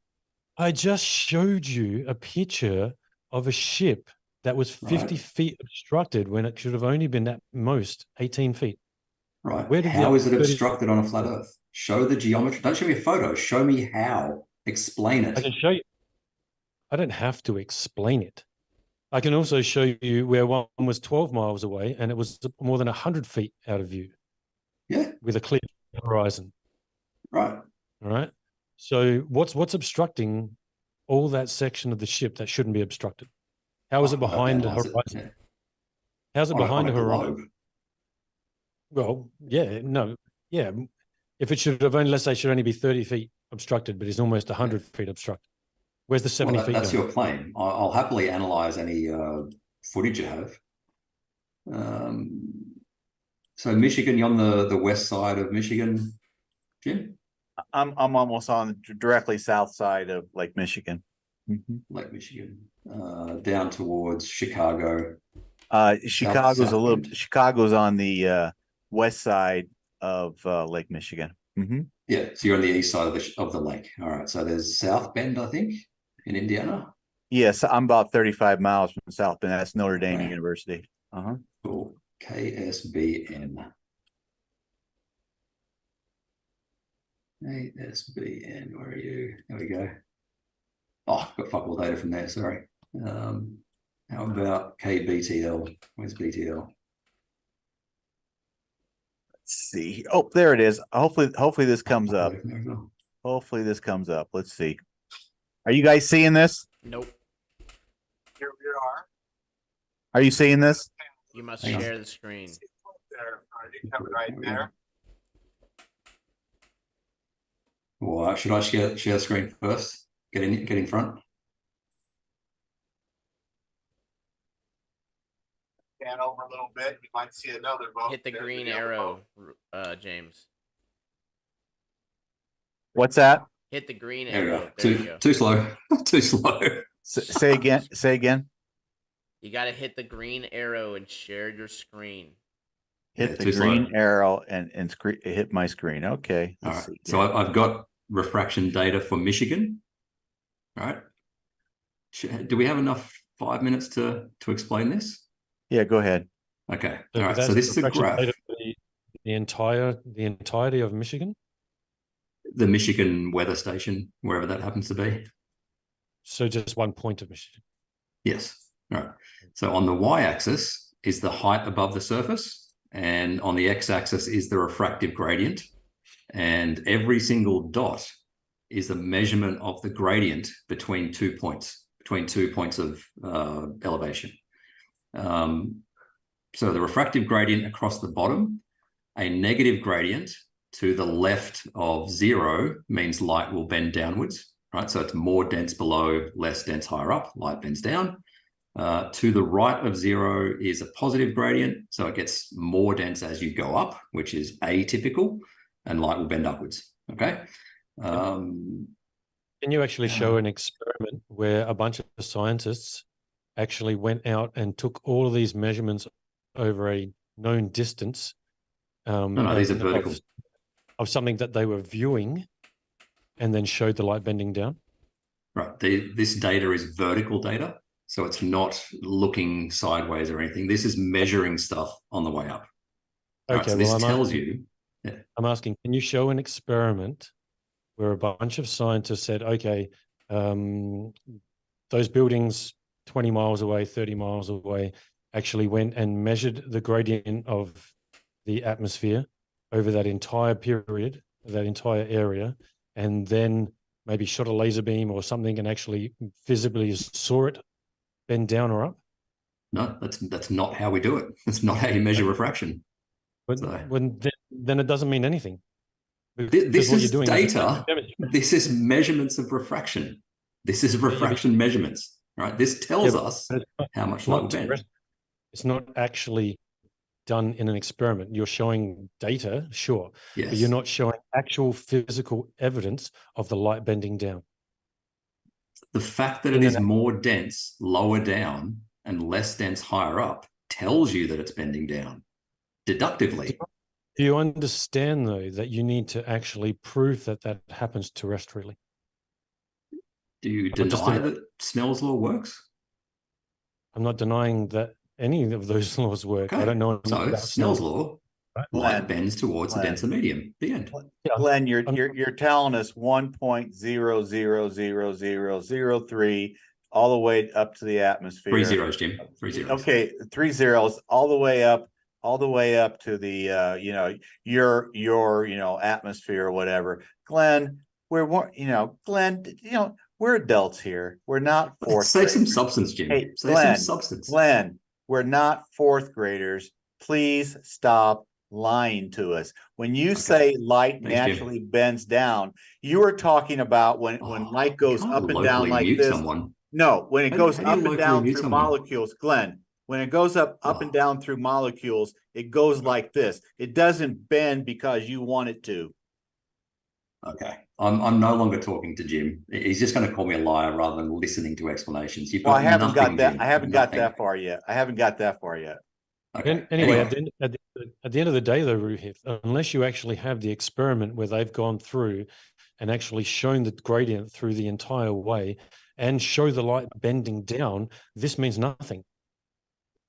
I just showed you a picture of a ship that was 50 feet obstructed when it should have only been at most 18 feet.
Right.
Where did
How is it obstructed on a flat Earth? Show the geometry. Don't show me a photo. Show me how. Explain it.
I can show you. I don't have to explain it. I can also show you where one was 12 miles away and it was more than 100 feet out of view.
Yeah.
With a clear horizon.
Right.
All right. So what's obstructing all that section of the ship that shouldn't be obstructed? How is it behind the horizon?
Yeah.
How's it behind the horizon?
Globe.
Well, yeah, no, yeah. If it should have only, let's say, it should only be 30 feet obstructed, but it's almost 100 feet obstructed. Where's the 70 feet?
That's
going?
your claim. I'll happily analyze any footage you have. So Michigan, you're on the west side of Michigan, Jim?
I'm almost on directly south side of Lake Michigan.
Lake Michigan, down towards Chicago.
Chicago's on the west side of Lake Michigan.
Yeah, so you're on the east side of the lake. All right, so there's South Bend, I think, in Indiana.
Yes, I'm about 35 miles from South Bend. That's Notre Dame University.
Cool. KSBN. ASBN, where are you? There we go. Oh, I've got fuck all data from there, sorry. How about KBTL? Where's BTL?
Let's see. Oh, there it is. Hopefully this comes up. Hopefully this comes up. Let's see. Are you guys seeing this?
Nope.
Here we are.
Are you seeing this?
You must share the screen.
There, you come right there.
Well, should I share the screen first? Get in front.
Scan over a little bit. You might see another boat.
Hit the green arrow, James.
What's that?
Hit the green
There we
arrow.
go.
There you go.
Too slow. Too slow.
Say again. Say again.
You got to hit the green arrow and share your screen.
Hit the green arrow and hit my screen. Okay.
All right. So I've got refraction data for Michigan. All right. Do we have enough 5 minutes to explain this?
Yeah, go ahead.
Okay. All right. So this is a graph.
The entirety of Michigan?
The Michigan weather station, wherever that happens to be.
So just one point of Michigan?
Yes. All right. So on the y-axis is the height above the surface, and on the x-axis is the refractive gradient. And every single dot is the measurement of the gradient between 2 points of elevation. So the refractive gradient across the bottom, a negative gradient to the left of 0 means light will bend downwards, right? So it's more dense below, less dense higher up, light bends down. To the right of 0 is a positive gradient, so it gets more dense as you go up, which is atypical, and light will bend upwards, okay?
Can you actually show an experiment where a bunch of scientists actually went out and took all of these measurements over a known distance?
No, these are vertical.
Of something that they were viewing and then showed the light bending down?
Right, this data is vertical data, so it's not looking sideways or anything. This is measuring stuff on the way up.
Okay,
right, so this tells you. Yeah.
I'm asking, can you show an experiment where a bunch of scientists said, okay, those buildings 20 miles away, 30 miles away, actually went and measured the gradient of the atmosphere over that entire period, that entire area, and then maybe shot a laser beam or something and actually visibly saw it bend down or up?
No, that's not how we do it. That's not how you measure refraction.
But
So,
then it doesn't mean anything.
this
what you're
is
doing
data.
is
This is measurements of refraction. This is refraction measurements, right? This tells us how much light will bend.
It's not actually done in an experiment. You're showing data, sure,
Yes.
but you're not showing actual physical evidence of the light bending down.
The fact that it is more dense lower down and less dense higher up tells you that it's bending down deductively.
Do you understand, though, that you need to actually prove that that happens terrestrially?
Do you deny that Snell's law works?
I'm not denying that any of those laws work.
Okay.
I don't know
So
about
Snell's law, light bends towards the denser medium. The end.
Glenn, you're telling us 1.0000003 all the way up to the atmosphere.
3 zeros, Jim. 3 zeros.
Okay, 3 zeros all the way up to the your atmosphere or whatever. Glenn, we're adults here. We're not fourth.
Say some substance, Jim.
Hey,
Say some substance.
Glenn, we're not fourth graders. Please stop lying to us. When you say light naturally bends down, you are talking about when light goes up and down like this. No, when it goes up and down through molecules, Glenn, when it goes up and down through molecules, it goes like this. It doesn't bend because you want it to.
Okay. I'm no longer talking to Jim. He's just going to call me a liar rather than listening to explanations. You've got
I haven't got that.
Jim.
I haven't got that far yet.
Okay.
Anyway, at the end of the day, though, Ruhith, unless you actually have the experiment where they've gone through and actually shown the gradient through the entire way and show the light bending down, this means nothing.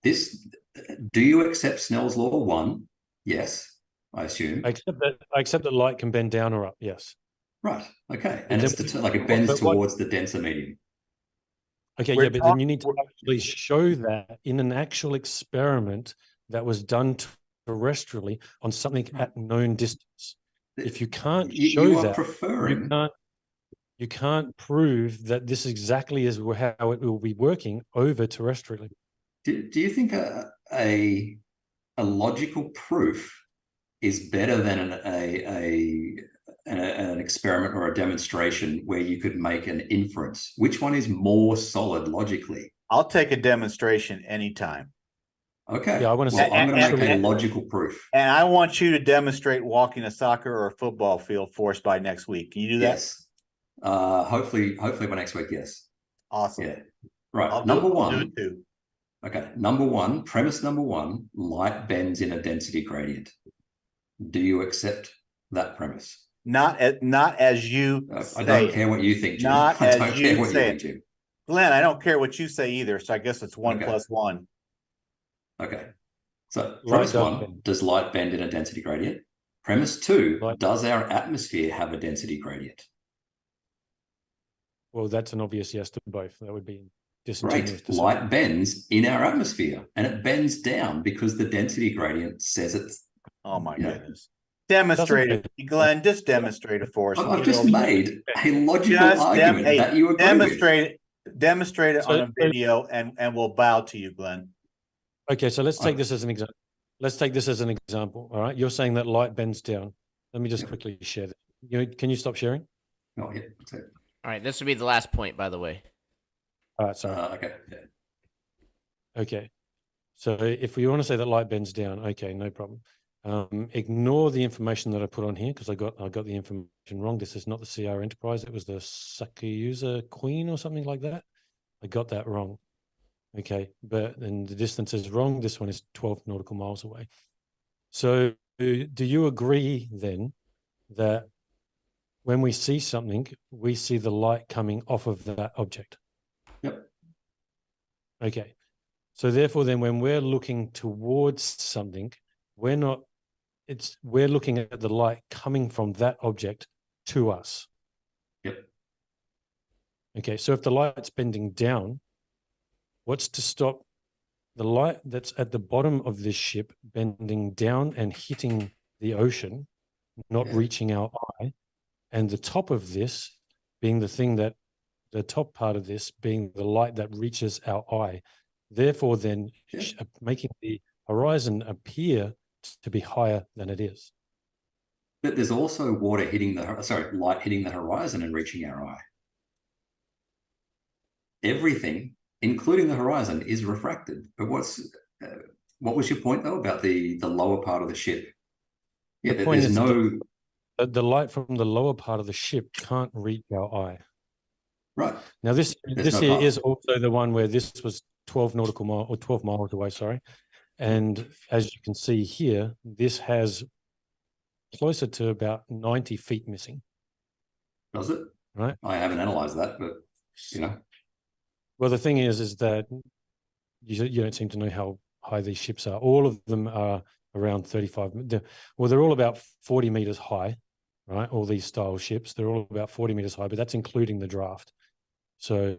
Do you accept Snell's law 1? Yes, I assume.
I accept that light can bend down or up. Yes.
Right. Okay. And it's like it bends towards the denser medium.
Okay. Yeah, but then you need to actually show that in an actual experiment that was done terrestrially on something at known distance. If you can't show that, you can't prove that this exactly is how it will be working over terrestrially.
Do you think a logical proof is better than an experiment or a demonstration where you could make an inference? Which one is more solid logically?
I'll take a demonstration anytime.
Okay. Yeah, I'm going to make a logical proof.
And I want you to demonstrate walking a soccer or a football field for us by next week. Can you do that?
Yes. Hopefully by next week, yes.
Awesome.
Yeah. Right.
I'll
number
do
one.
it too.
Okay. Premise number one, light bends in a density gradient. Do you accept that premise?
Not as you say.
I don't care what you think, Jim.
Not
I
as
don't
you
care what
say
you think, Jim.
Glenn, I don't care what you say either, so I guess it's 1 + 1.
Okay. So premise 1, does light bend in a density gradient? Premise 2, does our atmosphere have a density gradient?
Well, that's an obvious yes to both. That would be
disingenuous. Great. Light bends in our atmosphere, and it bends down because the density gradient says it's.
Oh my goodness! Demonstrate it, Glenn. Just demonstrate it for us.
I've just made a logical argument that you agree with.
Demonstrate it on a video, and we'll bow to you, Glenn.
Okay, so let's take this as an example. All right, you're saying that light bends down. Let me just quickly share that. Can you stop sharing?
Oh, yeah.
All right, this will be the last point, by the way.
All right, sorry.
Okay. Yeah.
Okay, so if we want to say that light bends down, okay, no problem. Ignore the information that I put on here because I got the information wrong. This is not the CR Enterprise. It was the Sakayusa Queen or something like that. I got that wrong. Okay, but then the distance is wrong. This one is 12 nautical miles away. So do you agree then that when we see something, we see the light coming off of that object?
Yep.
Okay. So therefore then when we're looking towards something, we're looking at the light coming from that object to us.
Yep.
Okay, so if the light's bending down, what's to stop the light that's at the bottom of this ship bending down and hitting the ocean, not reaching our eye, and the top of this being the top part of this being the light that reaches our eye therefore then making the horizon appear to be higher than it is.
But there's also light hitting the horizon and reaching our eye. Everything, including the horizon, is refracted. But what was your point though about the lower part of the ship? Yeah,
The point
there's
is
no
the light from the lower part of the ship can't reach our eye.
right.
Now this
There's no
here
path.
is also the one where this was 12 nautical mile or 12 miles away, sorry. And as you can see here, this has closer to about 90 feet missing.
Does it?
Right.
I haven't analyzed that, but you know.
Well, the thing is that you don't seem to know how high these ships are. All of them are around 35. Well, they're all about 40 meters high, right? All these style ships, they're all about 40 meters high, but that's including the draft. So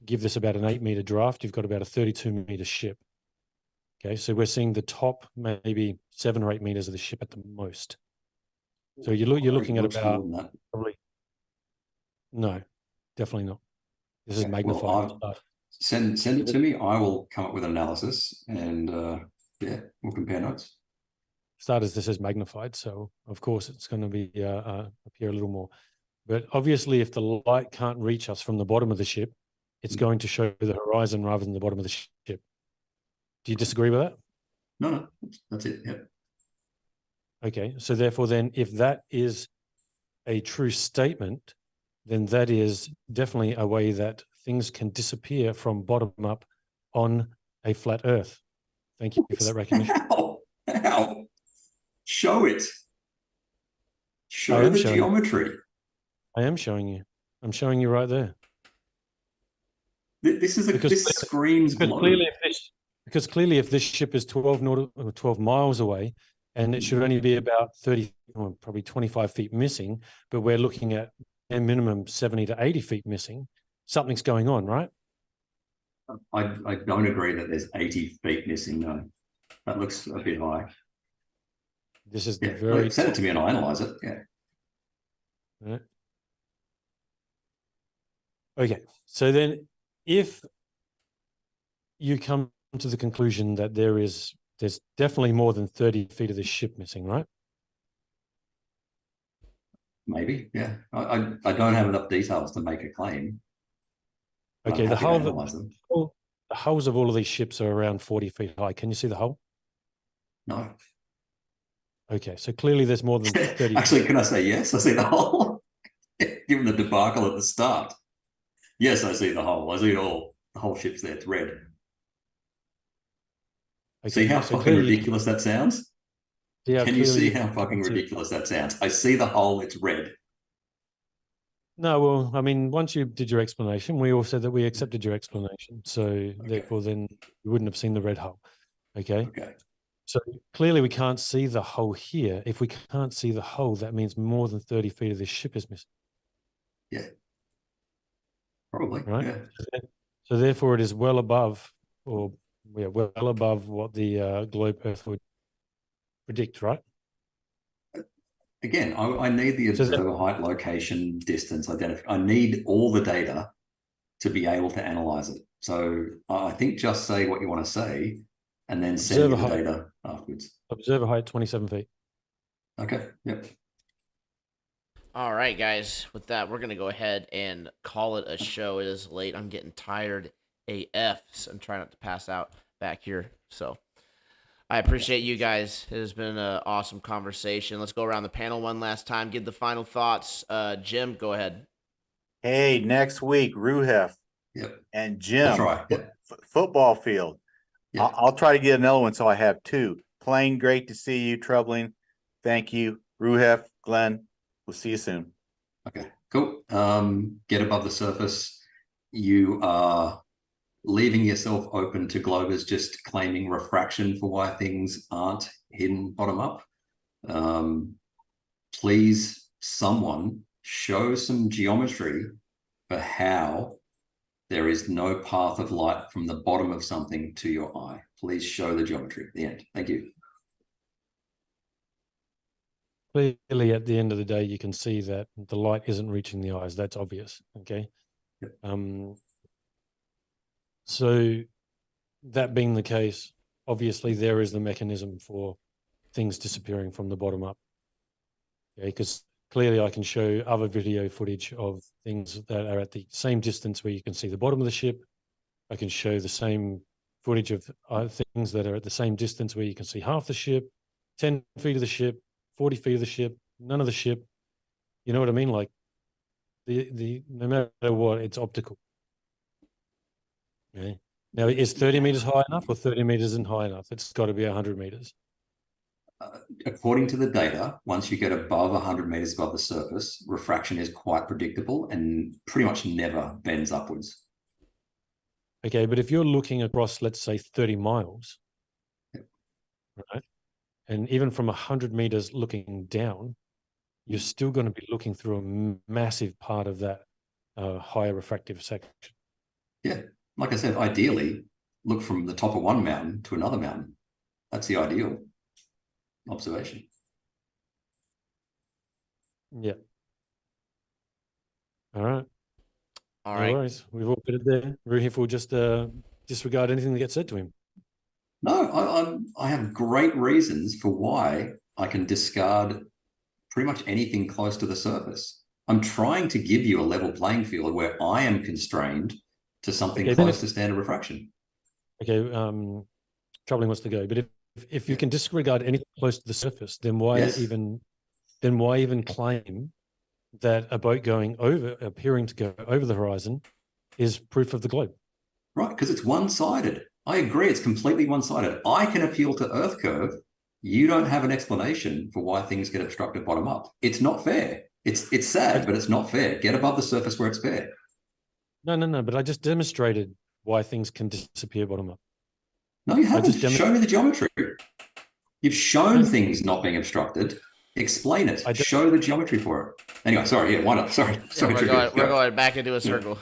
give this about an 8-meter draft, you've got about a 32-meter ship. Okay, so we're seeing the top maybe 7 or 8 meters of the ship at the most. So you're looking at about probably no, definitely not. This is magnified.
Well, send it to me. I will come up with an analysis, and yeah, we'll compare notes.
Starters, this is magnified, so of course it's going to be appear a little more. But obviously, if the light can't reach us from the bottom of the ship, it's going to show the horizon rather than the bottom of the ship. Do you disagree with that?
No, that's it. Yeah.
Okay, so therefore, then, if that is a true statement, then that is definitely a way that things can disappear from bottom up on a flat Earth. Thank you for that recognition.
How? Show it. Show the geometry.
I am showing you. I'm showing you right there.
This screams globe.
Because clearly, if this ship is 12 miles away, and it should only be about 30, or probably 25 feet missing, but we're looking at a minimum 70 to 80 feet missing, something's going on, right?
I don't agree that there's 80 feet missing. No, that looks a bit high.
This is the very.
Send it to me and I'll analyze it. Yeah.
Right. Okay, so then if you come to the conclusion that there's definitely more than 30 feet of this ship missing, right?
Maybe, yeah. I don't have enough details to make a claim.
Okay, the hulls of all of these ships are around 40 feet high. Can you see the hull?
No.
Okay, so clearly there's more than 30.
Actually, can I say yes? I see the hull. Given the debacle at the start. Yes, I see the hull. I see it all. The whole ship's there. It's red. Okay, see how fucking ridiculous that sounds? Yeah, can you see how fucking ridiculous that sounds? I see the hull. It's red.
No, well, I mean, once you did your explanation, we all said that we accepted your explanation. So therefore, then you wouldn't have seen the red hull. Okay.
Okay.
So clearly we can't see the hull here. If we can't see the hull, that means more than 30 feet of this ship is missing.
Yeah. Probably.
Right.
Yeah.
So therefore it is well above, or well above what the globe Earth would predict, right?
Again, I need the observer height, location, distance, identification. I need all the data to be able to analyze it. So I think just say what you want to say and then send me the data afterwards.
Observer height, 27 feet.
Okay, yep.
All right, guys. With that, we're going to go ahead and call it a show. It is late. I'm getting tired AF, so I'm trying not to pass out back here. So I appreciate you guys. It has been an awesome conversation. Let's go around the panel one last time. Give the final thoughts. Jim, go ahead.
Hey, next week, Ruhef and Jim,
That's right.
football field.
Yep.
I'll try to get another one, so I have two. Plain, great to see you. Troubling, thank you. Ruhef, Glenn, we'll see you soon.
Okay, cool. Get above the surface. You are leaving yourself open to Globers just claiming refraction for why things aren't hidden bottom up. Please, someone show some geometry for how there is no path of light from the bottom of something to your eye. Please show the geometry at the end. Thank you.
Clearly, at the end of the day, you can see that the light isn't reaching the eyes. That's obvious. Okay.
Yep.
So that being the case, obviously there is the mechanism for things disappearing from the bottom up. Okay, because clearly I can show other video footage of things that are at the same distance where you can see the bottom of the ship. I can show the same footage of things that are at the same distance where you can see half the ship, 10 feet of the ship, 40 feet of the ship, none of the ship. You know what I mean? Like the no matter what, it's optical. Okay. Now, is 30 meters high enough or 30 meters isn't high enough? It's got to be 100 meters.
According to the data, once you get above 100 meters above the surface, refraction is quite predictable and pretty much never bends upwards.
Okay, but if you're looking across, let's say 30 miles, right? And even from 100 meters looking down, you're still going to be looking through a massive part of that higher refractive section.
Yeah, like I said, ideally, look from the top of one mountain to another mountain. That's the ideal observation.
Yeah. All right.
All
no
right.
worries. We've all put it there. Ruhif will just disregard anything that gets said to him.
No, I have great reasons for why I can discard pretty much anything close to the surface. I'm trying to give you a level playing field where I am constrained to something close to standard refraction.
Okay, troubling wants to go, but if you can disregard anything close to the surface, then why even claim that a boat appearing to go over the horizon is proof of the globe?
Right, because it's one-sided. I agree, it's completely one-sided. I can appeal to Earth curve. You don't have an explanation for why things get obstructed bottom up. It's not fair. It's sad, but it's not fair. Get above the surface where it's fair.
No, but I just demonstrated why things can disappear bottom up.
No, you haven't. Show me the geometry. You've shown things not being obstructed. Explain it. Show the geometry for it. Anyway, sorry. Yeah, why not? Sorry.
We're going back into a circle.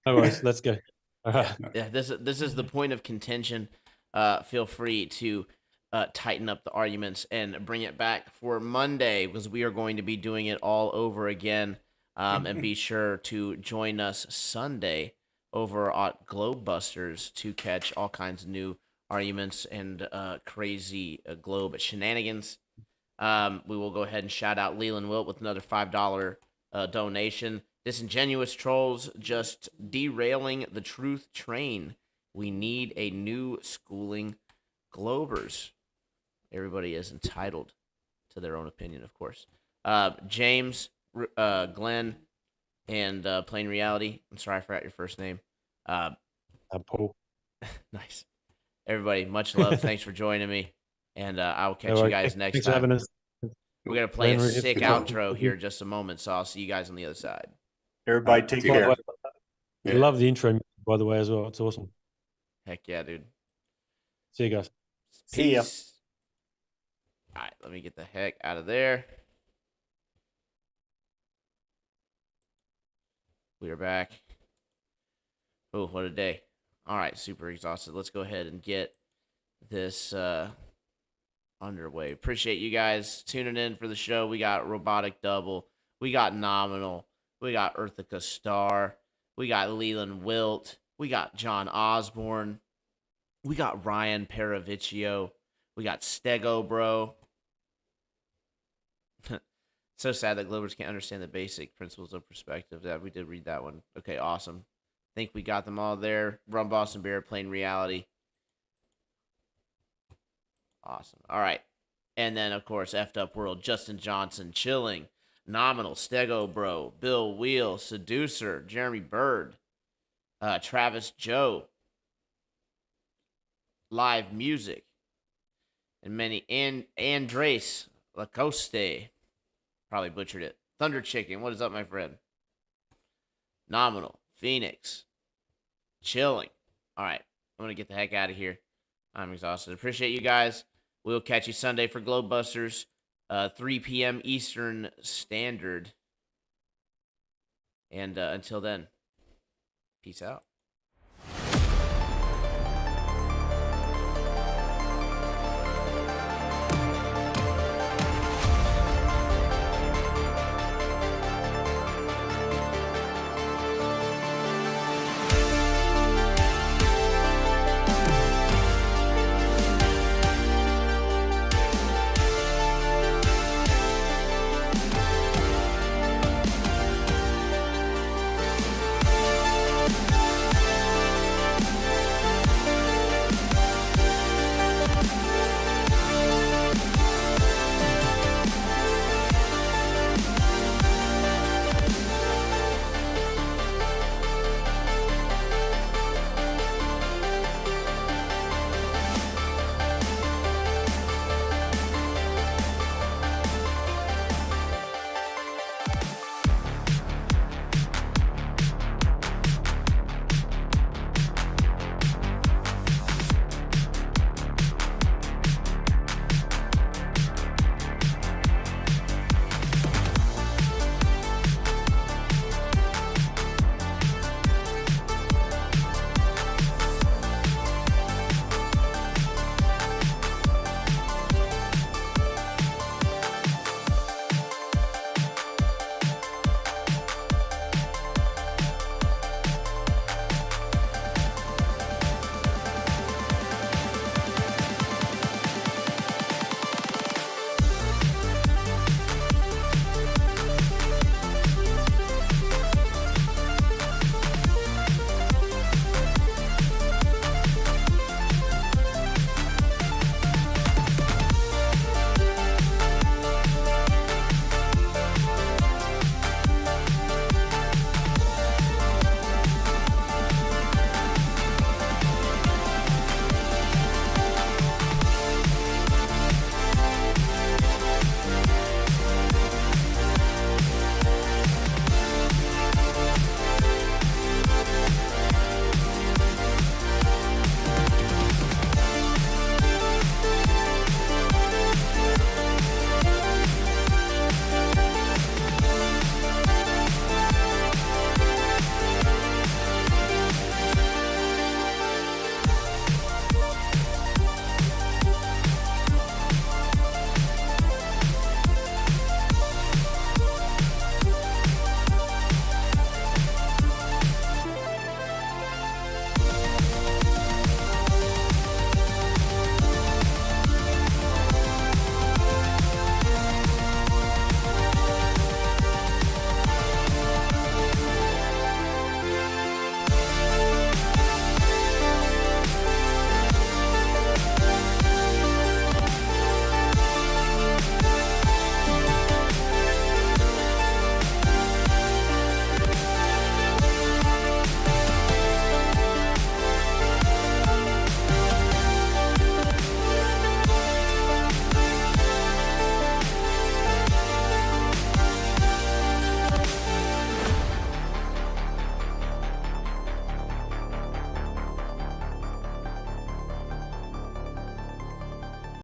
No worries. Let's go.
Yeah, this is the point of contention. Feel free to tighten up the arguments and bring it back for Monday, because we are going to be doing it all over again. And be sure to join us Sunday over at Globebusters to catch all kinds of new arguments and crazy globe shenanigans. We will go ahead and shout out Leland Wilt with another $5 donation. Disingenuous trolls just derailing the truth train. We need a new schooling Globers. Everybody is entitled to their own opinion, of course. James, Glenn, and Plain Reality. I'm sorry I forgot your first name.
Paul.
Nice. Everybody, much love. Thanks for joining me. And I will catch you guys next
Thanks
time.
for having us.
We're going to play a sick outro here in just a moment, so I'll see you guys on the other side.
Everybody take care.
I love the intro, by the way, as well. It's awesome.
Heck yeah, dude.
See you guys.
See ya.
All right, let me get the heck out of there. We are back. Oh, what a day. All right, super exhausted. Let's go ahead and get this underway. Appreciate you guys tuning in for the show. We got Robotic Double. We got Nominal. We got Earthica Star. We got Leland Wilt. We got John Osborne. We got Ryan Paravicchio. We got Stego Bro. So sad that Globers can't understand the basic principles of perspective. Yeah, we did read that one. Okay, awesome. Think we got them all there. Rum Boston Bear, Plain Reality. Awesome. All right. And then, of course, F'd Up World, Justin Johnson, Chilling, Nominal, Stego Bro, Bill Wheel, Seducer, Jeremy Bird, Travis Joe, Live Music, and many, Andres Lacoste, probably butchered it. Thunder Chicken, what is up, my friend? Nominal, Phoenix, Chilling. All right, I'm going to get the heck out of here. I'm exhausted. Appreciate you guys. We'll catch you Sunday for Globebusters, 3 p.m. Eastern Standard. And until then, peace out.